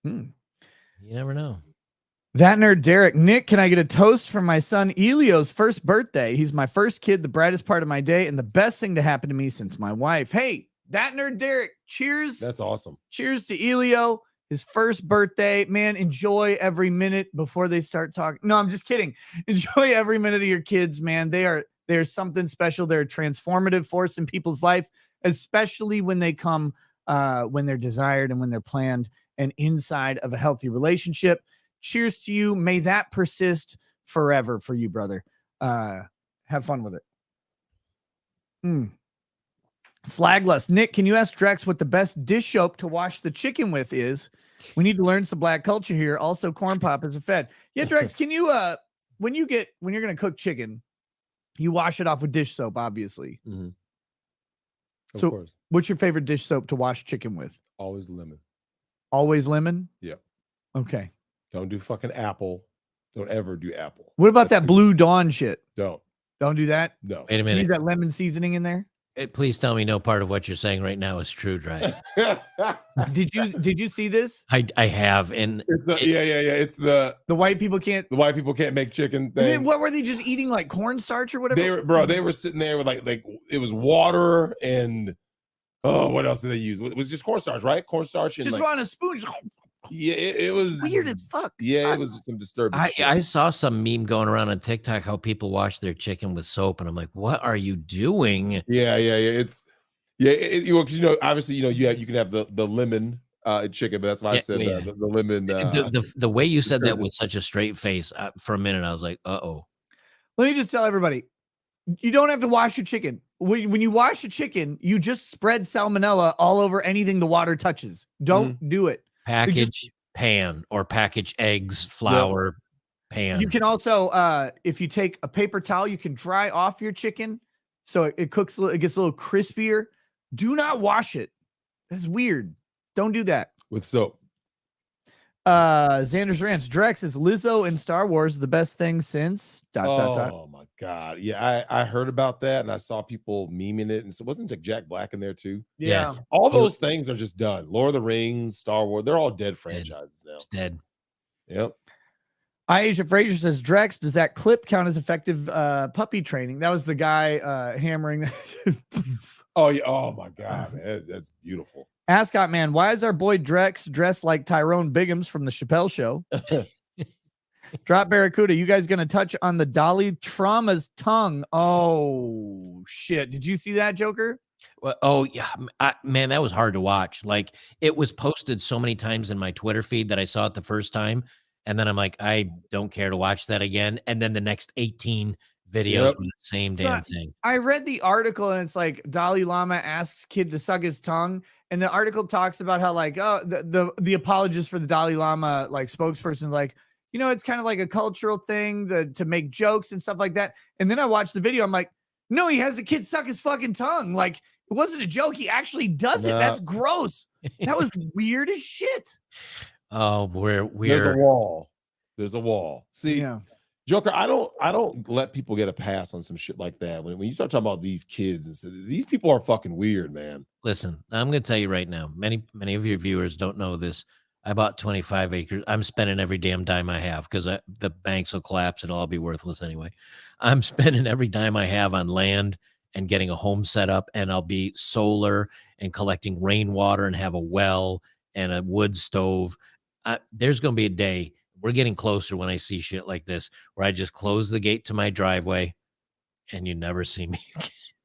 You never know. That nerd Derek. Nick, can I get a toast from my son Elio's first birthday? He's my first kid, the brightest part of my day, and the best thing to happen to me since my wife. Hey, that nerd Derek. Cheers. That's awesome. Cheers to Elio. His first birthday. Man, enjoy every minute before they start talking. No, I'm just kidding. Enjoy every minute of your kids, man. They're something special. They're a transformative force in people's life, especially when they come, when they're desired and when they're planned and inside of a healthy relationship. Cheers to you. May that persist forever for you, brother. Have fun with it. Slagless. Nick, can you ask Drex what the best dish soap to wash the chicken with is? We need to learn some black culture here. Also, corn pop is a fed. Yeah, Drex, can you when you're gonna cook chicken, You wash it off with dish soap, obviously. Of So- course. What's your favorite dish soap to wash chicken with? Always lemon. Always lemon? Yep. Okay. Don't do fucking apple. Don't ever do apple. What about That's that too- Blue Dawn shit? Don't. Don't do that. No. Wait a You minute. need that lemon seasoning in there. Please tell me no part of what you're saying right now is true, Drex. Did you see this? I have, and Yeah. It's the The white people can't. white people can't make chicken They- thing. what were they just eating, like cornstarch or whatever? They were sitting there with like it was water and what else did they use? It was just cornstarch, right? Cornstarch and just like, on a spoon. Just yeah, it was weird as fuck. Yeah, it was some disturbing shit. I saw some meme going around on TikTok how people wash their chicken with soap, and I'm like, what are you doing? Yeah. It's obviously you can have the lemon chicken, but that's why I Yeah, said yeah. the lemon. The way you said that detergent. with such a straight face, for a minute, I was like, uh-oh. Let me just tell everybody, you don't have to wash your chicken. When you wash your chicken, you just spread salmonella all over anything the water touches. Don't do it. Package pan or package eggs, flour, pan. You can also, if you take a paper towel, you can dry off your chicken so it cooks. It gets a little crispier. Do not wash it. That's weird. Don't do that. with soap. Xander's Ranch. Drex, is Lizzo in Star Wars the best thing since ... Oh my god. Yeah, I heard about that and I saw people memeing it. And so wasn't Jack Black in there too? Yeah. All those things are just done. Lord of the Rings, Star Wars, they're all dead franchises now. It's dead. Yep. Asia Frazier says, Drex, does that clip count as effective puppy training? That was the guy hammering. Oh yeah. Oh my god, man. That's beautiful. Ascot Man, why is our boy Drex dressed like Tyrone Biggums from the Chappelle Show? Drop Barracuda, you guys gonna touch on the Dolly Trauma's tongue? Oh shit! Did you see that, Joker? Well, oh yeah, man, that was hard to watch. Like, it was posted so many times in my Twitter feed that I saw it the first time, and then I'm like, I don't care to watch that again. And then the next 18 videos were the same damn thing. I read the article and it's like Dalai Lama asks kid to suck his tongue, and the article talks about how like the apologist for the Dalai Lama like spokesperson like, you know, it's kind of like a cultural thing to make jokes and stuff like that. And then I watched the video. I'm like, no, he has the kid suck his fucking tongue. Like, it wasn't a joke. He actually does it. That's gross. That was weird as shit. Oh, There's a wall. There's a wall. See, Yeah. Joker, I don't let people get a pass on some shit like that. When you start talking about these kids and stuff, these people are fucking weird, man. Listen, I'm going to tell you right now, many of your viewers don't know this. I bought 25 acres. I'm spending every damn dime I have because the banks will collapse. It'll all be worthless anyway. I'm spending every dime I have on land and getting a home set up, and I'll be solar and collecting rainwater and have a well and a wood stove. There's going to be a day, we're getting closer when I see shit like this, where I just close the gate to my driveway and you never see me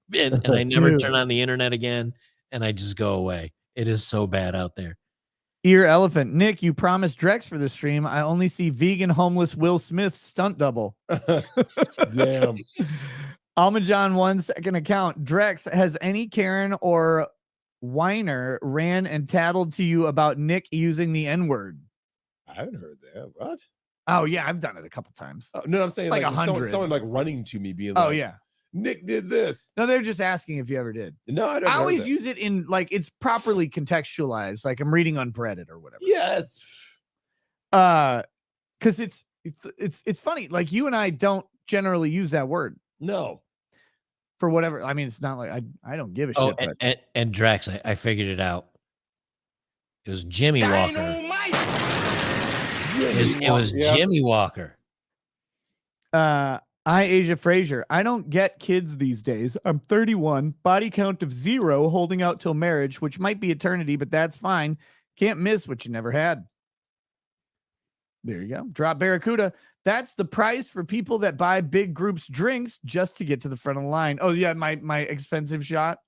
again. and I never turn on the internet again, and I just go away. It is so bad out there. Ear Elephant. Nick, you promised Drex for the stream. I only see vegan homeless Will Smith stunt double. Damn. Almond John 1 second account. Drex, has any Karen or whiner ran and tattled to you about Nick using the N-word? I haven't heard that. What? Oh yeah, I've done it a couple times. No, I'm saying Like like 100. someone like running to me being Oh like, yeah. Nick did this. No, they're just asking if you ever did. No, I don't. I always use it in like it's properly contextualized, like I'm reading Unbreaded or whatever. Yeah, it's because it's funny. Like you and I don't generally use that word no. for whatever. I mean, it's not like I don't give a shit. But And Drex, I figured it out. It was Jimmy Walker. It was Jimmy Walker. Asia Frazier. I don't get kids these days. I'm 31, body count of 0, holding out till marriage, which might be eternity, but that's fine. Can't miss what you never had. There you go. Drop Barracuda. That's the price for people that buy big groups drinks just to get to the front of the line. Oh yeah, my expensive shot.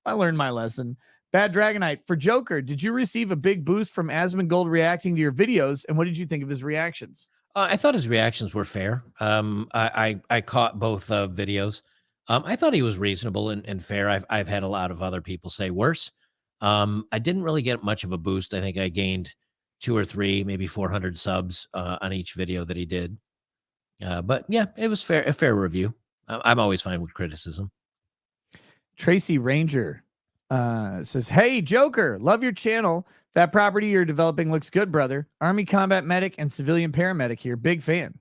I learned my lesson. Bad Dragonite. For Joker, did you receive a big boost from Asmongold reacting to your videos? And what did you think of his reactions? I thought his reactions were fair. I caught both videos. I thought he was reasonable and fair. I've had a lot of other people say worse. I didn't really get much of a boost. I think I gained 2 or 3, maybe 400 subs on each video that he did. But yeah, it was fair, a fair review. I'm always fine with criticism. Tracy Ranger says, "Hey, Joker, love your channel. That property you're developing looks good, brother. Army combat medic and civilian paramedic here. Big fan."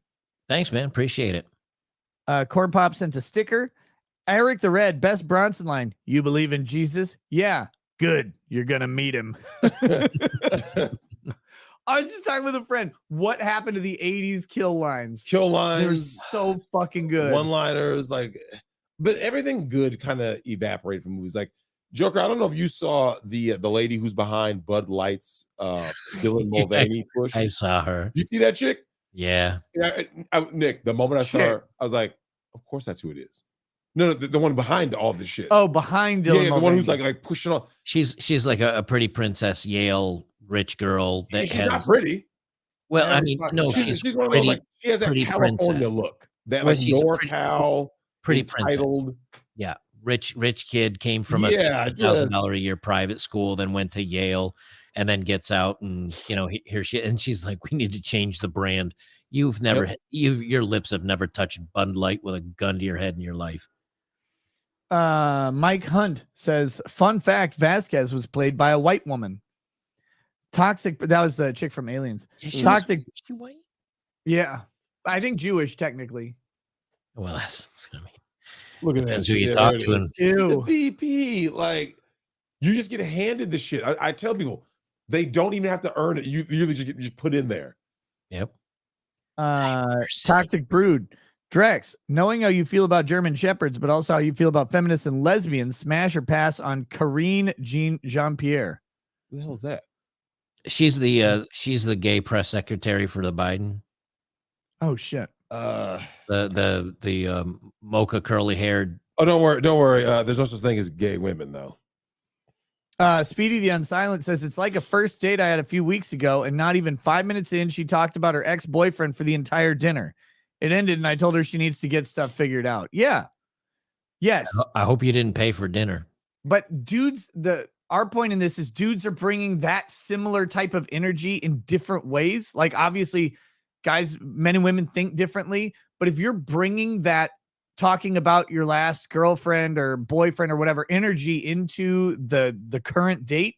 Thanks, man. Appreciate it. Corn Pop sent a sticker. Eric the Red, best Bronson line. You believe in Jesus? Yeah. Good. You're going to meet him. I was just talking with a friend. What happened to the 80s kill lines? Kill They're lines, so fucking good. one-liners, like, but everything good kind of evaporated from movies. Like Joker, I don't know if you saw the lady who's behind Bud Light's Dylan Mulvaney push. I saw her. You see that chick? Yeah. Nick, the moment I saw her, I was like, of course that's who it is. No, the one behind all this shit. Oh, behind Dylan the Mulvaney. one who's like pushing on. She's like a pretty princess Yale rich girl that She's not pretty. Well, I mean, no, she's one of those, like, she has that California princess. look. That Well, like she's NorCal, pretty entitled. princess. Yeah, rich kid, came from a $600,000 a year private school, then went to Yale, and then gets out, and here she's like, we need to change the brand. You've never, your lips have never touched Bud Light with a gun to your head in your life. Mike Hunt says, fun fact, Vasquez was played by a white woman. Toxic, that was the chick from Aliens. Yeah, Toxic. Was she white? Yeah. I think Jewish, technically. Well, I mean, look at depends that. who you talk to. And the VP, like, you just get handed the shit. I tell people, they don't even have to earn it. You really just put in there. Yep. Toxic Brood. Drex, knowing how you feel about German Shepherds, but also how you feel about feminists and lesbians, smash or pass on Karine Jean-Pierre. Who the hell is that? She's the gay press secretary for the Biden. Oh shit. The mocha curly haired. Oh, don't worry. There's no such thing as gay women though. Speedy the Unsilent says, it's like a first date I had a few weeks ago, and not even 5 minutes in, she talked about her ex-boyfriend for the entire dinner. It ended, and I told her she needs to get stuff figured out. Yeah. Yes. I hope you didn't pay for dinner. But dudes, our point in this is dudes are bringing that similar type of energy in different ways. Like, obviously, guys, men and women think differently. But if you're bringing that, talking about your last girlfriend or boyfriend or whatever energy into the current date,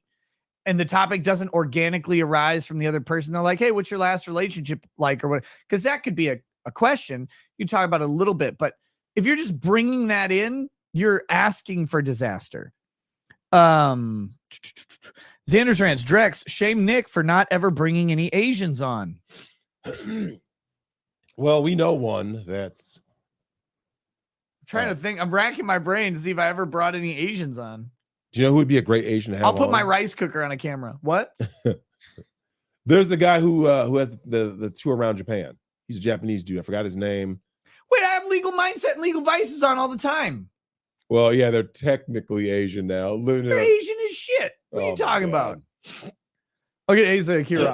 and the topic doesn't organically arise from the other person, they're like, hey, what's your last relationship like, or what? Because that could be a question. You talk about it a little bit, but if you're just bringing that in, you're asking for disaster. Xander's Rants, Drex, shame Nick for not ever bringing any Asians on. Well, we know one that's. I'm trying to think. I'm racking my brain to see if I ever brought any Asians on. Do you know who would be a great Asian to have? I'll put my rice cooker on a camera. What? There's the guy who has the tour around Japan. He's a Japanese dude. I forgot his name. Wait, I have Legal Mindset and Legal Vices on all the time. Well, yeah, they're technically Asian now. They're Asian as shit. What are you talking about? Okay, Asa Akira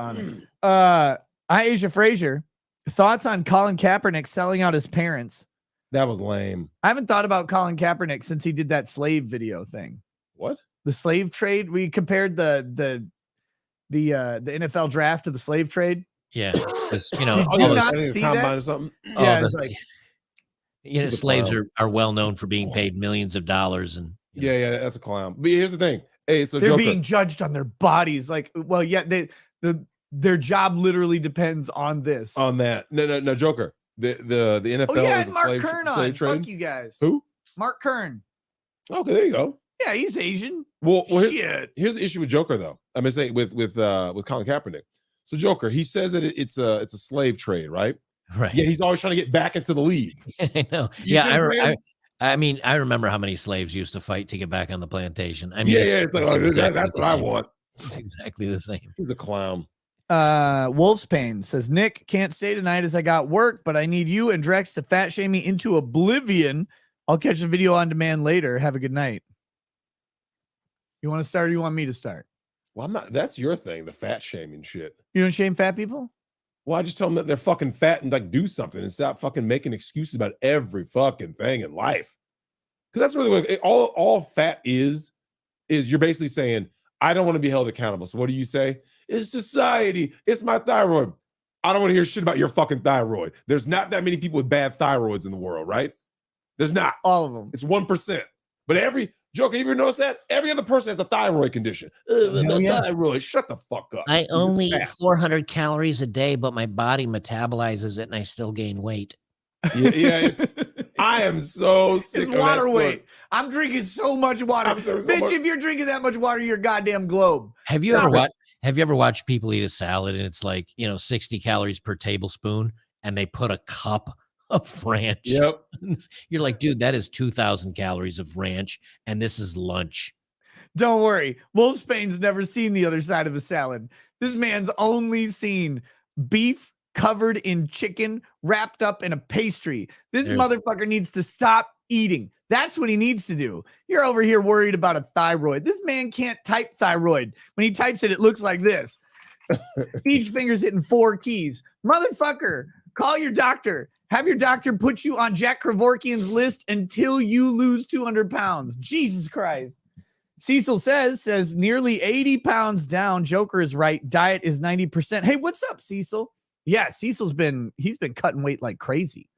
on. Asia Frazier. Thoughts on Colin Kaepernick selling out his parents? That was lame. I haven't thought about Colin Kaepernick since he did that slave video thing. What? The slave trade? We compared the NFL draft to the slave trade. Yeah, did you not see that? Or something? Yeah, it's like, slaves are well known for being paid millions of dollars, and yeah, that's a clown. But here's the thing. Hey, so they're Joker, being judged on their bodies. Like, well, yeah, their job literally depends on this. On that. No, Joker. The NFL oh yeah, is a Mark slave, Kern slave on. trade. Fuck you guys. Who? Mark Kern. Okay, there you go. Yeah, he's Asian. Well, shit. Here's the issue with Joker, though. I'm gonna say with Colin Kaepernick. So Joker, he says that it's a slave trade, right? Right. Yeah, he's always trying to get back into the league. I know. I mean, I remember how many slaves used to fight to get back on the plantation. I mean, it's like, that's what I want. It's exactly the same. He's a clown. Wolf's Pain says, Nick, can't stay tonight as I got work, but I need you and Drex to fat shame me into oblivion. I'll catch the video on demand later. Have a good night. You want to start, or you want me to start? Well, I'm not. That's your thing, the fat shaming shit. You don't shame fat people? Well, I just tell them that they're fucking fat and like do something and stop fucking making excuses about every fucking thing in life. Because that's really what all fat is you're basically saying, I don't want to be held accountable. So what do you say? It's society. It's my thyroid. I don't want to hear shit about your fucking thyroid. There's not that many people with bad thyroids in the world, right? There's not. All of them. It's 1%. But every Joker, you ever notice that? Every other person has a thyroid condition. Thyroid. Shut the fuck up. I only eat 400 calories a day, but my body metabolizes it and I still gain weight. Yeah, I am so sick It's of water that weight. I'm drinking so much water. Bitch, if you're drinking that much water, you're a goddamn globe. Have you ever watched people eat a salad and it's like, 60 calories per tablespoon and they put a cup of ranch? Yep. You're like, dude, that is 2,000 calories of ranch and this is lunch. Don't worry. Wolfsbane's never seen the other side of a salad. This man's only seen beef covered in chicken wrapped up in a pastry. This motherfucker needs to stop eating. That's what he needs to do. You're over here worried about a thyroid. This man can't type thyroid. When he types it, it looks like this. Each finger's hitting 4 keys. Motherfucker, call your doctor. Have your doctor put you on Jack Kevorkian's list until you lose 200 pounds. Jesus Christ. Cecil says nearly 80 pounds down. Joker is right. Diet is 90%. Hey, what's up, Cecil? Yeah, Cecil's been cutting weight like crazy.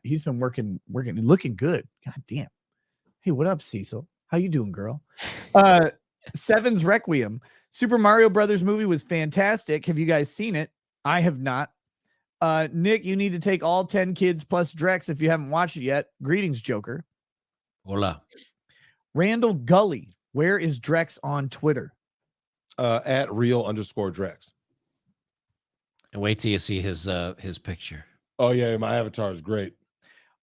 He's been working, looking good. God damn. Hey, what up, Cecil? How you doing, girl? Seven's Requiem. Super Mario Brothers movie was fantastic. Have you guys seen it? I have not. Nick, you need to take all 10 kids plus Drex if you haven't watched it yet. Greetings, Joker. Hola. Randall Gully. Where is Drex on Twitter? At real_Drex. And wait till you see his picture. Oh yeah, my avatar is great.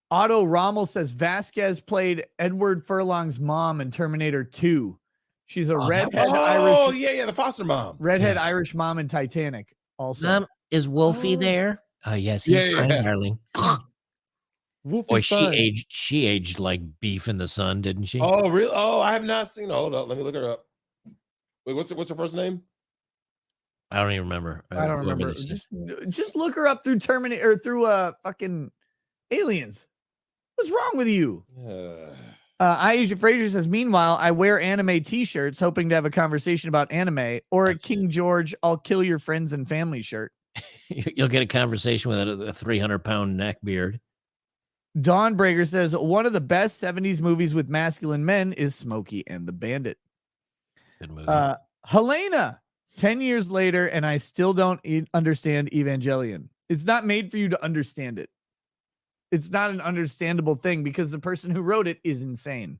Otto Rommel says Vasquez played Edward Furlong's mom in Terminator 2. She's a redhead Irish. Oh yeah, the foster mom. Redhead Irish mom in Titanic. Also, is Wolfie there? Oh yes, he's fine, darling. Boy, she aged like beef in the sun, didn't she? Oh really? Oh, I have not seen. Hold up, let me look her up. Wait, what's her first name? I don't even remember. I don't remember. Just look her up through Terminator or through fucking Aliens. What's wrong with you? Aisha Fraser says, meanwhile, I wear anime t-shirts hoping to have a conversation about anime or a King George, I'll kill your friends and family shirt. You'll get a conversation with a 300-pound neck beard. Dawnbreaker says, one of the best 70s movies with masculine men is Smokey and the Bandit. Good movie. Helena. 10 years later, and I still don't understand Evangelion. It's not made for you to understand it. It's not an understandable thing because the person who wrote it is insane.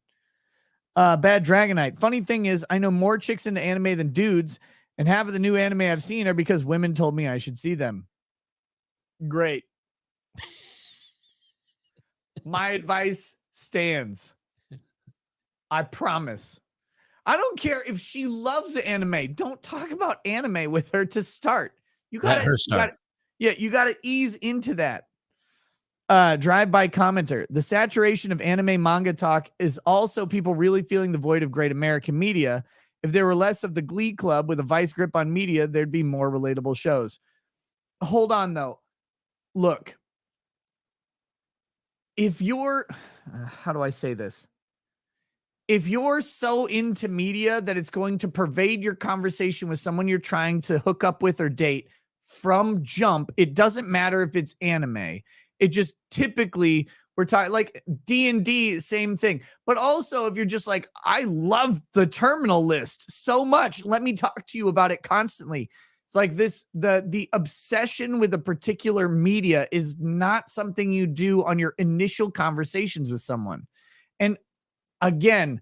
Bad Dragonite. Funny thing is, I know more chicks into anime than dudes, and half of the new anime I've seen are because women told me I should see them. Great. My advice stands. I promise. I don't care if she loves anime. Don't talk about anime with her to start. You got to ease into that. Drive-by commenter. The saturation of anime manga talk is also people really feeling the void of great American media. If there were less of the Glee Club with a vice grip on media, there'd be more relatable shows. Hold on, though. Look. If you're... how do I say this? If you're so into media that it's going to pervade your conversation with someone you're trying to hook up with or date from jump, it doesn't matter if it's anime. It just typically, we're talking like D&D, same thing. But also if you're just like, I love the Terminal List so much, let me talk to you about it constantly. It's like this, the obsession with a particular media is not something you do on your initial conversations with someone. And again,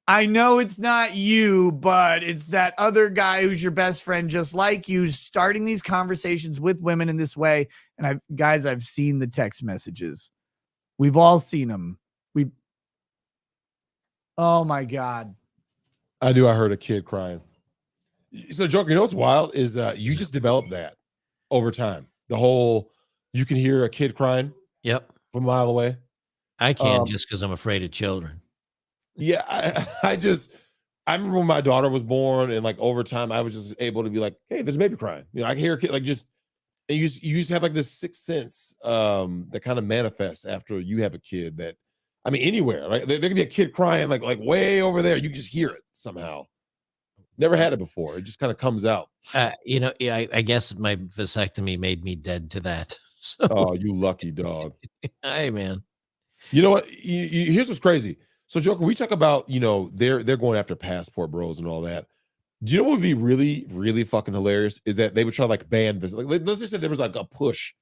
I know it's not you, but it's that other guy who's your best friend, just like you, starting these conversations with women in this way. And I've seen the text messages. We've all seen them. Oh my God. I heard a kid crying. So Joker, you know what's wild is you just developed that over time. The whole, you can hear a kid crying. Yep. From a mile away. I can't just because I'm afraid of children. Yeah, I remember when my daughter was born, and like over time, I was just able to be like, "Hey, there's a baby crying." You know, I can hear a kid like just. And you used to have like this sixth sense that kind of manifests after you have a kid. That, I mean, anywhere, right? There can be a kid crying like way over there. You can just hear it somehow. Never had it before. It just kind of comes out. I guess my vasectomy made me dead to that. So. Oh, you lucky dog. Hey, man. You know what? Here's what's crazy. So, Joker, we talk about, they're going after passport bros and all that. Do you know what would be really, really fucking hilarious is that they would try to like ban this. Like, let's just say there was like a push.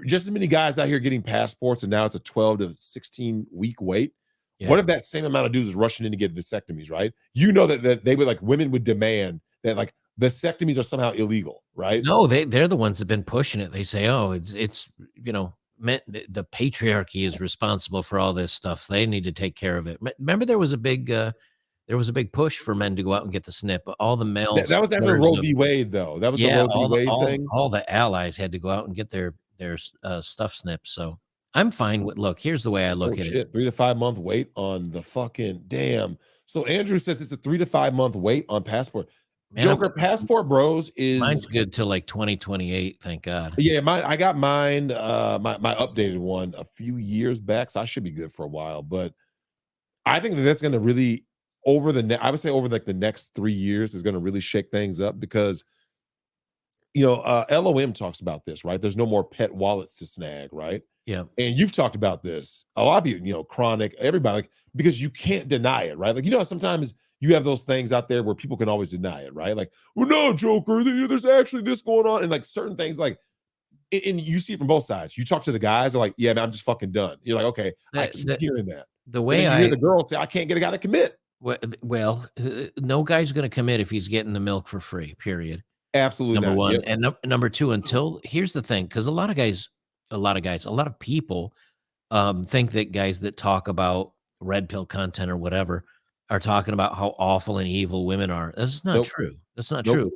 Just as many guys out here getting passports, and now it's a 12 to 16 week wait. Yeah. What if that same amount of dudes is rushing in to get vasectomies, right? You know that they would like women would demand that like vasectomies are somehow illegal, right? No, they're the ones that have been pushing it. They say, oh, it's the patriarchy is responsible for all this stuff. They need to take care of it. Remember, there was a big push for men to go out and get the snip. All the males. That was after Roe v. Wade, though. That was the Roe v. Wade thing. All the allies had to go out and get their stuff snipped. So I'm fine with. Look, here's the way I look at it: 3 to 5 month wait on the fucking damn. So Andrew says it's a 3 to 5 month wait on passport. Man, Joker, passport bros is mine's good till like 2028. Thank God. Yeah, I got mine, my updated one a few years back, so I should be good for a while. But I think that's going to really I would say over like the next 3 years is going to really shake things up because LOM talks about this, right? There's no more pet wallets to snag, right? Yeah. And you've talked about this. A lot of people, Chronic, everybody, like, because you can't deny it, right? Like, sometimes you have those things out there where people can always deny it, right? Like, well, no, Joker, there's actually this going on. And like certain things, like, and you see it from both sides. You talk to the guys, they're like, yeah, man, I'm just fucking done. You're like, okay, I keep hearing that. The way you hear the girl say, I can't get a guy to commit. Well, no guy's going to commit if he's getting the milk for free, period. Absolutely. Number one. Yep. And number two, here's the thing, because a lot of people think that guys that talk about red pill content or whatever are talking about how awful and evil women are. That's not true. That's not true.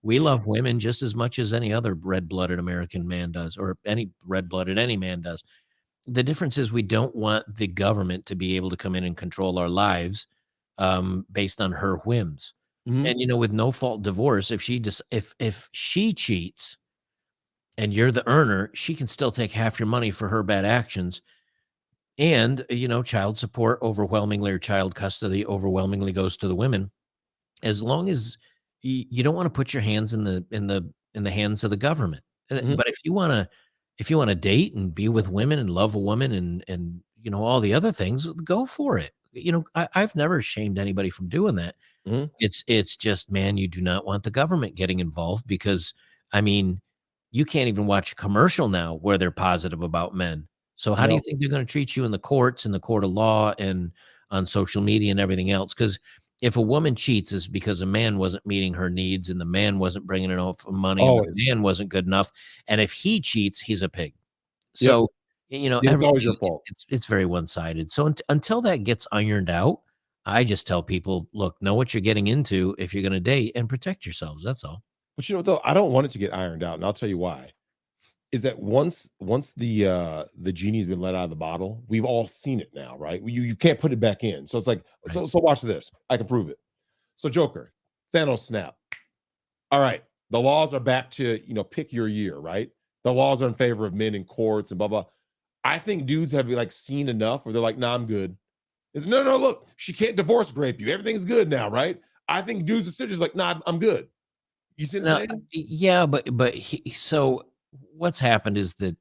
We love women just as much as any other red-blooded American man does, or any red-blooded any man does. The difference is we don't want the government to be able to come in and control our lives based on her whims. Mm-hmm. And with no fault divorce, if she cheats and you're the earner, she can still take half your money for her bad actions. And child support overwhelmingly, or child custody overwhelmingly, goes to the women. As long as you don't want to put your hands in the hands of the government. Mm-hmm. But if you want to date and be with women and love a woman and all the other things, go for it. I've never shamed anybody from doing that. Mm-hmm. It's just, man, you do not want the government getting involved, because you can't even watch a commercial now where they're positive about men. So how do you think they're going to treat you in the courts, in the court of law, and on social media and everything else? Because if a woman cheats, it's because a man wasn't meeting her needs, and the man wasn't bringing enough money, and the man wasn't good enough. And if he cheats, he's a pig. So, it's always your fault. It's very one-sided. So until that gets ironed out, I just tell people, look, know what you're getting into if you're going to date, and protect yourselves. That's all. But though, I don't want it to get ironed out, and I'll tell you why. Is that once the genie's been let out of the bottle, we've all seen it now, right? You can't put it back in. So it's like, right. So watch this. I can prove it. So Joker, Thanos snap. All right. The laws are back to, pick your year, right? The laws are in favor of men in courts and blah, blah. I think dudes have like seen enough where they're like, nah, I'm good. No, look, she can't divorce grape you. Everything's good now, right? I think dudes are just like, nah, I'm good. You see what I'm saying? Yeah, so what's happened is that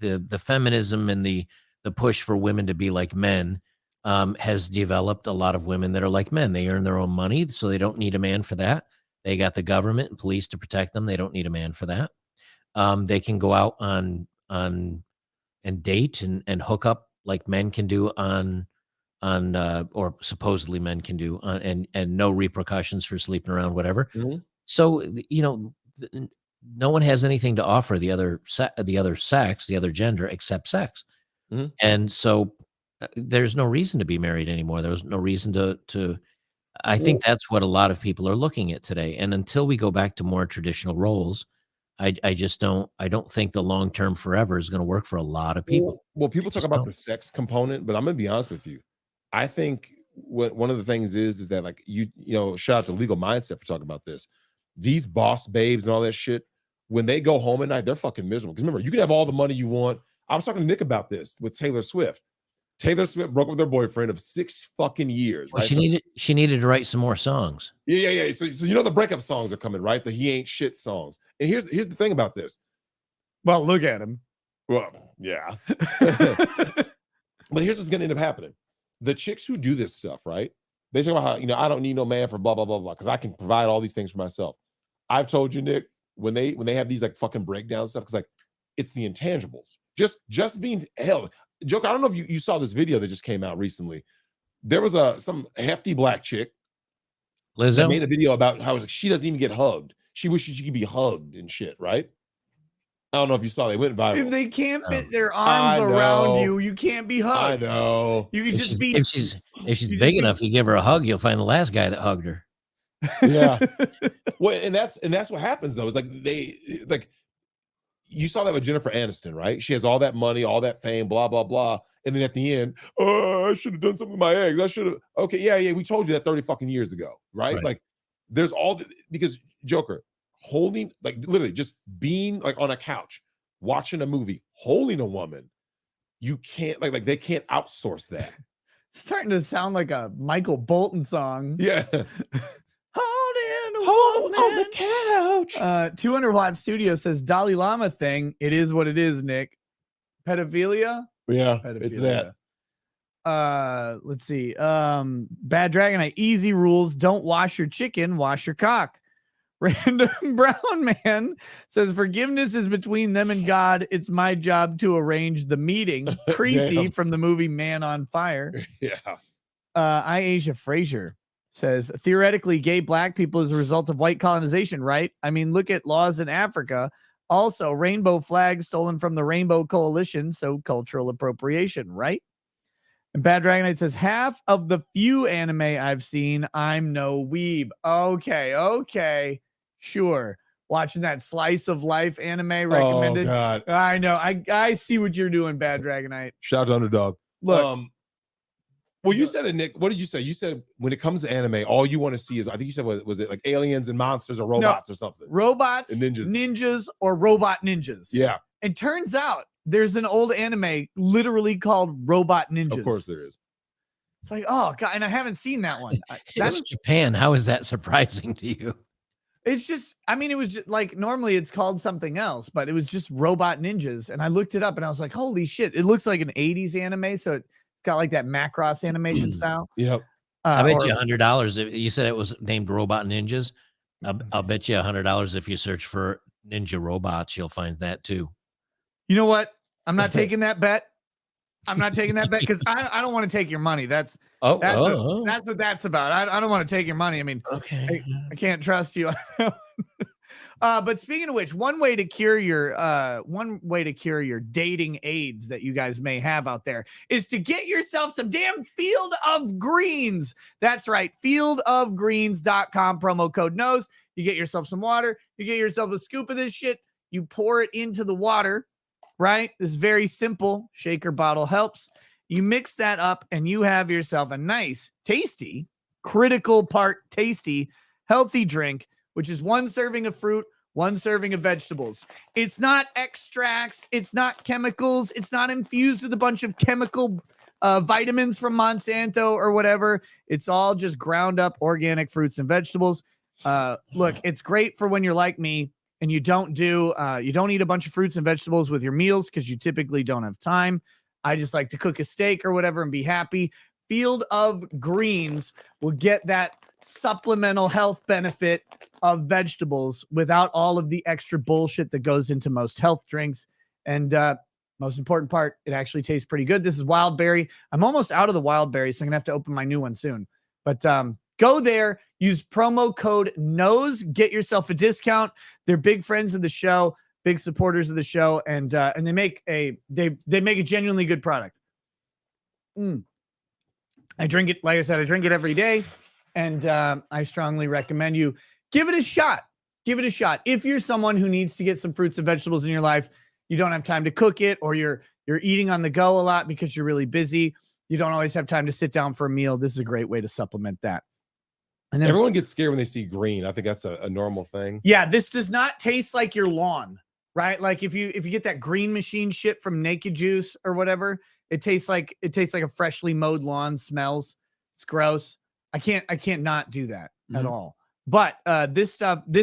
the feminism and the push for women to be like men has developed a lot of women that are like men. They earn their own money, so they don't need a man for that. They got the government and police to protect them. They don't need a man for that. They can go out on and date and hook up like men can do or supposedly men can do and no repercussions for sleeping around, whatever. Mm-hmm. So no one has anything to offer the other sex, the other gender, except sex. Mm-hmm. And so there's no reason to be married anymore. There's no reason to I think that's what a lot of people are looking at today. And until we go back to more traditional roles, I don't think the long-term forever is going to work for a lot of people. Well, people talk about the sex component, but I'm going to be honest with you. I think one of the things is that, like, shout out to Legal Mindset for talking about this. These boss babes and all that shit, when they go home at night, they're fucking miserable. Because remember, you can have all the money you want. I was talking to Nick about this with Taylor Swift. Taylor Swift broke up with her boyfriend of 6 fucking years. Well, right? She needed to write some more songs. Yeah. So the breakup songs are coming, right? The he ain't shit songs. And here's the thing about this. Well, look at him. Well, yeah. But here's what's going to end up happening. The chicks who do this stuff, right? They talk about how, I don't need no man for blah, blah, blah, blah, because I can provide all these things for myself. I've told you, Nick, when they have these like fucking breakdown stuff, because like it's the intangibles. Just being, hell, Joker, I don't know if you saw this video that just came out recently. There was some hefty black chick Lizzo that made a video about how she doesn't even get hugged. She wishes she could be hugged and shit, right? I don't know if you saw, they went viral. If they can't fit their arms around you, you can't be hugged. I know. You can just be. If she's big enough, you give her a hug, you'll find the last guy that hugged her. Yeah. Well, and that's what happens though. It's like you saw that with Jennifer Aniston, right? She has all that money, all that fame, blah, blah, blah. And then at the end, I should have done something with my eggs. I should have. Okay, yeah. We told you that 30 fucking years ago, right? Like there's because Joker, holding, like literally just being like on a couch, watching a movie, holding a woman, you can't like they can't outsource that. It's starting to sound like a Michael Bolton song. Yeah. Hold on the couch. 200 Watt Studio says Dalai Lama thing. It is what it is, Nick. Pedophilia? Yeah, Pedophilia. it's that. Let's see. Bad Dragonite, easy rules. Don't wash your chicken, wash your cock. Random Brown Man says forgiveness is between them and God. It's my job to arrange the meeting. Creasy from the movie Man on Fire. Yeah. Asia Frazier says theoretically gay black people is a result of white colonization, right? I mean, look at laws in Africa. Also, rainbow flags stolen from the Rainbow Coalition, so cultural appropriation, right? And Bad Dragonite says half of the few anime I've seen, I'm no weeb. Okay. Sure. Watching that slice of life anime recommended. Oh God. I know. I see what you're doing, Bad Dragonite. Shout out to Underdog. Look. Well, you said it, Nick. What did you say? You said when it comes to anime, all you want to see is, I think you said, was it like aliens and monsters or robots or something? Robots, and ninjas, or robot ninjas. Yeah. And turns out there's an old anime literally called Robot Ninjas. Of course there is. It's like, oh God, and I haven't seen that one. That's Japan. How is that surprising to you? It's just, I mean, it was just like, normally it's called something else, but it was just Robot Ninjas. And I looked it up and I was like, holy shit, it looks like an 80s anime. So it's got like that Macross animation style. Yep. I bet you $100. You said it was named Robot Ninjas. I'll bet you $100 if you search for ninja robots, you'll find that too. You know what? I'm not taking that bet. I'm not taking that bet because I don't want to take your money. That's what that's about. I don't want to take your money. I mean, okay, I can't trust you. But speaking of which, one way to cure your dating AIDS that you guys may have out there is to get yourself some damn Field of Greens. That's right, fieldofgreens.com, promo code knows. You get yourself some water, you get yourself a scoop of this shit, you pour it into the water, right? This is very simple. Shaker bottle helps. You mix that up and you have yourself a nice, tasty, critical part tasty, healthy drink, which is one serving of fruit, one serving of vegetables. It's not extracts. It's not chemicals. It's not infused with a bunch of chemical vitamins from Monsanto or whatever. It's all just ground up organic fruits and vegetables. Look, it's great for when you're like me and you don't eat a bunch of fruits and vegetables with your meals because you typically don't have time. I just like to cook a steak or whatever and be happy. Field of Greens will get that supplemental health benefit of vegetables without all of the extra bullshit that goes into most health drinks. And most important part, it actually tastes pretty good. This is wild berry. I'm almost out of the wild berry, so I'm gonna have to open my new one soon. But go there, use promo code KNOWS, get yourself a discount. They're big friends of the show, big supporters of the show, and they make a genuinely good product. I drink it, like I said, I drink it every day, and I strongly recommend you give it a shot. Give it a shot. If you're someone who needs to get some fruits and vegetables in your life, you don't have time to cook it, or you're eating on the go a lot because you're really busy. You don't always have time to sit down for a meal. This is a great way to supplement that. And then everyone gets scared when they see green. I think that's a normal thing. Yeah, this does not taste like your lawn, right? Like if you get that green machine shit from Naked Juice or whatever, it tastes like a freshly mowed lawn. Smells. It's gross. I can't not do that at all. But this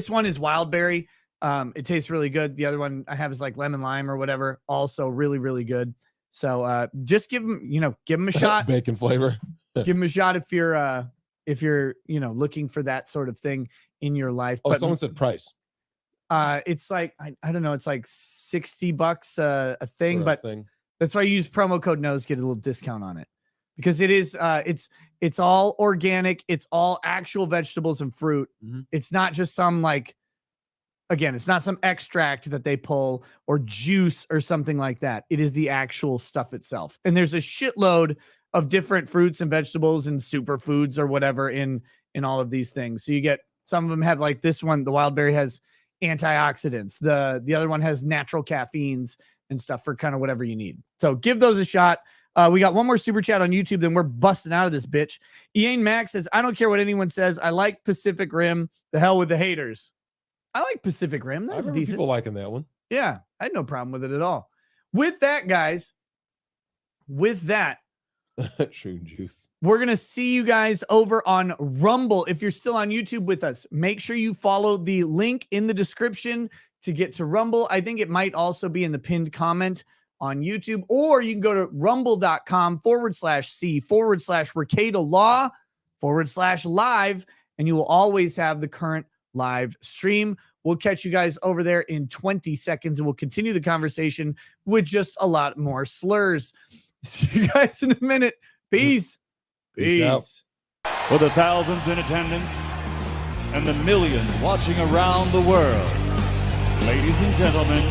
one is wild berry. It tastes really good. The other one I have is like lemon lime or whatever. Also really, really good. So just give them a shot. Bacon flavor. Give them a shot if you're looking for that sort of thing in your life. Oh, but someone said price. It's like I don't know, it's like $60 a thing, For a but thing. that's why I use promo code NOS, get a little discount on it. Because it is it's all organic, it's all actual vegetables and fruit. It's not just some it's not some extract that they pull or juice or something like that. It is the actual stuff itself. And there's a shitload of different fruits and vegetables and superfoods or whatever in all of these things. So you get, some of them have, like this one, the wild berry has antioxidants. The other one has natural caffeines and stuff for kind of whatever you need. So give those a shot. We got one more super chat on YouTube, then we're busting out of this bitch. Ian Max says, I don't care what anyone says. I like Pacific Rim. The hell with the haters. I like Pacific Rim. That was decent. People liking that one. Yeah, I had no problem with it at all. With that, guys, Shroom juice. we're going to see you guys over on Rumble. If you're still on YouTube with us, make sure you follow the link in the description to get to Rumble. I think it might also be in the pinned comment on YouTube, or you can go to rumble.com/C/Recado-Law/live, and you will always have the current live stream. We'll catch you guys over there in 20 seconds, and we'll continue the conversation with just a lot more slurs. See you guys in a minute. Peace. Peace out. For the thousands in attendance and the millions watching around the world, ladies and gentlemen,